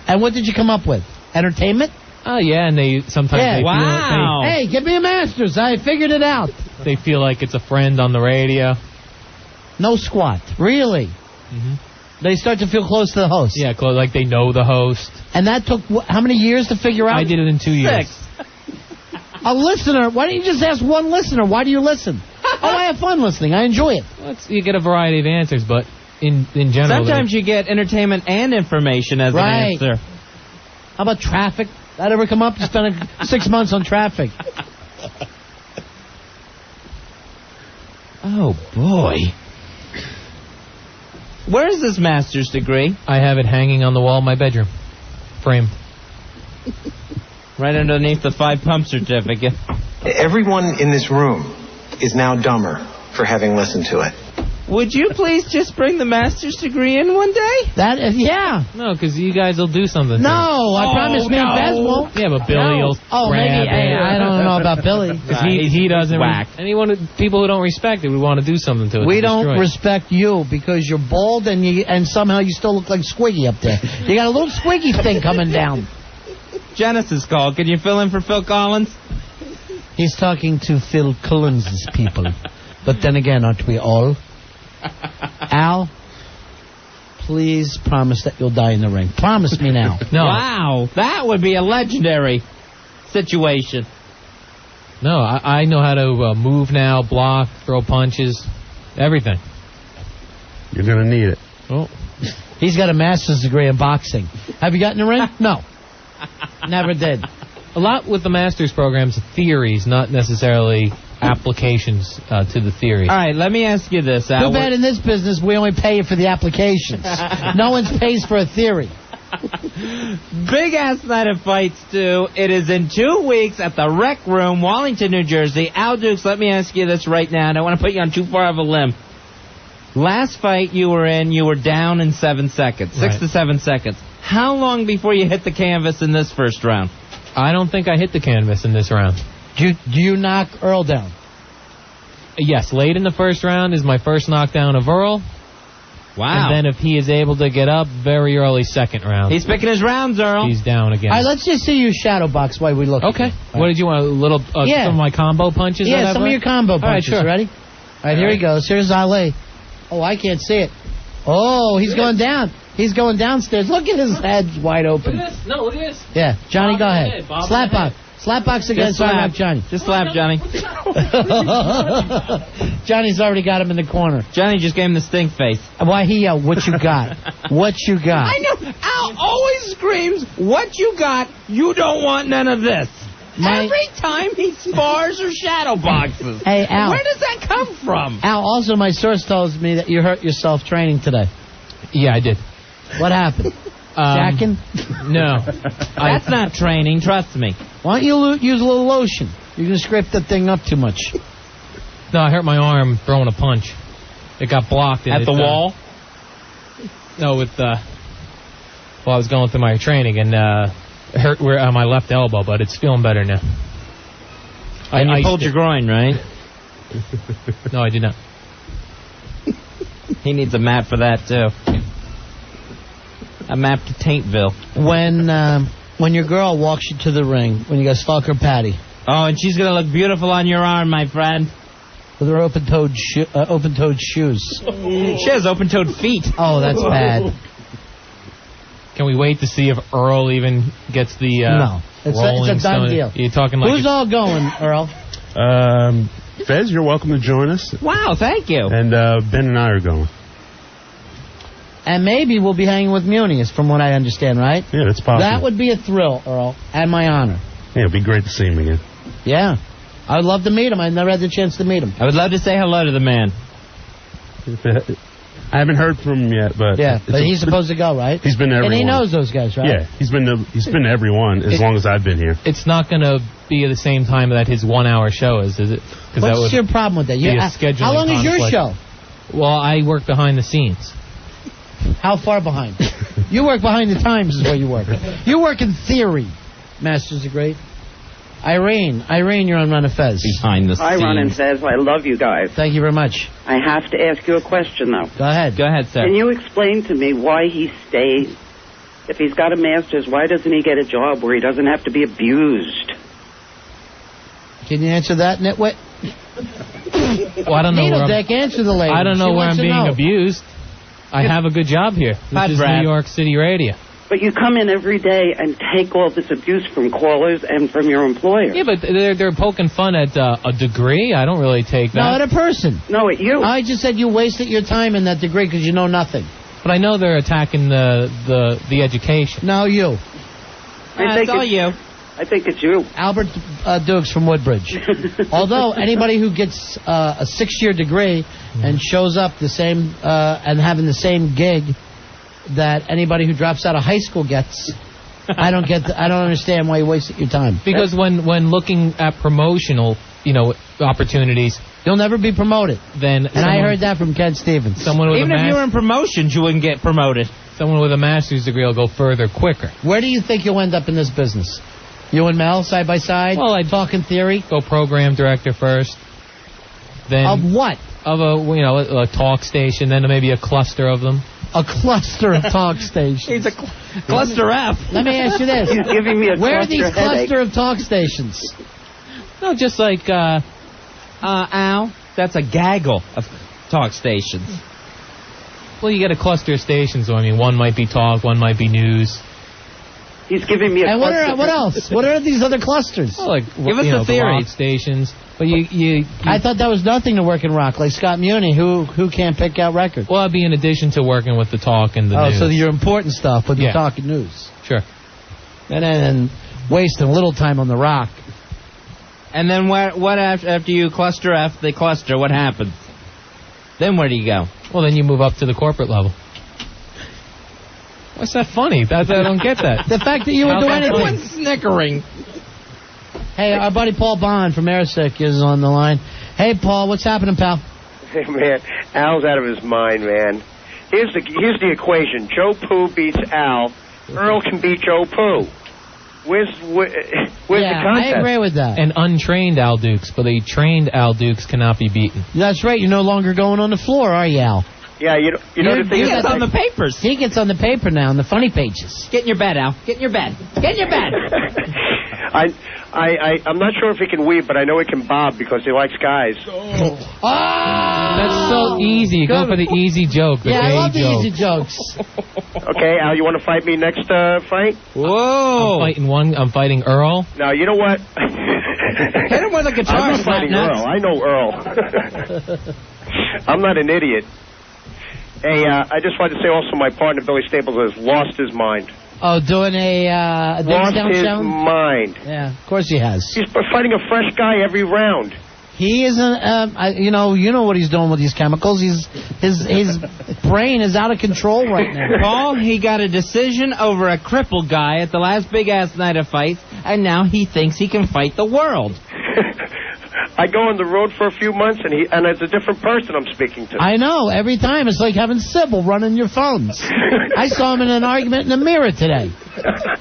And what did you come up with? Entertainment? Oh, yeah, and they sometimes... Yeah. They Wow. Hey, give me a master's. I figured it out. They feel like it's a friend on the radio. No squat. Really? Mm-hmm. They start to feel close to the host. Yeah, like they know the host. And that took how many years to figure out? I did it in 2 years. 6. A listener. Why don't you just ask one listener? Why do you listen? I have fun listening. I enjoy it. You get a variety of answers, but in general... Sometimes you get entertainment and information as an answer. How about traffic? That ever come up? You spent 6 months on traffic. Oh, boy. Where is this master's degree? I have it hanging on the wall in my bedroom. Framed. Right underneath the 5-pump certificate. Everyone in this room is now dumber for having listened to it. Would you please just bring the master's degree in one day? Yeah. No, because you guys will do something. No, I promise me and Fez won't. Yeah, but Billy will maybe. I don't know about Billy. He doesn't. Whack. People who don't respect it would want to do something to it. We don't respect you because you're bald and somehow you still look like Squiggy up there. You got a little Squiggy thing coming down. Genesis called. Can you fill in for Phil Collins? He's talking to Phil Collins' people. But then again, aren't we all? Al, please promise that you'll die in the ring. Promise me now. No. Wow, that would be a legendary situation. No, I know how to move now, block, throw punches, everything. You're going to need it. Oh. He's got a master's degree in boxing. Have you gotten a ring? No. Never did. A lot with the master's programs, theories, not necessarily applications to the theory. All right, let me ask you this, Al. Too bad in this business we only pay you for the applications. No one pays for a theory. Big ass night of fights, Stu. It is in 2 weeks at the Rec Room, Wallington, New Jersey. Al Dukes, let me ask you this right now. I don't want to put you on too far of a limb. Last fight you were in, you were down in 7 seconds, 6 to 7 seconds. How long before you hit the canvas in this first round? I don't think I hit the canvas in this round. Do you knock Earl down? Yes, late in the first round is my first knockdown of Earl. Wow. And then if he is able to get up, very early second round. He's picking his rounds, Earl. He's down again. All right, let's just see you shadow box while we look. Okay. What did you want? A little, some of my combo punches? Yeah, some of your combo punches. All right, sure. Ready? All right, here he goes. Here's Ali. Oh, I can't see it. Oh, he's going down. He's going downstairs. Look at his head wide open. Look at this. No, look at this. Yeah, Johnny, go ahead. Slap box. Slap box against Johnny. Just slap Johnny. Johnny's already got him in the corner. Johnny just gave him the stink face. Why he yelled, what you got? What you got? I know. Al always screams, what you got? You don't want none of this. Every time he spars or shadow boxes. Hey, Al. Where does that come from? Al, also my source tells me that you hurt yourself training today. Yeah, I did. What happened? Jacking? No. That's not training, trust me. Why don't you use a little lotion? You're going to scrape that thing up too much. No, I hurt my arm throwing a punch. It got blocked. At the wall? No, I was going through my training, and it hurt my left elbow, but it's feeling better now. And you pulled your groin, right? No, I did not. He needs a map for that, too. A map to Taintville. When your girl walks you to the ring, when you go stalk her patty. Oh, and she's going to look beautiful on your arm, my friend. With her open-toed shoes. She has open-toed feet. Oh, that's bad. Can we wait to see if Earl even gets the No. It's a done deal. You're talking like who's all going, Earl? Fez, you're welcome to join us. Wow, thank you. And Ben and I are going. And maybe we'll be hanging with Muniz, from what I understand, right? Yeah, that's possible. That would be a thrill, Earl, and my honor. Yeah, it'd be great to see him again. Yeah. I would love to meet him. I never had the chance to meet him. I would love to say hello to the man. I haven't heard from him yet, but... Yeah, but he's supposed to go, right? He's been to everyone. And he knows those guys, right? Yeah, he's been to everyone as long as I've been here. It's not going to be at the same time that his 1 hour show is it? What's your problem with that? How long is your show? Well, I work behind the scenes. How far behind? You work behind the times is where you work. You work in theory. Masters are great. Irene, you're on Run of Fez. Behind the scenes. Hi, Ron and Fez. I love you guys. Thank you very much. I have to ask you a question, though. Go ahead. Go ahead, sir. Can you explain to me why he stays? If he's got a master's, why doesn't he get a job where he doesn't have to be abused? Can you answer that, nitwit? Well, I don't know where answer the lady. I don't know where I'm being abused. I have a good job here. This is New York City radio. But you come in every day and take all this abuse from callers and from your employer. Yeah, but they're poking fun at a degree. I don't really take that. No, at a person. No, at you. I just said you wasted your time in that degree because you know nothing. But I know they're attacking the education. No, you. It's all you. I think it's you. Albert Dukes from Woodbridge. Although anybody who gets a 6-year degree and shows up the same and having the same gig that anybody who drops out of high school gets, I don't understand why you wasted your time. Because when looking at promotional, opportunities, you'll never be promoted. And I heard that from Ken Stevens. Even if you were in promotions, you wouldn't get promoted. Someone with a master's degree will go further quicker. Where do you think you'll end up in this business? You and Mel, side by side? Well, I'd talk in theory. Go program director first. Then of what? Of a talk station, then maybe a cluster of them. A cluster of talk stations. He's a cluster F. Let me ask you this. He's giving me a Where are these headache. cluster of talk stations? No, just like, Al, that's a gaggle of talk stations. Well, you get a cluster of stations, so one might be talk, one might be news. He's giving me a And cluster. what else? What are these other clusters? Well, like, Give us the theory. rock stations. But you I thought that was nothing to work in rock, like Scott Muni, who can't pick out records. Well, it'd be in addition to working with the talk and the news. So your important stuff, but the Yeah. talking news. Sure. And then wasting a little time on the rock. And then what after you cluster F the cluster, what happens? Then where do you go? Well, then you move up to the corporate level. What's that funny? I don't get that. The fact that you would do anything. Everyone's snickering. Hey, our buddy Paul Bond from Airsick is on the line. Hey, Paul, what's happening, pal? Hey, man, Al's out of his mind, man. Here's the equation. Joe Poo beats Al. Earl can beat Joe Poo. Where's the contest? I agree with that. And untrained Al Dukes, but a trained Al Dukes cannot be beaten. That's right. You're no longer going on the floor, are you, Al? Yeah, you know the thing He is... gets on the papers. He gets on the paper now, on the funny pages. Get in your bed, Al. Get in your bed. Get in your bed. I'm not sure if he can weave, but I know he can bob because he likes guys. That's so easy. You go for the easy joke. The I gay love the joke. easy jokes. Okay, Al, you want to fight me next fight? Whoa. I'm fighting Earl. No, you know what? Hit him with a guitar. I'm not fighting Earl. I know Earl. I'm not an idiot. Hey, I just wanted to say also my partner, Billy Staples, has lost his mind. Oh, doing a Lost down his challenge? mind. Yeah, of course he has. He's fighting a fresh guy every round. He isn't. You know what he's doing with these chemicals. His brain is out of control right now. Paul, he got a decision over a crippled guy at the last big ass night of fights, and now he thinks he can fight the world. I go on the road for a few months, and it's a different person I'm speaking to. I know. Every time it's like having Sybil running your phones. I saw him in an argument in the mirror today,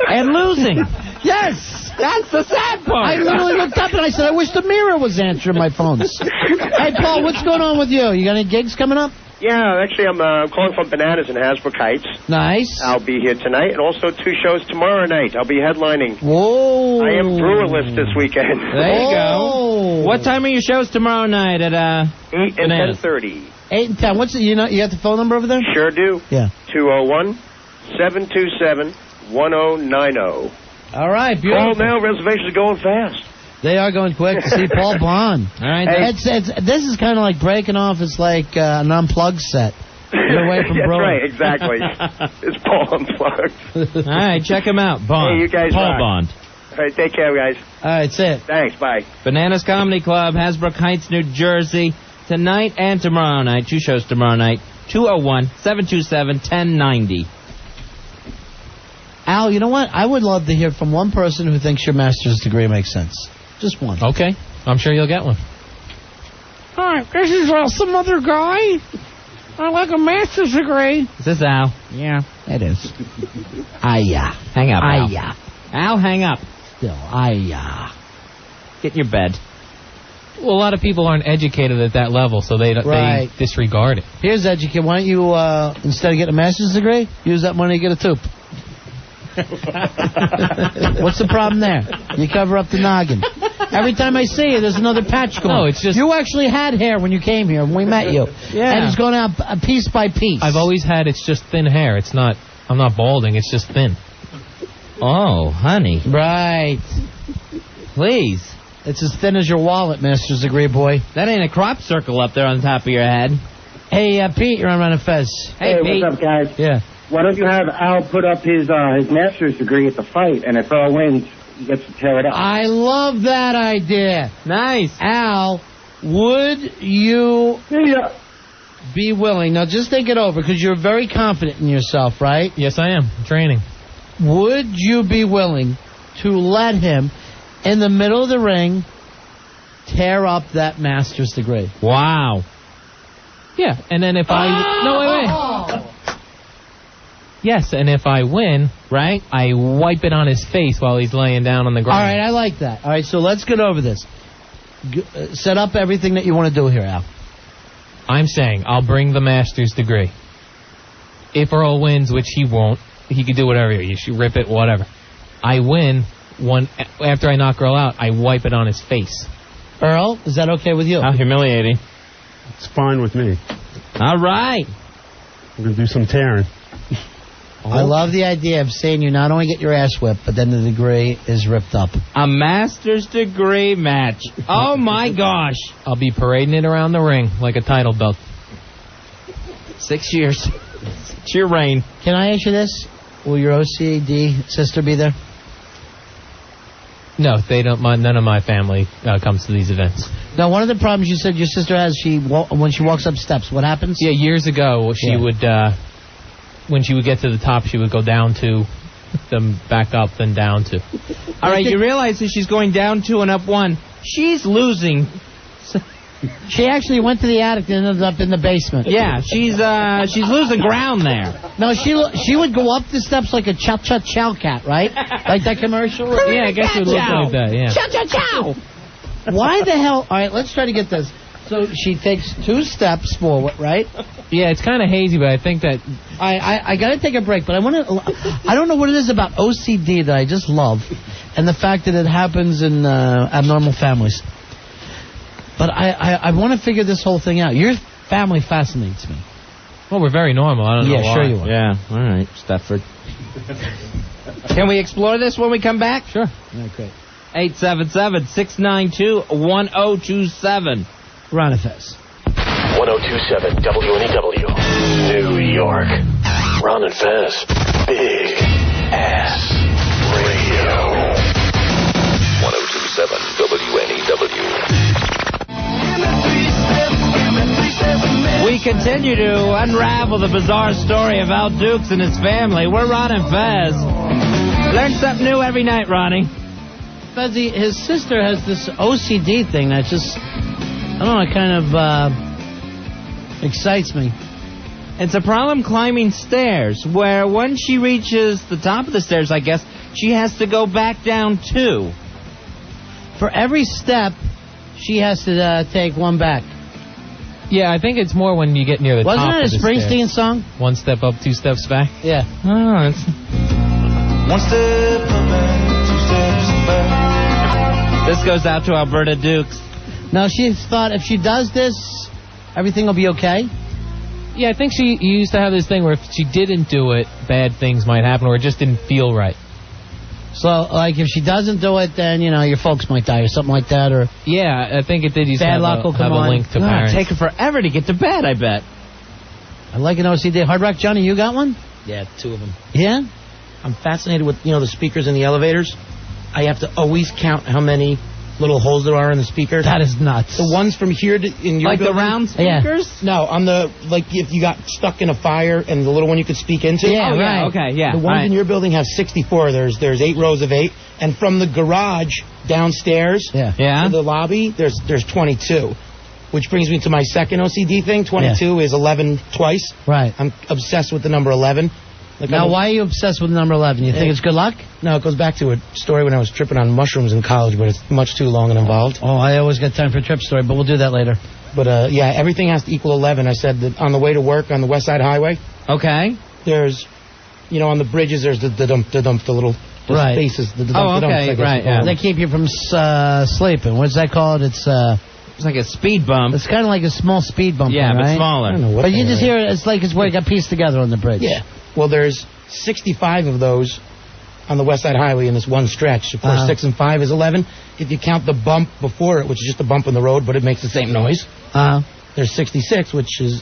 and losing. Yes. That's the sad part. I literally looked up and I said, I wish the mirror was answering my phones. Hey, Paul, what's going on with you? You got any gigs coming up? Yeah, actually, I'm calling from Bananas in Hasbrook Heights. Nice. I'll be here tonight, and also 2 shows tomorrow night. I'll be headlining. Whoa. I am brewer list this weekend. There you go. What time are your shows tomorrow night at 8 and Bananas? 10:30. 8 and 10. What's it? You got the phone number over there? Sure do. Yeah. 201-727-1090. All right, beautiful. Call now. Reservations are going fast. They are going quick to see Paul Bond. All right. This is kind of like breaking off. It's like an unplugged set. You're away from That's Brody. right, exactly. It's Paul Unplugged. All right, check him out. Bond. Hey, you guys Paul rock. Bond. All right, take care, guys. All right, that's it. Thanks, bye. Bananas Comedy Club, Hasbrook Heights, New Jersey. Tonight and tomorrow night. 2 shows tomorrow night. 201-727-1090. Al, you know what? I would love to hear from one person who thinks your master's degree makes sense. Just one. Okay. I'm sure you'll get one. Hi, this is some other guy. I like a master's degree. Is this Al? Yeah, it is. Aya. Hang up, Al. Aya. Al, hang up. Still, aya. Get in your bed. Well, a lot of people aren't educated at that level, so they disregard it. Here's educate. Why don't you, instead of getting a master's degree, use that money to get a tube? What's the problem there? You cover up the noggin. Every time I see you, there's another patch going. No, it's just... You actually had hair when you came here, when we met you. Yeah. And it's going out piece by piece. I've always had it's just thin hair. It's not... I'm not balding. It's just thin. Oh, honey. Right. Please. It's as thin as your wallet, master's degree boy. That ain't a crop circle up there on the top of your head. Hey, Pete, you're on Run of Fez. Hey, Pete. what's up, guys? Yeah. Why don't you have Al put up his master's degree at the fight, and if Earl wins, he gets to tear it up. I love that idea. Nice. Al, would you be willing, now just think it over, because you're very confident in yourself, right? Yes, I am. I'm training. Would you be willing to let him, in the middle of the ring, tear up that master's degree? Wow. Yeah, and then if I... No, wait. Yes, and if I win, right, I wipe it on his face while he's laying down on the ground. All right, I like that. All right, so let's get over this. Set up everything that you want to do here, Al. I'm saying I'll bring the master's degree. If Earl wins, which he won't, he can do whatever. You should rip it, whatever. I win. After I knock Earl out, I wipe it on his face. Earl, is that okay with you? How humiliating. It's fine with me. All right. I'm going to do some tearing. Oh, I love the idea of saying you not only get your ass whipped, but then the degree is ripped up. A master's degree match. Oh, my gosh. I'll be parading it around the ring like a title belt. 6 years. 6 year reign. Can I ask you this? Will your OCD sister be there? No, they don't. None of my family comes to these events. Now, one of the problems you said your sister has, when she walks up steps, what happens? Yeah, years ago, she would, when she would get to the top, she would go down 2, then back up, then down 2. All right, you realize that she's going down 2 and up 1. She's losing. She actually went to the attic and ended up in the basement. Yeah, she's losing ground there. No, she would go up the steps like a chow cat, right? Like that commercial? Yeah, I guess it would look like that, yeah. Chow. Why the hell? All right, let's try to get this. So she takes 2 steps forward, right? Yeah, it's kind of hazy, but I think that... I got to take a break, but I don't know what it is about OCD that I just love, and the fact that it happens in abnormal families. But I want to figure this whole thing out. Your family fascinates me. Well, we're very normal. I don't know why. Yeah, sure you are. Yeah, all right, Stefford. Can we explore this when we come back? Sure. Okay. 877-692-1027. Ron and Fez. 1027 WNEW, New York. Ron and Fez, Big Ass Radio. 1027 WNEW. We continue to unravel the bizarre story of Al Dukes and his family. We're Ron and Fez. Learn something new every night, Ronnie. Fezzy, his sister has this OCD thing that just, I don't know, it kind of excites me. It's a problem climbing stairs, where when she reaches the top of the stairs, I guess, she has to go back down 2. For every step, she has to take 1 back. Yeah, I think it's more when you get near the top of the stairs. Wasn't it a Springsteen song? 1 step up, 2 steps back? Yeah. Oh, it's... 1 step up and 2 steps back. This goes out to Alberta Dukes. Now, she thought if she does this, everything will be okay? Yeah, I think she used to have this thing where if she didn't do it, bad things might happen, or it just didn't feel right. So, like, if she doesn't do it, then, your folks might die or something like that, or... Yeah, I think it did used to have a link to parents. Take her forever to get to bed, I bet. I like an OCD. Hard Rock Johnny, you got one? Yeah, 2 of them. Yeah? I'm fascinated with, the speakers in the elevators. I have to always count how many little holes there are in the speakers. That is nuts. The ones from here in your like building, the round speakers? Yeah. No, on the, if you got stuck in a fire and the little one you could speak into. Yeah, right. Yeah, okay, yeah. The ones in your building have 64. There's 8 rows of 8. And from the garage downstairs to the lobby, there's 22. Which brings me to my second OCD thing. 22 is 11 twice. Right. I'm obsessed with the number 11. Now, why are you obsessed with the number 11? You think it's good luck? No, it goes back to a story when I was tripping on mushrooms in college, but it's much too long and involved. Oh, I always got time for a trip story, but we'll do that later. But, everything has to equal 11. I said that on the way to work on the West Side Highway. Okay. There's, on the bridges, there's the little spaces. The dump, right. They keep you from sleeping. What's that called? It's like a speed bump. It's kind of like a small speed bump. Yeah, but smaller. I don't know what but you just hear it's like it's where it got pieced together on the bridge. Yeah. Well, there's 65 of those on the West Side Highway in this one stretch. Of course, 6 and 5 is 11. If you count the bump before it, which is just a bump in the road, but it makes the same noise, there's 66, which is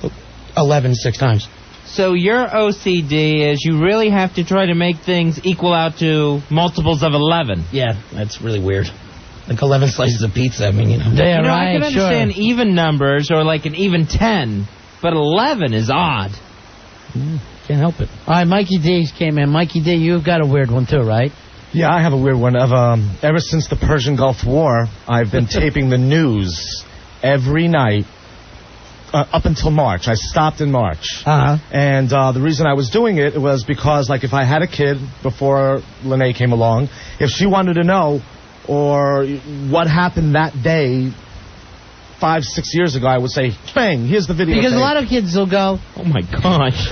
11 6 times. So your OCD is you really have to try to make things equal out to multiples of 11. Yeah, that's really weird. Like 11 slices of pizza, I mean, Yeah, right, I can understand even numbers or like an even 10, but 11 is odd. Can't help it. All right, Mikey D's came in. Mikey D, you've got a weird one too, right? Yeah, I have a weird one. Ever since the Persian Gulf War, I've been taping the news every night up until March. I stopped in March. And the reason I was doing it was because, like, if I had a kid before Lene came along, if she wanted to know or what happened that day 5-6 years ago, I would say, bang, here's the video. Because a lot of kids will go, oh my gosh,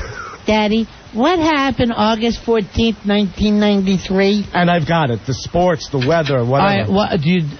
Daddy, what happened August 14th, 1993? And I've got it. The sports, the weather, whatever.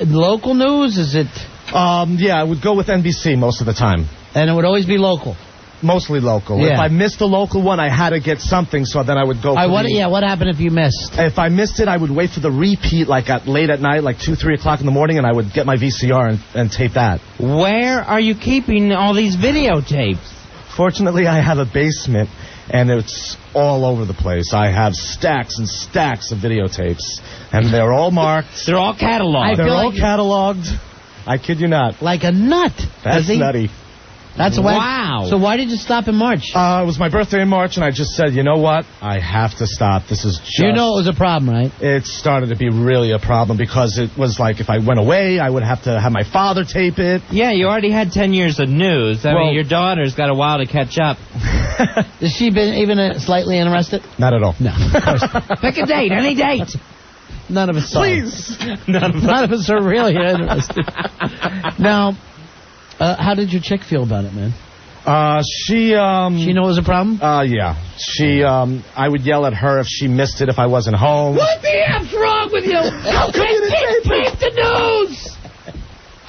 Local news, is it? Yeah, I would go with NBC most of the time. And it would always be local? Mostly local. Yeah. If I missed a local one, I had to get something, so then I would go. What happened if you missed? If I missed it, I would wait for the repeat, like late at night, like 2, 3 o'clock in the morning, and I would get my VCR and tape that. Where are you keeping all these videotapes? Fortunately, I have a basement, and it's all over the place. I have stacks and stacks of videotapes, and they're all marked. They're all cataloged. They're all cataloged. I kid you not. Like a nut. That's nutty. That's wow. So why did you stop in March? It was my birthday in March, and I just said, you know what? I have to stop. This is just... You know it was a problem, right? It started to be really a problem because it was like if I went away, I would have to have my father tape it. Yeah, you already had 10 years of news. I mean, your daughter's got a while to catch up. Has she been even slightly interested? Not at all. No. Of course not. Pick a date, any date. None of us are. Please. None of us are really interested. Now, how did your chick feel about it, man? She know it was a problem? Yeah. I would yell at her if she missed it if I wasn't home. What the F's wrong with you? How come you didn't tape the news?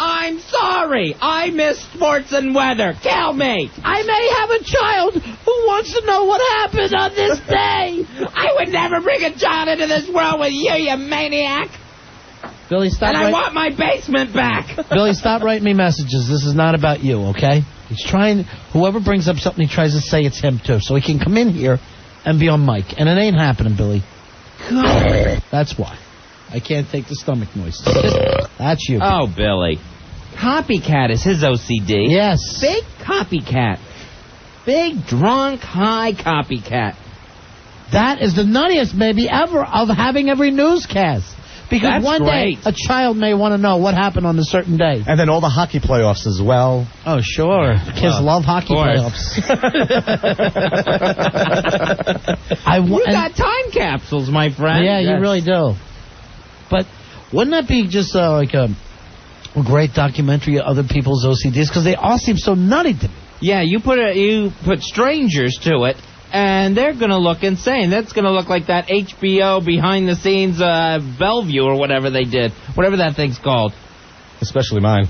I'm sorry. I missed sports and weather. Tell me. I may have a child who wants to know what happened on this day. I would never bring a child into this world with you, you maniac. Billy, stop. And I want my basement back. Billy, stop writing me messages. This is not about you, okay? He's trying. Whoever brings up something, he tries to say it's him too, so he can come in here and be on mic. And it ain't happening, Billy. That's why. I can't take the stomach noises. That's you. Oh, Billy. Copycat is his OCD. Yes. Big copycat. Big, drunk, high copycat. That is the nuttiest maybe ever of having every newscast. Because That's one great. day, a child may want to know what happened on a certain day. And then all the hockey playoffs as well. Oh, sure. Kids love hockey playoffs. You got time capsules, my friend. Yeah, you really do. But wouldn't that be just like a great documentary of other people's OCDs? Because they all seem so nutty to me. Yeah, you put strangers to it, and they're going to look insane. That's going to look like that HBO behind-the-scenes Bellevue or whatever they did. Whatever that thing's called. Especially mine.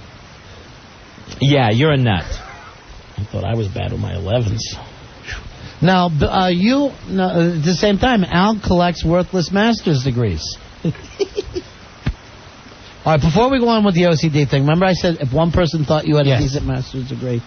Yeah, you're a nut. I thought I was bad with my 11s. Now, at the same time, Al collects worthless master's degrees. All right, before we go on with the OCD thing, remember I said if one person thought you had a decent master's degree?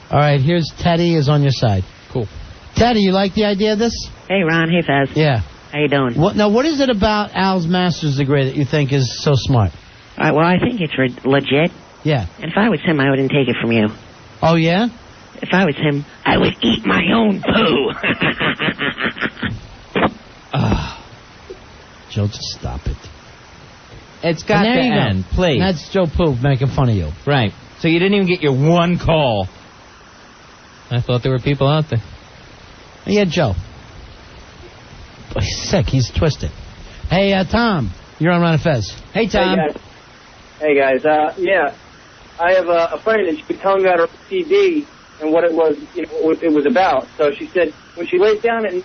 All right, here's Teddy is on your side. Cool. Teddy, you like the idea of this? Hey, Ron. Hey, Fez. Yeah. How you doing? What is it about Al's master's degree that you think is so smart? All right, well, I think it's legit. Yeah. And if I was him, I wouldn't take it from you. Oh, yeah? If I was him, I would eat my own poo. Joe, just stop it. It's got to end, please. That's Joe Pooh making fun of you. Right. So you didn't even get your one call. I thought there were people out there. Yeah, Joe. Oh, he's sick. He's twisted. Hey, Tom. You're on Ron and Fez. Hey, Tom. Hey, guys. Yeah. I have a friend, and she was telling me about her CD and what it was, what it was about. So she said when she lays down and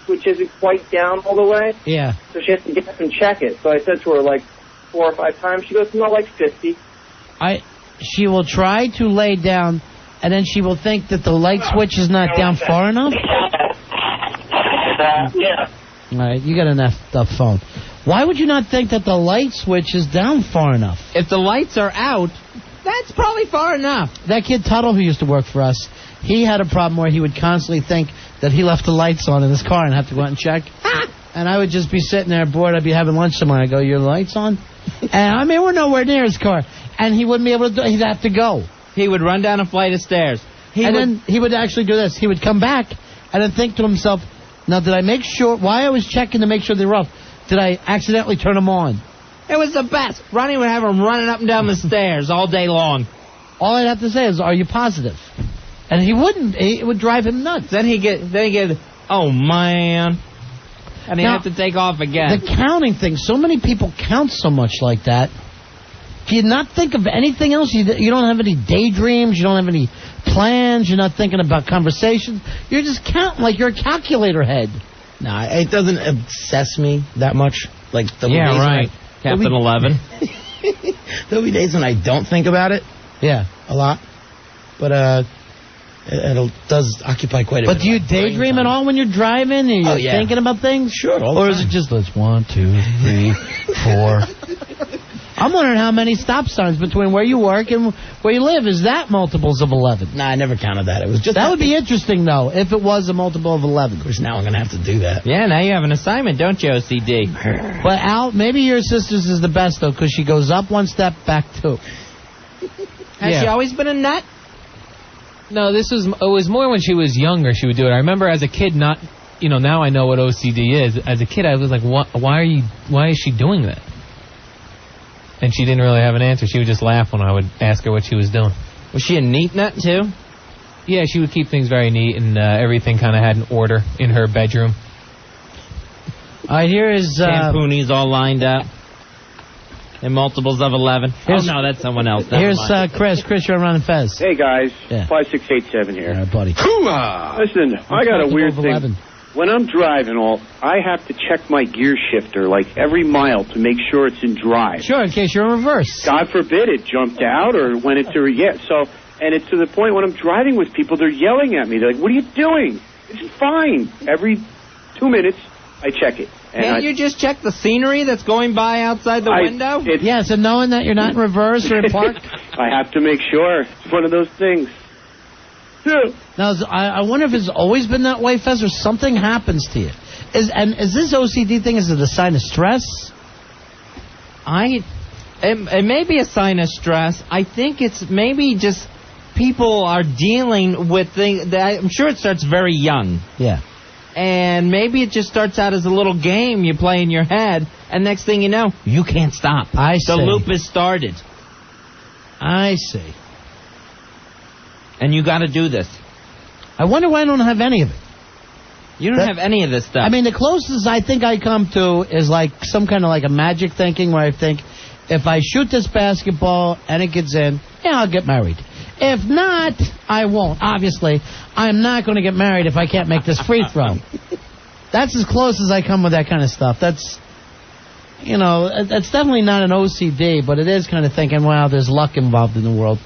which isn't quite down all the way. Yeah. So she has to get up and check it. So I said to her like 4 or 5 times. She goes, no, like 50. She will try to lay down, and then she will think that the light switch is not down far enough. Yeah. All right, you got an effed up phone. Why would you not think that the light switch is down far enough? If the lights are out, that's probably far enough. That kid Tuttle who used to work for us, he had a problem where he would constantly think that he left the lights on in his car and have to go out and check. And I would just be sitting there bored. I'd be having lunch somewhere. I go, your lights on? And we're nowhere near his car. And he wouldn't be able to do it. He'd have to go. He would run down a flight of stairs. Then he would actually do this. He would come back and then think to himself, now did I make sure, why I was checking to make sure they're off, did I accidentally turn them on? It was the best. Ronnie would have him running up and down the stairs all day long. All I'd have to say is, are you positive? And he wouldn't. It would drive him nuts. Then he'd get, oh, man. And he'd have to take off again. The counting thing, so many people count so much like that. Do you not think of anything else? You don't have any daydreams. You don't have any plans. You're not thinking about conversations. You're just counting like you're a calculator head. No, it doesn't obsess me that much. Like the yeah, right. Captain 11. There'll be days when I don't think about it. Yeah. A lot. But It does occupy quite a bit. But do you daydream at all when you're driving? Are you thinking about things? Sure. Or is it just, let's 1, 2, 3, 4... I'm wondering how many stop signs between where you work and where you live. Is that multiples of 11? Nah, I never counted that. It was just that would be interesting, though, if it was a multiple of 11. Of course, now I'm going to have to do that. Yeah, now you have an assignment, don't you, OCD? But, Al, maybe your sister's is the best, though, because she goes up 1 step, back 2. Has she always been a nut? No, it was more when she was younger she would do it. I remember as a kid not, now I know what OCD is. As a kid, I was like, why is she doing that? And she didn't really have an answer. She would just laugh when I would ask her what she was doing. Was she a neat nut, too? Yeah, she would keep things very neat, and everything kind of had an order in her bedroom. All right, here is... Shampoonies all lined up. In multiples of 11. Oh, no, that's someone else. Here's Chris. Chris, you're on Fez. Hey, guys. 5687 here. All right, buddy. Listen, I got a weird thing. 11. When I'm driving, I have to check my gear shifter like every mile to make sure it's in drive. Sure, in case you're in reverse. God forbid it jumped out or went into and it's to the point when I'm driving with people, they're yelling at me. They're like, "What are you doing? It's fine." Every 2 minutes, I check it. Can't you just check the scenery that's going by outside the window? So knowing that you're not in reverse or in park? I have to make sure. It's one of those things. Now, I wonder if it's always been that way, Fez, or something happens to you. Is this OCD thing, is it a sign of stress? It may be a sign of stress. I think it's maybe just people are dealing with things. I'm sure it starts very young. Yeah. And maybe it just starts out as a little game you play in your head, and next thing you know, you can't stop. The loop is started. I see. And you got to do this. I wonder why I don't have any of it. You don't have any of this stuff. I mean, the closest I think I come to is like some kind of like a magic thinking where I think, if I shoot this basketball and it gets in, I'll get married. If not, I won't. Obviously, I'm not going to get married if I can't make this free throw. That's as close as I come with that kind of stuff. That's definitely not an OCD, but it is kind of thinking, wow, there's luck involved in the world.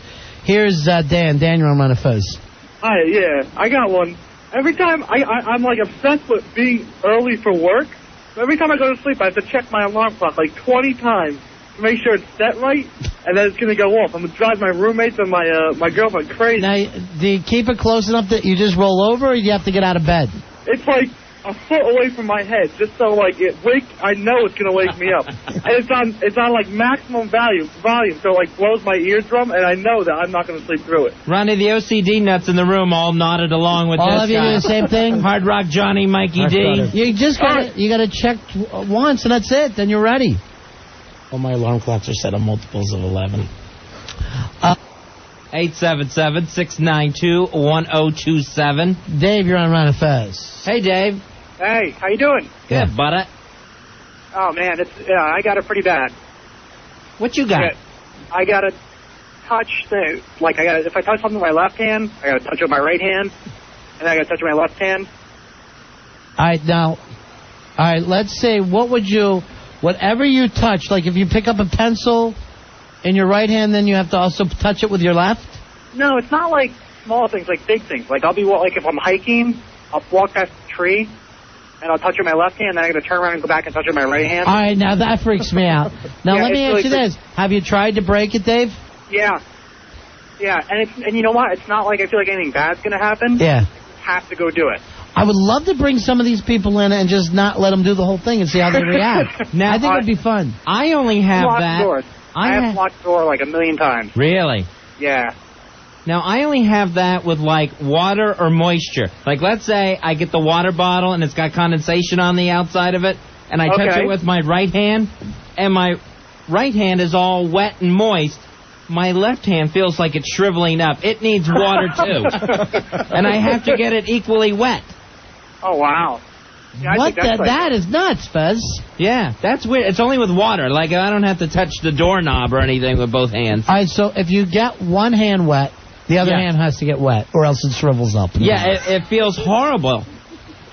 Here's Dan. Dan, you're on Fez. Hi, yeah, I got one. Every time I'm like obsessed with being early for work. Every time I go to sleep, I have to check my alarm clock like 20 times to make sure it's set right, and then it's going to go off. I'm going to drive my roommates and my girlfriend crazy. Now, do you keep it close enough that you just roll over, or do you have to get out of bed? It's like a foot away from my head, just so like I know it's gonna wake me up, and it's on like maximum volume, so it like blows my eardrum, and I know that I'm not gonna sleep through it. Ronnie, the OCD nuts in the room all nodded along with all this of you do the same thing. Hard Rock Johnny, Mikey D. You just gotta check once, and that's it. Then you're ready. All my alarm clocks are set on multiples of 11. 877-692-1027. Dave, you're on Fez. Hey, Dave. Hey, how you doing? Good, buddy. Oh man, I got it pretty bad. What you got? I got to touch things. Like if I touch something with my left hand, I got to touch it with my right hand, and then I got to touch it with my left hand. All right, let's say whatever you touch, like if you pick up a pencil in your right hand, then you have to also touch it with your left? No, it's not like small things, like big things. Like I'll be like if I'm hiking, I'll walk past a tree, and I'll touch it with my left hand, then I got to turn around and go back and touch it with my right hand. All right, now that freaks me out. Now let me ask you this: have you tried to break it, Dave? Yeah, and you know what? It's not like I feel like anything bad's gonna happen. Yeah, you have to go do it. I would love to bring some of these people in and just not let them do the whole thing and see how they react. Now, I think it'd be fun. I only have that. I have locked the door like 1,000,000 times. Really? Yeah. Now, I only have that with, like, water or moisture. Like, let's say I get the water bottle and it's got condensation on the outside of it, and I touch it with my right hand, and my right hand is all wet and moist. My left hand feels like it's shriveling up. It needs water, too. And I have to get it equally wet. Oh, wow. Yeah, what? That is nuts, Fez. Yeah, that's weird. It's only with water. Like, I don't have to touch the doorknob or anything with both hands. All right, so if you get one hand wet, the other hand has to get wet, or else it shrivels up. Yeah, it feels horrible. All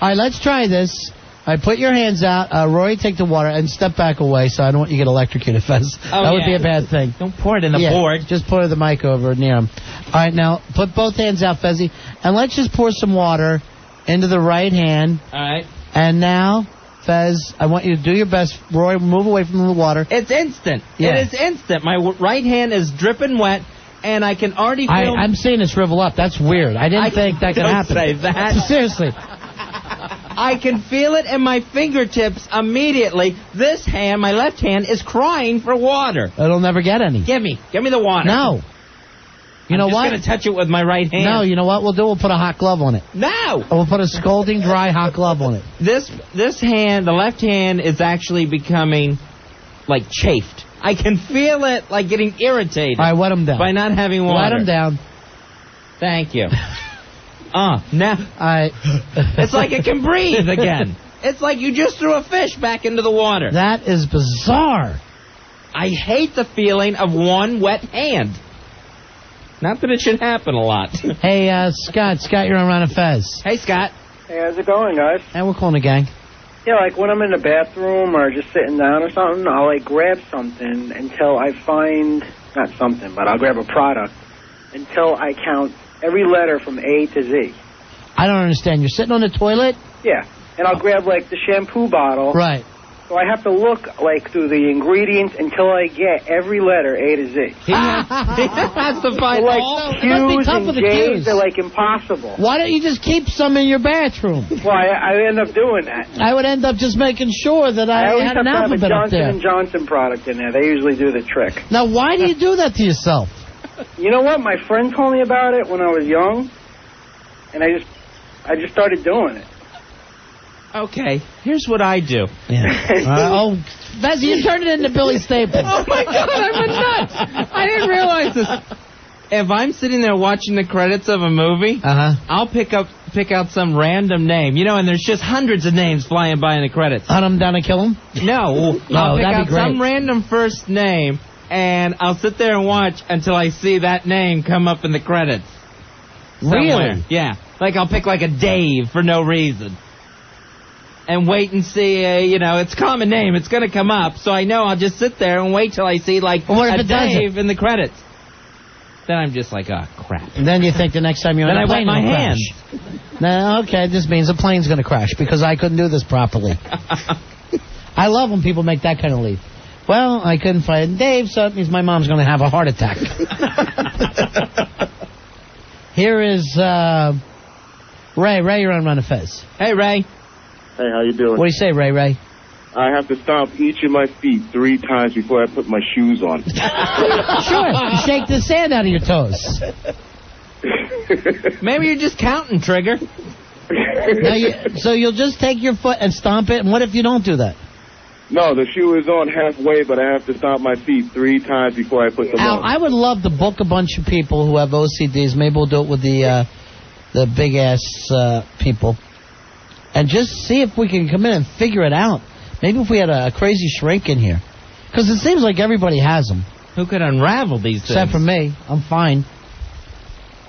right, let's try this. All right, put your hands out. Rory, take the water and step back away so I don't want you to get electrocuted, Fez. That would be a bad thing. Don't pour it in the board. Just pour the mic over near him. All right, now put both hands out, Fezzy, and let's just pour some water into the right hand. All right. And now, Fez, I want you to do your best. Rory, move away from the water. It's instant. Yeah. It is instant. My right hand is dripping wet, and I can already feel... I'm seeing it shrivel up. That's weird. I didn't think that could happen. Don't say that. Seriously. I can feel it in my fingertips immediately. This hand, my left hand, is crying for water. It'll never get any. Give me the water. No. You know what? I'm just going to touch it with my right hand. No, you know what we'll do? We'll put a hot glove on it. No! We'll put a scalding, dry, hot glove on it. This hand, the left hand, is actually becoming, like, chafed. I can feel it, like, getting irritated. All right, wet him down. By not having water. Wet him down. Thank you. Now... it's like it can breathe again. It's like you just threw a fish back into the water. That is bizarre. I hate the feeling of one wet hand. Not that it should happen a lot. Hey, Scott. Scott, you're on Ron and Fez. Hey, Scott. Hey, how's it going, guys? And we're calling the gang. Yeah, like when I'm in the bathroom or just sitting down or something, I'll like grab something until I find, not something, but I'll grab a product until I count every letter from A to Z. I don't understand. You're sitting on the toilet? Yeah, and I'll grab like the shampoo bottle. Right. So I have to look like through the ingredients until I get every letter A to Z. He has to find like Q's and J's are like impossible. Why don't you just keep some in your bathroom? Well, I end up doing that. I would end up just making sure that I always had have an to have a alphabet up there. Johnson & Johnson product in there. They usually do the trick. Now, why do you do that to yourself? You know what? My friend told me about it when I was young, and I just started doing it. Okay, here's what I do. Yeah. Fez, you turned it into Billy Staples. Oh, my God, I'm a nut. I didn't realize this. If I'm sitting there watching the credits of a movie, I'll pick out some random name. You know, and there's just hundreds of names flying by in the credits. Hunt them down and kill them? No. I'll pick out some random first name, and I'll sit there and watch until I see that name come up in the credits. Somewhere. Really? Yeah. Like I'll pick like a Dave for no reason. And wait and see, it's a common name. It's going to come up, so I know I'll just sit there and wait till I see, like, a Dave in the credits. Then I'm just like, oh, crap. And then you think the next time you're on a plane, then I wet my hand. No, okay, this means the plane's going to crash because I couldn't do this properly. I love when people make that kind of leap. Well, I couldn't find Dave, so it means my mom's going to have a heart attack. Here is Ray. Ray, you're on Run of Fez. Hey, Ray. Hey, how you doing? What do you say, Ray? I have to stomp each of my feet 3 times before I put my shoes on. Sure. Shake the sand out of your toes. Maybe you're just counting, Trigger. So you'll just take your foot and stomp it, and what if you don't do that? No, the shoe is on halfway, but I have to stomp my feet 3 times before I put them Al, on. I would love to book a bunch of people who have OCDs. Maybe we'll do it with the big-ass people. And just see if we can come in and figure it out. Maybe if we had a crazy shrink in here. Because it seems like everybody has them. Who could unravel these things? Except for me. I'm fine.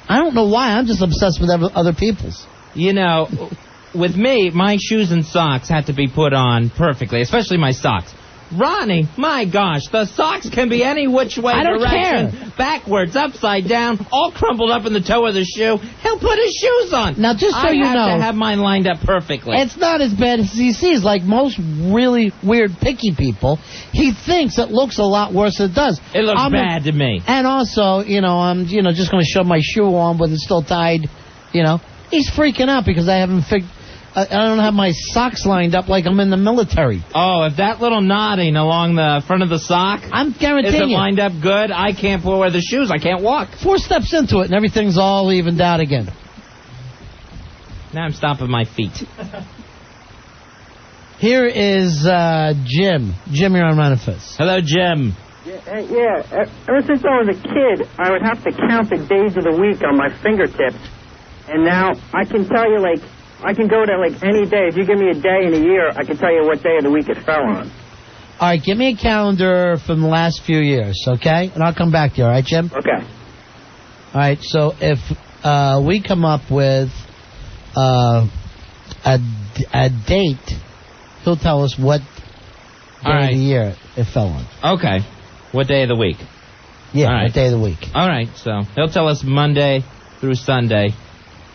I don't know why. I'm just obsessed with other people's. You know, with me, my shoes and socks had to be put on perfectly, especially my socks. Ronnie, my gosh, the socks can be any which way direction, backwards, upside down, all crumpled up in the toe of the shoe. He'll put his shoes on. Now, just so you know, I have to have mine lined up perfectly. It's not as bad as he sees. Like most really weird, picky people, he thinks it looks a lot worse than it does. It looks bad to me. And also, I'm, just going to shove my shoe on with it still tied. He's freaking out because I haven't figured. I don't have my socks lined up like I'm in the military. Oh, if that little knotting along the front of the sock I'm guaranteeing isn't lined up good, I can't wear the shoes. I can't walk. 4 steps into it, and everything's all evened out again. Now I'm stomping my feet. Here is Jim. Jim, you're on Manifest. Hello, Jim. Yeah. Ever since I was a kid, I would have to count the days of the week on my fingertips. And now I can tell you, I can go to, any day. If you give me a day in a year, I can tell you what day of the week it fell on. All right, give me a calendar from the last few years, okay? And I'll come back to you, all right, Jim? Okay. All right, so if we come up with a date he'll tell us what day of the year it fell on. Okay. What day of the week? Yeah, All right. what day of the week. All right, so he'll tell us Monday through Sunday.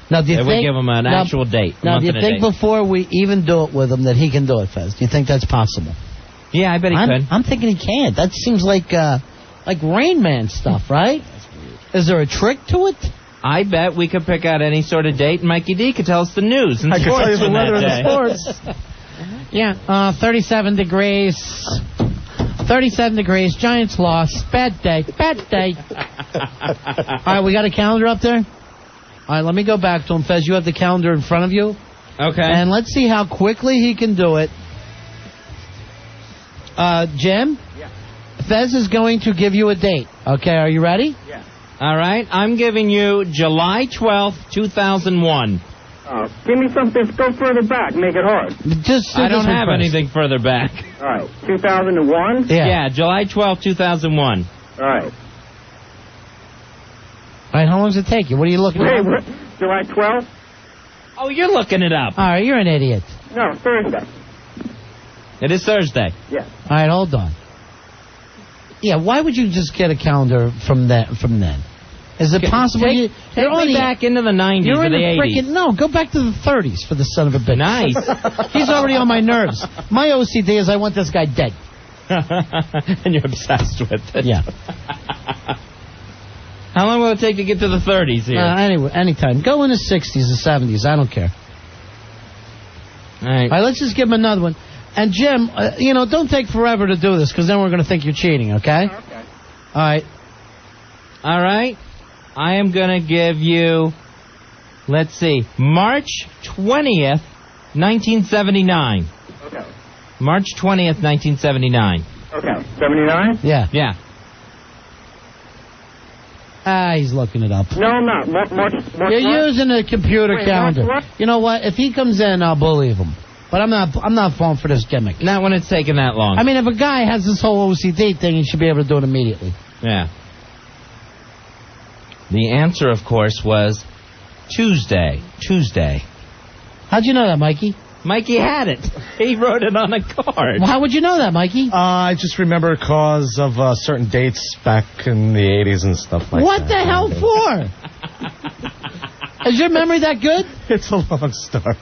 Now, do you And think... we give him an actual date. Now, do you think before we even do it with him that he can do it, Fez? Do you think that's possible? Yeah, I bet he could. I'm thinking he can't. That seems like Rain Man stuff, right? Is there a trick to it? I bet we could pick out any sort of date, and Mikey D could tell us the news and I can sports tell you the on weather that and day. the sports. Yeah, 37 degrees. 37 degrees. Giants lost. Bad day. Bad day. All right, we got a calendar up there? All right, let me go back to him. Fez, you have the calendar in front of you. Okay. And let's see how quickly he can do it. Jim? Yeah. Fez is going to give you a date. Okay, are you ready? Yeah. All right, I'm giving you July 12th, 2001. Give me something. Go further back. Make it hard. I don't have anything further back. All right. 2001? Yeah, July 12th, 2001. All right. All right, how long does it take you? What are you looking Wait, at? what? July 12th? Oh, you're looking it up. All right, you're an idiot. No, Thursday. It is Thursday. Yeah. All right, hold on. Yeah, why would you just get a calendar from then? Is it possible? Take me back into the 90s You're or in the the 80s. frickin' no. Go back to the 30s for the son of a bitch. Nice. He's already on my nerves. My OCD is I want this guy dead. And you're obsessed with it. Yeah. How long will it take to get to the 30s here? Anyway, anytime. Go in the 60s or 70s. I don't care. All right. All right, let's just give him another one. And Jim, don't take forever to do this because then we're going to think you're cheating. Okay. Okay. All right. All right. I am going to give you, let's see, March 20th, 1979. Okay. March 20th, 1979. Okay. 79? Yeah. Yeah. He's looking it up. No, I'm not. March You're using a computer Wait, calendar. what? You know what? If he comes in, I'll believe him. But I'm not falling for this gimmick. Not when it's taking that long. I mean, if a guy has this whole OCD thing, he should be able to do it immediately. Yeah. The answer, of course, was Tuesday. How'd you know that, Mikey? Mikey had it. He wrote it on a card. Well, how would you know that, Mikey? I just remember because of certain dates back in the 80s and stuff like What that. the hell for? Is your memory that good? It's a long story.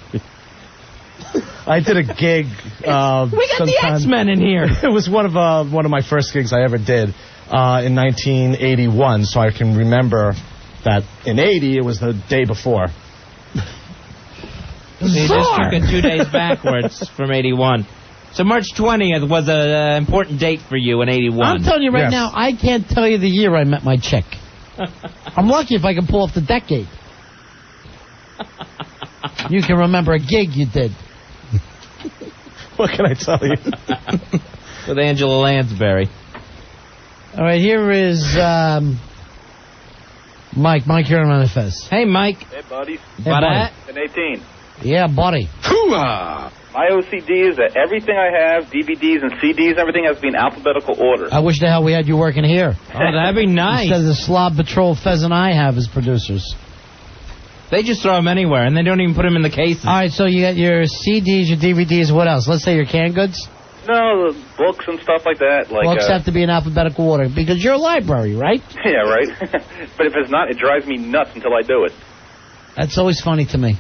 I did a gig. We got the X-Men in here. It was one of my first gigs I ever did in 1981, so I can remember that in 80 it was the day before. He just took it 2 days backwards from 81. So March 20th was an important date for you in 81. I'm telling you right now, I can't tell you the year I met my chick. I'm lucky if I can pull off the decade. You can remember a gig you did. What can I tell you? With Angela Lansbury. All right, here is Mike. Mike here on Fez. Hey, Mike. Hey, buddies. Hey, buddy. And 18. Yeah, buddy. My OCD is that everything I have, DVDs and CDs, everything has to be in alphabetical order. I wish the hell we had you working here. Oh, that'd be nice. Instead of the slob patrol Fez and I have as producers. They just throw them anywhere, and they don't even put them in the cases. All right, so you got your CDs, your DVDs, what else? Let's say your canned goods? No, the books and stuff like that. Like, Books have to be in alphabetical order because you're a library, right? Yeah, right. But if it's not, it drives me nuts until I do it. That's always funny to me.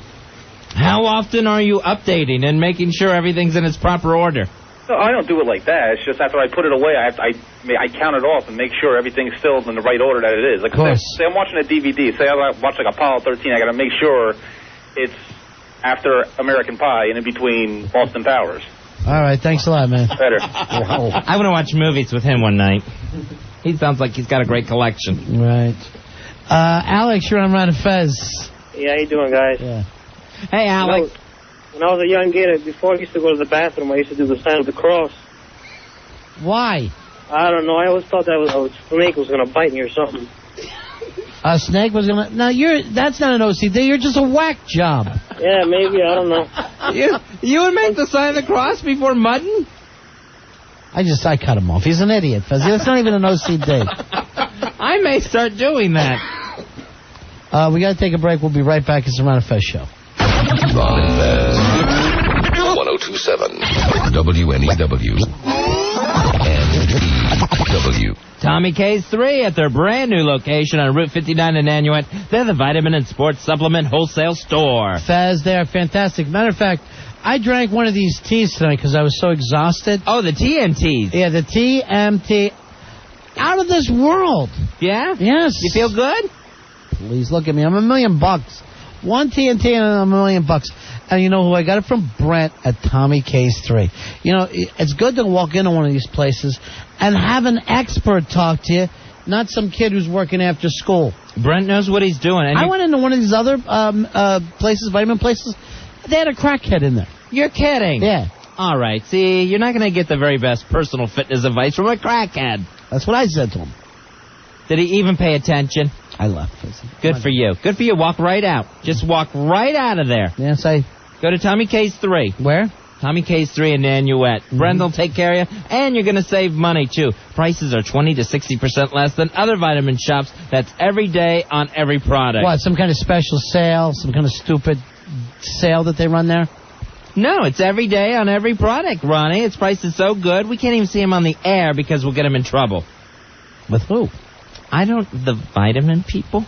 How often are you updating and making sure everything's in its proper order? No, I don't do it like that. It's just after I put it away, I count it off and make sure everything's still in the right order that it is. Like, say I'm watching a DVD. Say I watch like Apollo 13. I got to make sure it's after American Pie and in between Austin Powers. All right, thanks a lot, man. Better. I want to watch movies with him one night. He sounds like he's got a great collection. Right. Alex, you're on Ron and Fez. Yeah, how you doing, guys? Yeah. Hey, Alex. When I was a young kid, before I used to go to the bathroom, I used to do the sign of the cross. Why? I don't know. I always thought that a snake was going to bite me or something. A snake was gonna. Now that's not an OCD. You're just a whack job. Yeah, maybe. I don't know. You would make the sign of the cross before mudding? I cut him off. He's an idiot. That's not even an OCD. I may start doing that. We got to take a break. We'll be right back. It's the Ron and Fez show. Ron and Fez. 1027 1027 WNEW. NEW. Tommy K's 3 at their brand new location on Route 59 in Nanuet. They're the vitamin and sports supplement wholesale store. Fez, they're fantastic. Matter of fact, I drank one of these teas tonight because I was so exhausted. Oh, the TMTs. Yeah, the TMT. Out of this world. Yeah? Yes. You feel good? Please look at me. I'm $1 million. One TNT and $1 million. And you know who I got it from? Brent at Tommy K's 3. You know, it's good to walk into one of these places and have an expert talk to you, not some kid who's working after school. Brent knows what he's doing. And I went into one of these other places, vitamin places. They had a crackhead in there. You're kidding. Yeah. All right. See, you're not going to get the very best personal fitness advice from a crackhead. That's what I said to him. Did he even pay attention? I left. Good for you. Good for you. Walk right out. Just walk right out of there. Yes, I... Go to Tommy K's 3. Where? Tommy K's 3 in Nanuet. Brent will take care of you, and you're going to save money, too. Prices are 20 to 60% less than other vitamin shops. That's every day on every product. What, some kind of special sale? Some kind of stupid sale that they run there? No, it's every day on every product, Ronnie. Its price is so good, we can't even see him on the air because we'll get him in trouble. With who? The vitamin people?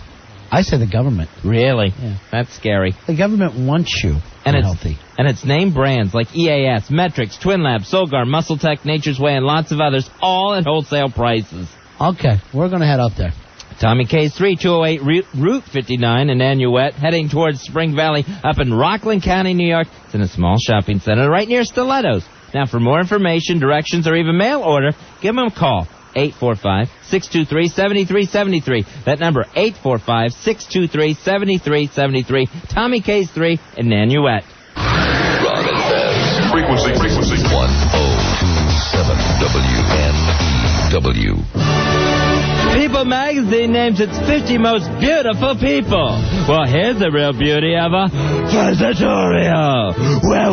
I say the government. Really? Yeah. That's scary. The government wants you and it's healthy. And it's name brands like EAS, Metrix, Twin Lab, Solgar, Muscle Tech, Nature's Way, and lots of others, all at wholesale prices. Okay, we're going to head up there. Tommy K's 3, 208 Route 59 in Nanuet, heading towards Spring Valley up in Rockland County, New York. It's in a small shopping center right near Stilettos. Now, for more information, directions, or even mail order, give them a call. 845-623-7373. That number, 845-623-7373. Tommy K's 3 in Nanuet. Ron and Fez. Frequency 1027 WNEW. People magazine names its 50 most beautiful people. Well, here's the real beauty of a Fezitorial. Well.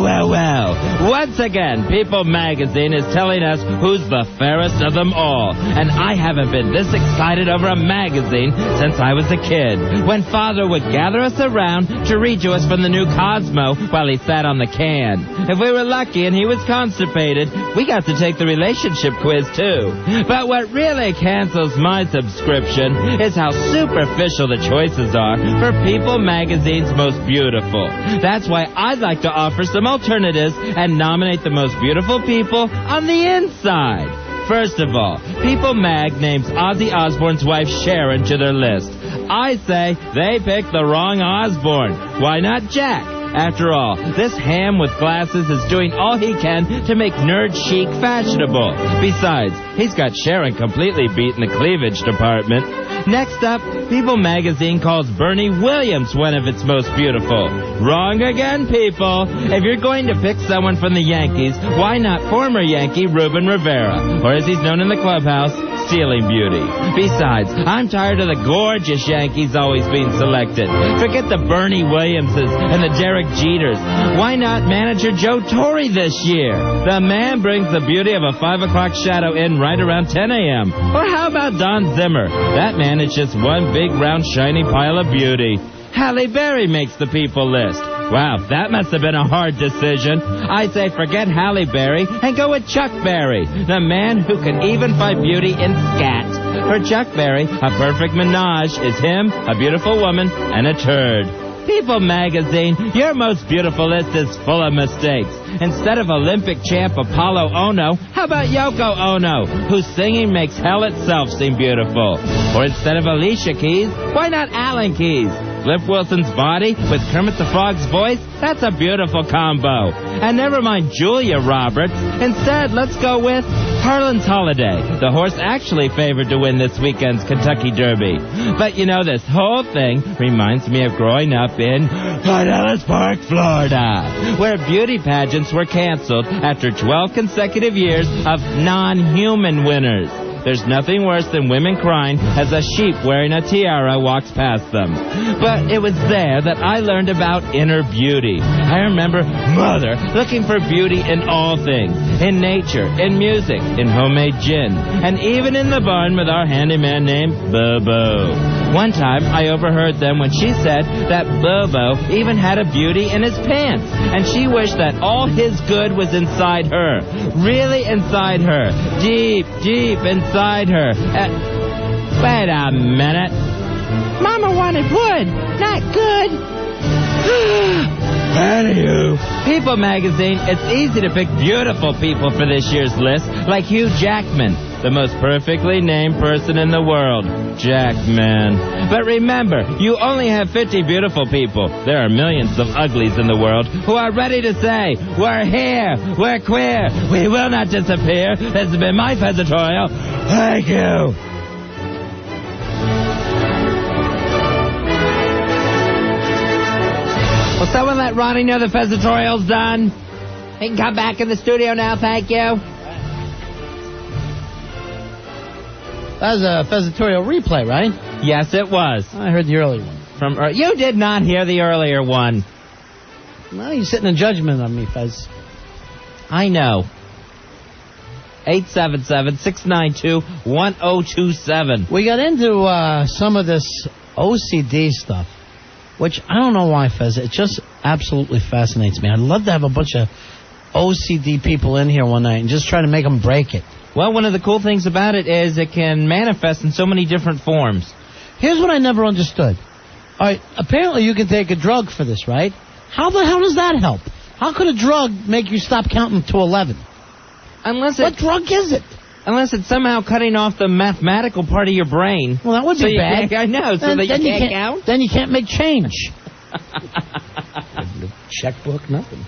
Once again, People magazine is telling us who's the fairest of them all. And I haven't been this excited over a magazine since I was a kid, when Father would gather us around to read to us from the new Cosmo while he sat on the can. If we were lucky and he was constipated, we got to take the relationship quiz too. But what really cancels my subscription is how superficial the choices are for People magazine's most beautiful. That's why I'd like to offer some alternatives and nominate the most beautiful people on the inside. First of all, People mag names Ozzy Osbourne's wife Sharon to their list. I say they picked the wrong Osbourne. Why not Jack? After all, this ham with glasses is doing all he can to make nerd chic fashionable. Besides, he's got Sharon completely beat in the cleavage department. Next up, People magazine calls Bernie Williams one of its most beautiful. Wrong again, people. If you're going to pick someone from the Yankees, why not former Yankee Ruben Rivera, or as he's known in the clubhouse, Stealing Beauty. Besides, I'm tired of the gorgeous Yankees always being selected. Forget the Bernie Williamses and the Derek Jeters. Why not manager Joe Torre this year? The man brings the beauty of a 5 o'clock shadow in right around 10 a.m. Or how about Don Zimmer? That man is just one big, round, shiny pile of beauty. Halle Berry makes the People list. Wow, that must have been a hard decision. I say forget Halle Berry and go with Chuck Berry, the man who can even find beauty in scat. For Chuck Berry, a perfect menage is him, a beautiful woman, and a turd. People magazine, your most beautiful list is full of mistakes. Instead of Olympic champ Apollo Ono, how about Yoko Ono, whose singing makes hell itself seem beautiful? Or instead of Alicia Keys, why not Alan Keys? Flip Wilson's body with Kermit the Frog's voice, that's a beautiful combo. And never mind Julia Roberts. Instead, let's go with Harlan's Holiday, the horse actually favored to win this weekend's Kentucky Derby. But you know, this whole thing reminds me of growing up in Pinellas Park, Florida, where beauty pageants were canceled after 12 consecutive years of non-human winners. There's nothing worse than women crying as a sheep wearing a tiara walks past them. But it was there that I learned about inner beauty. I remember Mother looking for beauty in all things. In nature, in music, in homemade gin, and even in the barn with our handyman named Bobo. One time, I overheard them when she said that Bobo even had a beauty in his pants, and she wished that all his good was inside her. Really inside her. Deep, deep inside her. Wait a minute. Mama wanted wood, not good. Anywho, People magazine, it's easy to pick beautiful people for this year's list, like Hugh Jackman, the most perfectly named person in the world, Jackman. But remember, you only have 50 beautiful people. There are millions of uglies in the world who are ready to say, we're here, we're queer, we will not disappear. This has been my Fezitorial. Thank you. Will someone let Ronnie know the Fezitorial's done? He can come back in the studio now, thank you. That was a Fezitorial replay, right? Yes, it was. I heard the earlier one. You did not hear the earlier one. No, you're sitting in judgment on me, Fez. I know. 877-692-1027. We got into some of this OCD stuff, which I don't know why, Fez. It just absolutely fascinates me. I'd love to have a bunch of OCD people in here one night and just try to make them break it. Well, one of the cool things about it is it can manifest in so many different forms. Here's what I never understood. All right, apparently you can take a drug for this, right? How the hell does that help? How could a drug make you stop counting to 11? What drug is it? Unless it's somehow cutting off the mathematical part of your brain. Well, that would be bad. I know, so that you can't count? Then you can't make change. Checkbook, nothing.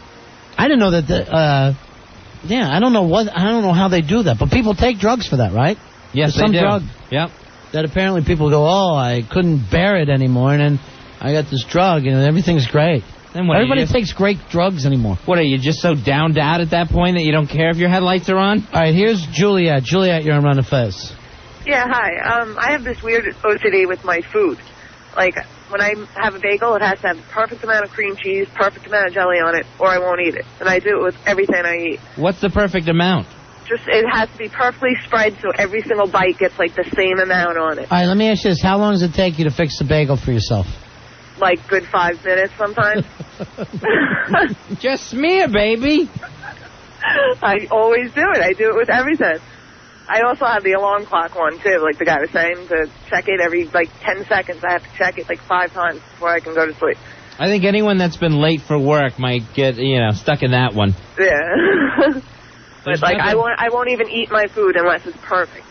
I didn't know that I don't know how they do that, but people take drugs for that, right? Yes, There's some they do. drug. Yep. That apparently people go, I couldn't bear it anymore, and then I got this drug, and everything's great. And what, everybody takes great drugs anymore. What, are you just so downed out at that point that you don't care if your headlights are on? All right, here's Juliet. Juliet, you're on Run of Fez. Yeah, hi. I have this weird OCD with my food. Like, when I have a bagel, it has to have the perfect amount of cream cheese, perfect amount of jelly on it, or I won't eat it. And I do it with everything I eat. What's the perfect amount? Just, it has to be perfectly spread so every single bite gets, like, the same amount on it. All right, let me ask you this. How long does it take you to fix the bagel for yourself? Like, good 5 minutes sometimes. Just smear, baby. I always do it. I do it with everything. I also have the alarm clock one, too, like the guy was saying, to check it every, 10 seconds. I have to check it, 5 times before I can go to sleep. I think anyone that's been late for work might get, stuck in that one. Yeah. But, I won't even eat my food unless it's perfect.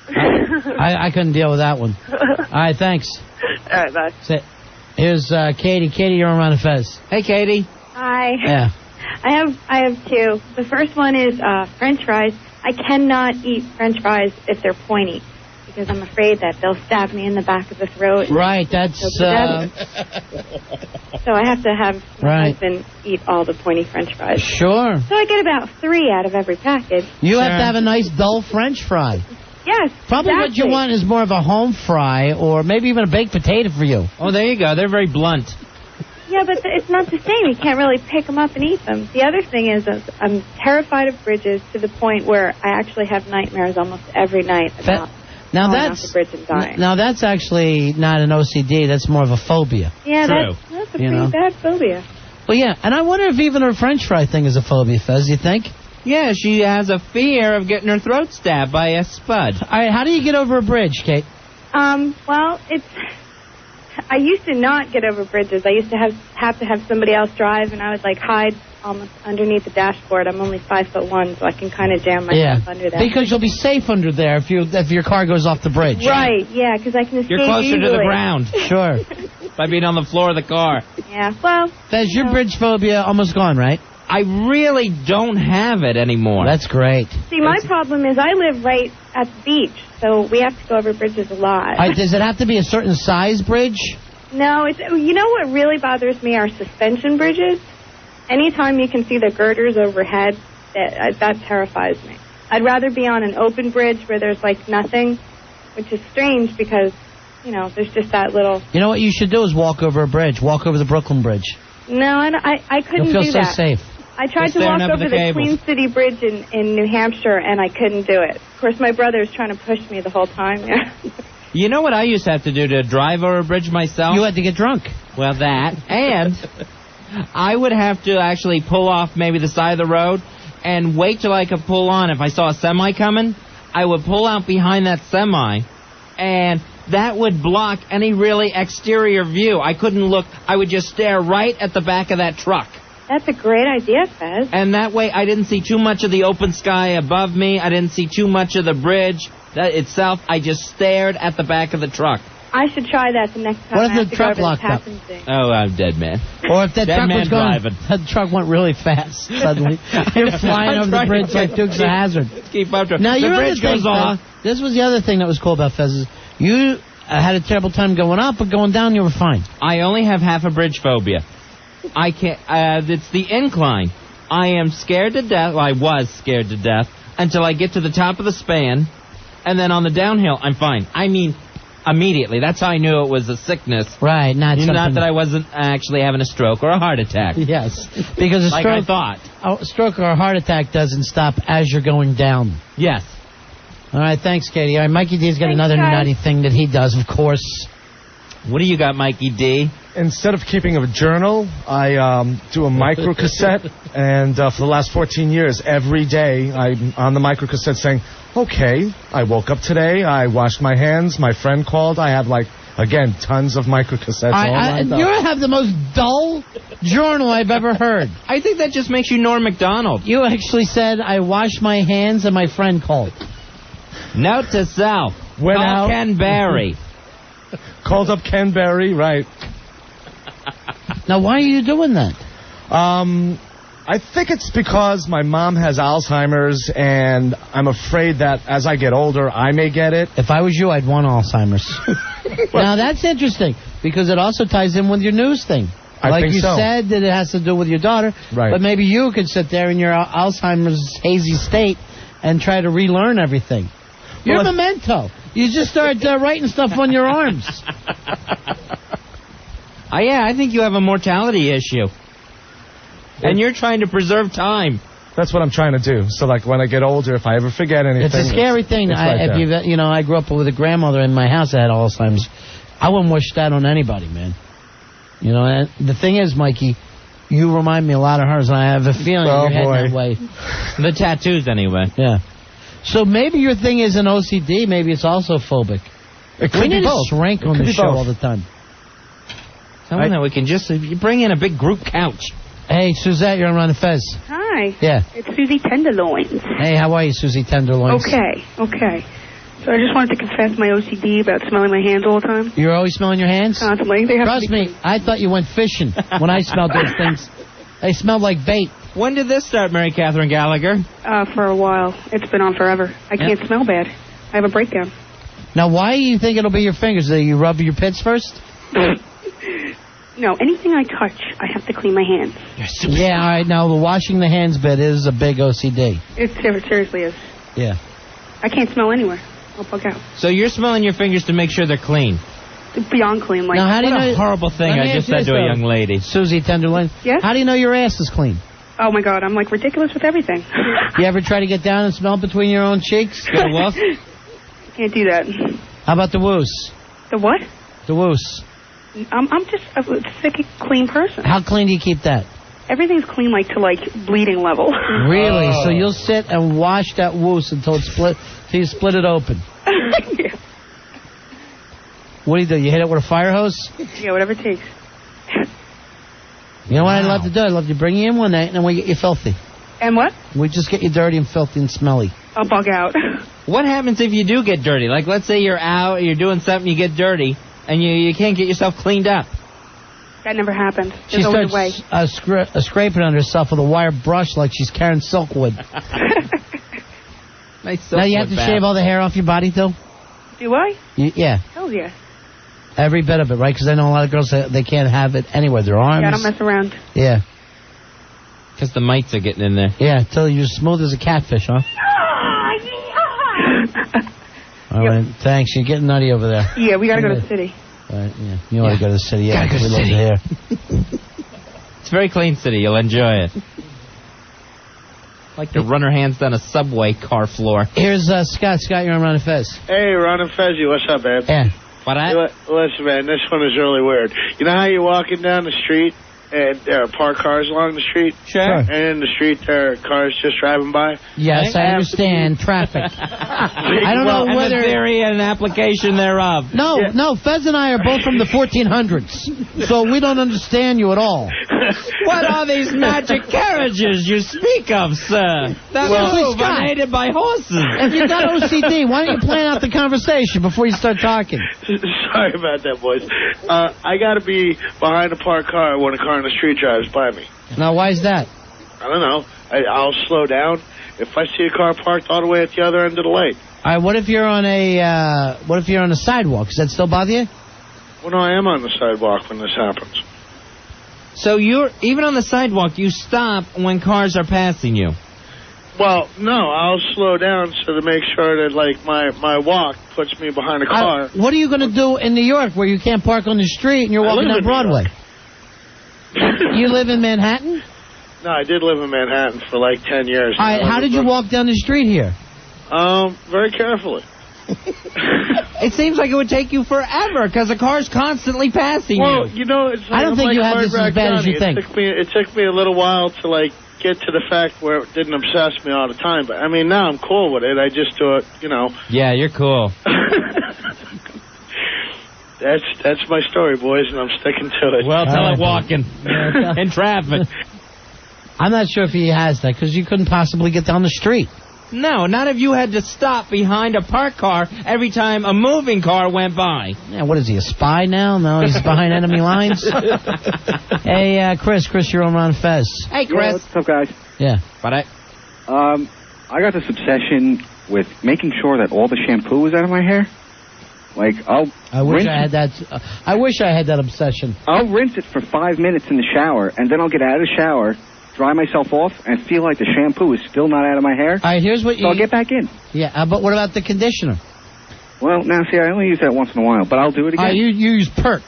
I couldn't deal with that one. All right, thanks. All right, bye. Here's Katie. Katie, you're on Run of Fez. Hey, Katie. Hi. Yeah. I have two. The first one is French fries. I cannot eat French fries if they're pointy because I'm afraid that they'll stab me in the back of the throat. Right, that's... So I have to have my husband eat all the pointy French fries. Sure. So I get about 3 out of every package. You have to have a nice dull French fry. Yes, Probably exactly. what you want is more of a home fry or maybe even a baked potato for you. Oh, there you go. They're very blunt. Yeah, but it's not the same. You can't really pick them up and eat them. The other thing is I'm terrified of bridges to the point where I actually have nightmares almost every night about falling off the bridge and dying. Now that's actually not an OCD. That's more of a phobia. Yeah, that's a pretty bad phobia. Well, yeah, and I wonder if even her French fry thing is a phobia, Fez. You think? Yeah, she has a fear of getting her throat stabbed by a spud. All right, how do you get over a bridge, Kate? Well, I used to not get over bridges. I used to have to have somebody else drive, and I would hide almost underneath the dashboard. I'm only 5'1", so I can kind of jam myself under there. Because you'll be safe under there if your car goes off the bridge. Right? Yeah, because I can escape. You're closer easily. to the ground. Sure. By being on the floor of the car. Yeah. Well. Fez, your bridge phobia almost gone, right? I really don't have it anymore. That's great. See, my problem is I live right at the beach, so we have to go over bridges a lot. All right, does it have to be a certain size bridge? No, you know what really bothers me are suspension bridges. Anytime you can see the girders overhead, that terrifies me. I'd rather be on an open bridge where there's like nothing, which is strange because, you know, there's just that little... You know what you should do is walk over a bridge. Walk over the Brooklyn Bridge. No, I couldn't You'll do feel that. so safe. I tried Just to walk staring up at over the the cables. Queen City Bridge in New Hampshire, and I couldn't do it. Of course, my brother was trying to push me the whole time. Yeah. You know what I used to have to do to drive over a bridge myself? You had to get drunk. Well, that. And I would have to actually pull off maybe the side of the road and wait till I could pull on. If I saw a semi coming, I would pull out behind that semi, and that would block any really exterior view. I couldn't look. I would just stare right at the back of that truck. That's a great idea, Fez. And that way I didn't see too much of the open sky above me. I didn't see too much of the bridge itself. I just stared at the back of the truck. I should try that the next time. What if I the have to truck go to locked the up? Tappan thing. Oh, I'm dead, man. Or if that Dead truck man was going, driving. that truck went really fast suddenly. You're flying over the bridge like Dukes of Hazzard. Keep up to Now, the your bridge other goes thing, off. This was the other thing that was cool about Fez is you had a terrible time going up, but going down you were fine. I only have half a bridge phobia. I can't. It's the incline. I am scared to death. Well, I was scared to death until I get to the top of the span, and then on the downhill, I'm fine. I mean, immediately. That's how I knew it was a sickness. Right, not that I wasn't actually having a stroke or a heart attack. Yes, because a like stroke, I thought. A stroke or a heart attack doesn't stop as you're going down. Yes. All right, thanks, Katie. All right, Mikey D's got Thanks, another guys. nutty thing that he does, of course. What do you got, Mikey D? Instead of keeping a journal, I do a microcassette, and for the last 14 years, every day I'm on the microcassette saying, okay, I woke up today, I washed my hands, my friend called, I have, like, again, tons of microcassettes all lined up. You have the most dull journal I've ever heard. I think that just makes you Norm Macdonald. You actually said, I washed my hands and my friend called. Note to self. Went Call out. Ken Barry. Called up Ken Barry, right. Now, why are you doing that? I think it's because my mom has Alzheimer's, and I'm afraid that as I get older, I may get it. If I was you, I'd want Alzheimer's. Now, that's interesting, because it also ties in with your news thing. I like think you so. said that it has to do with your daughter, Right. but maybe you could sit there in your Alzheimer's hazy state and try to relearn everything. You're Well, a memento. You just start writing stuff on your arms. Yeah, I think you have a mortality issue. And you're trying to preserve time. That's what I'm trying to do. So, like, when I get older, if I ever forget anything... It's a scary thing. it's right there. I grew up with a grandmother in my house that had Alzheimer's. I wouldn't wish that on anybody, man. You know, and the thing is, Mikey, you remind me a lot of hers, and I have a feeling you're heading that way. The tattoos, anyway. Yeah. So maybe your thing is an OCD. Maybe it's also phobic. It could We be need both. a shrink It on could the be show both. all the time. Someone that we can just you bring in a big group couch. Hey, Suzette, you're on Run the Fez. Hi. Yeah. It's Susie Tenderloins. Hey, how are you, Susie Tenderloins? Okay. So I just wanted to confess my OCD about smelling my hands all the time. You're always smelling your hands? Constantly. They have Trust to be me, I thought you went fishing when I smelled those things. They smelled like bait. When did this start, Mary Catherine Gallagher? for a while. It's been on forever. I can't smell bad. I have a breakdown. Now, why do you think it'll be your fingers? Do you rub your pits first? No, anything I touch, I have to clean my hands. Yeah, all right. Now, the washing the hands bit is a big OCD. It seriously is. Yeah. I can't smell anywhere. I'll bug out. So you're smelling your fingers to make sure they're clean. It's beyond clean. Like, Now, how do you What know? a horrible thing Let me I just ask you said this, to a though. young lady. Susie Tenderloin. Yes? How do you know your ass is clean? Oh, my God. I'm, like, ridiculous with everything. You ever try to get down and smell between your own cheeks? Get a wolf? Can't do that. How about the woos? The what? The woos. I'm just a sick, clean person. How clean do you keep that? Everything's clean, like, to, like, bleeding level. Really? So you'll sit and wash that woos until it's split, till you split it open. Yeah. What do? You hit it with a fire hose? Yeah, whatever it takes. You know what I'd love to do? I'd love to bring you in one night and then we get you filthy. And what? We just get you dirty and filthy and smelly. I'll bug out. What happens if you do get dirty? Like, let's say you're out, you're doing something, you get dirty, and you can't get yourself cleaned up. That never happened. She There's always a way. starts scraping on herself with a wire brush like she's Karen Silkwood. Nice. Now you have to shave all the hair off your body, though? Do I? Yeah. Hell yeah. Every bit of it, right? Because I know a lot of girls, they can't have it anywhere. Their arms. Yeah, I don't mess around. Yeah. Because the mites are getting in there. Yeah, till you're smooth as a catfish, huh? Ah, All right, thanks. You're getting nutty over there. Yeah, we gotta go to the city. Yeah, you want to go to the city? Yeah, Gotta go to the we love city. it here. It's a very clean city. You'll enjoy it. Like to run her hands down a subway car floor. Here's Scott. Scott, you're on Ron and Fez. Hey, Ron and Fezzy, what's up, man? Yeah. What? Listen, man, this one is really weird. You know how you're walking down the street and there are parked cars along the street? Sure. And in the street there are cars just driving by? Yes, I understand. Traffic. I don't know whether... the theory and application thereof. No, Fez and I are both from the 1400s, so we don't understand you at all. What are these magic carriages you speak of, sir? That move unaided by horses. If you got OCD, why don't you plan out the conversation before you start talking? Sorry about that, boys. I got to be behind a parked car when a car in the street drives by me. Now, why is that? I don't know. I'll slow down if I see a car parked all the way at the other end of the lane. All right, what if you're on a sidewalk? Does that still bother you? Well, no, I am on the sidewalk when this happens. So you're even on the sidewalk, you stop when cars are passing you. Well, no, I'll slow down so to make sure that, like, my walk puts me behind a car. What are you going to do in New York where you can't park on the street and you're walking down Broadway? You live in Manhattan? No, I did live in Manhattan for like 10 years. All right, how did you walk down the street here? Very carefully. It seems like it would take you forever because the car's constantly passing you. Well, you know, it's like, I don't think you have this as bad as you think. It took me a little while to, like, get to the fact where it didn't obsess me all the time. But, I mean, now I'm cool with it. I just do it, you know. Yeah, you're cool. That's my story, boys, and I'm sticking to it. Well, tell it walking in traffic. I'm not sure if he has that because you couldn't possibly get down the street. No, not if you had to stop behind a parked car every time a moving car went by. Yeah, what is he, a spy now? No, he's behind enemy lines? Hey, Chris, you're on Ron Fez. Hey, Chris. What's up, guys? Yeah. But I got this obsession with making sure that all the shampoo is out of my hair. Like, I wish I had that obsession. I'll rinse it for 5 minutes in the shower, and then I'll get out of the shower, dry myself off, and feel like the shampoo is still not out of my hair. All right, here's what so I'll get back in. Yeah, but what about the conditioner? Well, now, see, I only use that once in a while, but I'll do it again. You use Pert.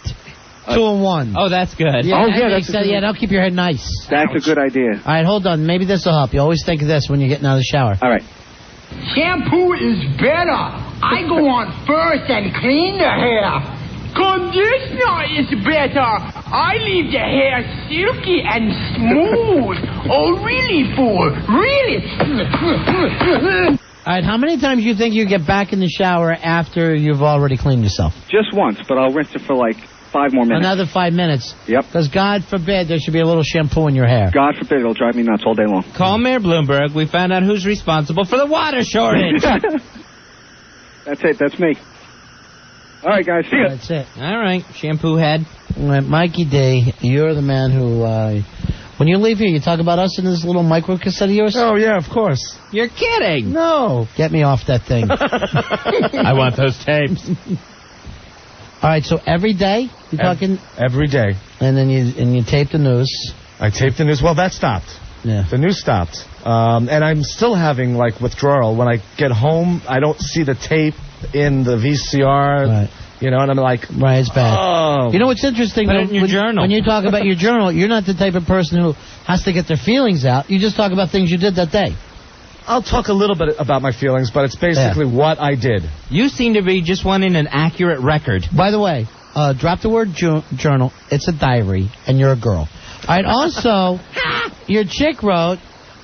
2-in-1. Oh, that's good. Yeah, that'll keep your hair nice. That's a good idea. All right, hold on. Maybe this will help. You always think of this when you're getting out of the shower. All right. Shampoo is better. I go on first and clean the hair. Conditioner is better. I leave the hair silky and smooth. Oh, really, fool? Really? All right, how many times do you think you get back in the shower after you've already cleaned yourself? Just once, but I'll rinse it for like 5 more minutes. Another 5 minutes? Yep. Because God forbid there should be a little shampoo in your hair. God forbid it'll drive me nuts all day long. Call Mayor Bloomberg. We found out who's responsible for the water shortage. That's it. That's me. All right, guys. See ya. That's it. All right, shampoo head. All right, Mikey D, you're the man who, when you leave here, you talk about us in this little micro cassette of yours? Oh, yeah, of course. You're kidding. No. Get me off that thing. I want those tapes. All right, so every day you're talking? Every day. And then you tape the news. I taped the news. Well, that stopped. Yeah. The news stopped. And I'm still having, like, withdrawal. When I get home, I don't see the tape in the VCR. Right. You know, and I'm like... Right, it's bad. Oh. You know what's interesting? Put it in your journal. When you talk about your journal, you're not the type of person who has to get their feelings out. You just talk about things you did that day. I'll talk a little bit about my feelings, but it's basically what I did. You seem to be just wanting an accurate record. By the way, drop the word journal. It's a diary, and you're a girl. All right, also, your chick wrote,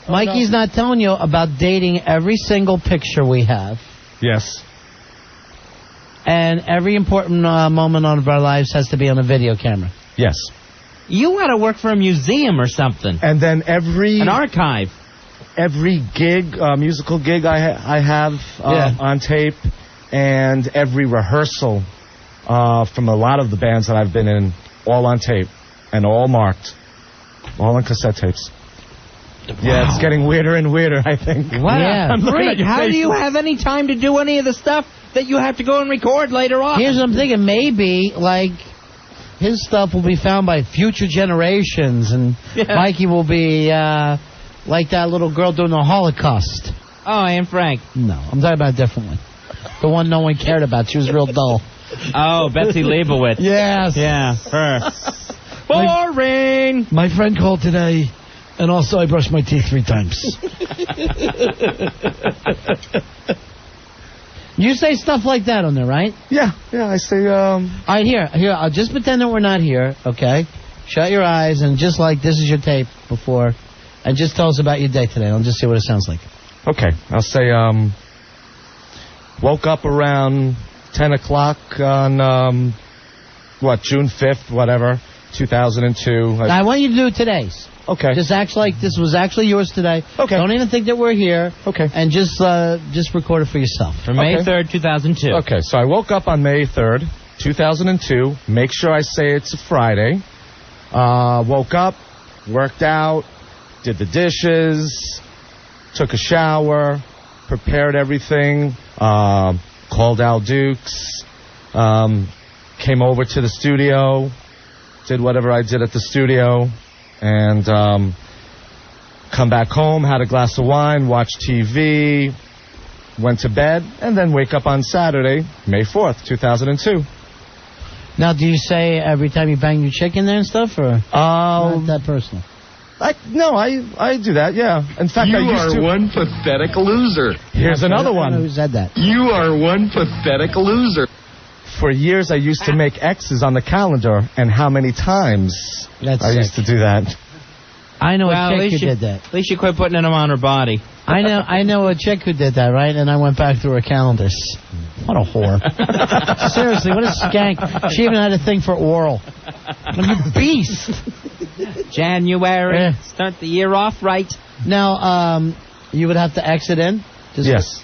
Mikey's not telling you about dating every single picture we have. Yes. And every important moment of our lives has to be on a video camera. Yes. You ought to work for a museum or something. And then an archive. Every gig, musical gig I have on tape, and every rehearsal from a lot of the bands that I've been in, all on tape, and all marked, all on cassette tapes. Wow. Yeah, it's getting weirder and weirder, I think. Wow. Yeah. Great. How do you have any time to do any of the stuff that you have to go and record later on? Here's what I'm thinking. Maybe, like, his stuff will be found by future generations, and Mikey will be like that little girl during the Holocaust. Oh, Anne Frank. No, I'm talking about a different one. The one no one cared about. She was real dull. Oh, Betsy Leibowitz. Yes. Yeah, her. Boring. My friend called today, and also I brushed my teeth 3 times. You say stuff like that on there, right? Yeah, I say, All right, here, I'll just pretend that we're not here, okay? Shut your eyes and just like this is your tape before, and just tell us about your day today. I'll just see what it sounds like. Okay, I'll say, woke up around 10 o'clock on, June 5th, whatever, 2002. I want you to do today's. Okay. Just act like this was actually yours today. Okay. Don't even think that we're here. Okay. And just record it for yourself. From May 3rd, 2002. Okay, so I woke up on May 3rd, 2002. Make sure I say it's a Friday. Woke up, worked out, did the dishes, took a shower, prepared everything, called Al Dukes, came over to the studio, did whatever I did at the studio, and come back home, had a glass of wine, watched TV, went to bed, and then wake up on Saturday, May 4th, 2002. Now, do you say every time you bang your chick in there and stuff, or not that personal? I do that, yeah. In fact, I used to. You are one pathetic loser. Here's another one. Who said that? You are one pathetic loser. For years, I used to make X's on the calendar, and how many times I used to do that. I know Well, a at chick least who you- did that. At least you quit putting them on her body. I know a chick who did that, right? And I went back through her calendars. What a whore. Seriously, what a skank. She even had a thing for oral. What a beast. January. Start the year off right. Now, you would have to exit in? Yes.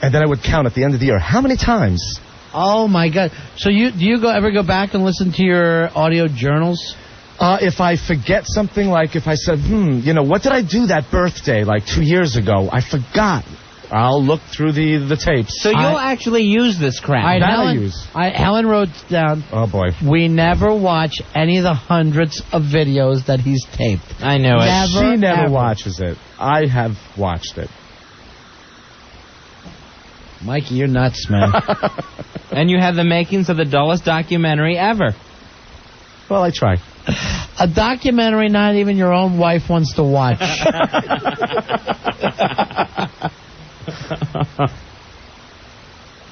And then I would count at the end of the year. How many times? Oh, my God. So do you ever go back and listen to your audio journals? If I forget something, like if I said, what did I do that birthday, like 2 years ago? I forgot. I'll look through the tapes. So you'll actually use this crap. Helen wrote down. Oh, boy. We never watch any of the hundreds of videos that he's taped. I know it. She never ever. watches it. I have watched it. Mikey, you're nuts, man. And you have the makings of the dullest documentary ever. Well, I try. A documentary not even your own wife wants to watch.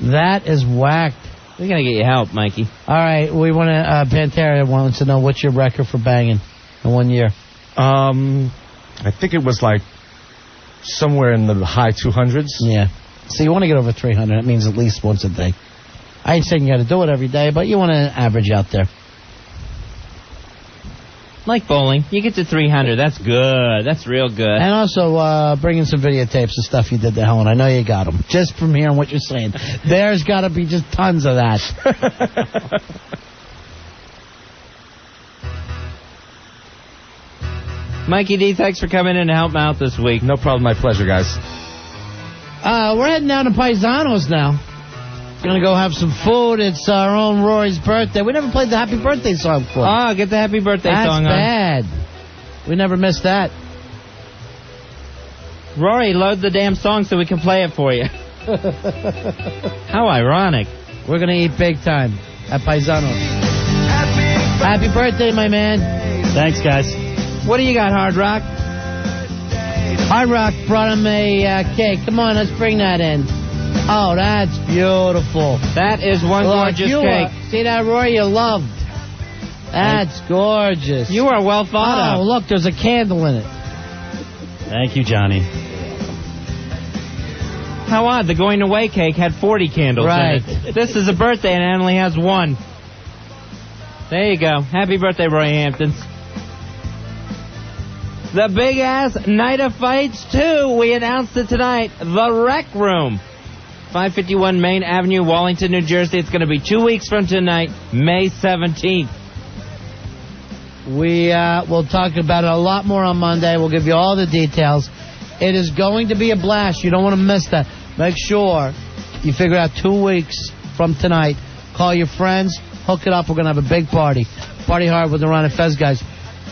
That is whacked. We're going to get you help, Mikey. All right, we want to, Pantera wants to know what's your record for banging in 1 year. I think it was like somewhere in the high 200s. Yeah. So you want to get over 300. That means at least once a day. I ain't saying you got to do it every day, but you want to average out there. Like bowling. You get to 300. That's good. That's real good. And also bring in some videotapes of stuff you did to Helen. I know you got them. Just from hearing what you're saying. There's got to be just tons of that. Mikey D, thanks for coming in to help out this week. No problem. My pleasure, guys. We're heading down to Paisanos now. Gonna go have some food. It's our own Rory's birthday. We never played the happy birthday song for him. Oh, get the happy birthday song on. That's bad. We never missed that. Rory, load the damn song so we can play it for you. How ironic. We're gonna eat big time at Paisanos. Happy birthday, my man. Thanks, guys. What do you got, Hard Rock? Hard Rock brought him a cake. Come on, let's bring that in. Oh, that's beautiful. That is one gorgeous cake. See that, Rory? You loved. That's gorgeous. You are well thought of. Oh, look, there's a candle in it. Thank you, Johnny. How odd. The going away cake had 40 candles Right. in it. This is a birthday and it only has one. There you go. Happy birthday, Roy Hamptons. The Big Ass Night of Fights 2. We announced it tonight. The Rec Room. 551 Main Avenue, Wallington, New Jersey. It's going to be 2 weeks from tonight, May 17th. We will talk about it a lot more on Monday. We'll give you all the details. It is going to be a blast. You don't want to miss that. Make sure you figure out 2 weeks from tonight. Call your friends. Hook it up. We're going to have a big party. Party hard with the Ron and Fez guys.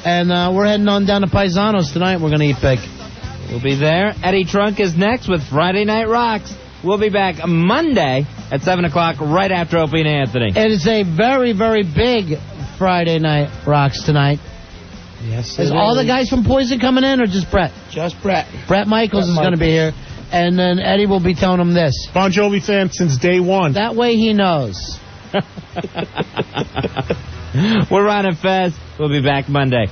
And we're heading on down to Paisanos tonight. We're going to eat big. We'll be there. Eddie Trunk is next with Friday Night Rocks. We'll be back Monday at 7 o'clock right after Opie and Anthony. It is a very, very big Friday Night Rocks tonight. Yes, Is all the guys from Poison coming in or just Brett? Just Brett. Brett Michaels is going to be here. And then Eddie will be telling him this. Bon Jovi fan since day one. That way he knows. We're Ron and Fez. We'll be back Monday.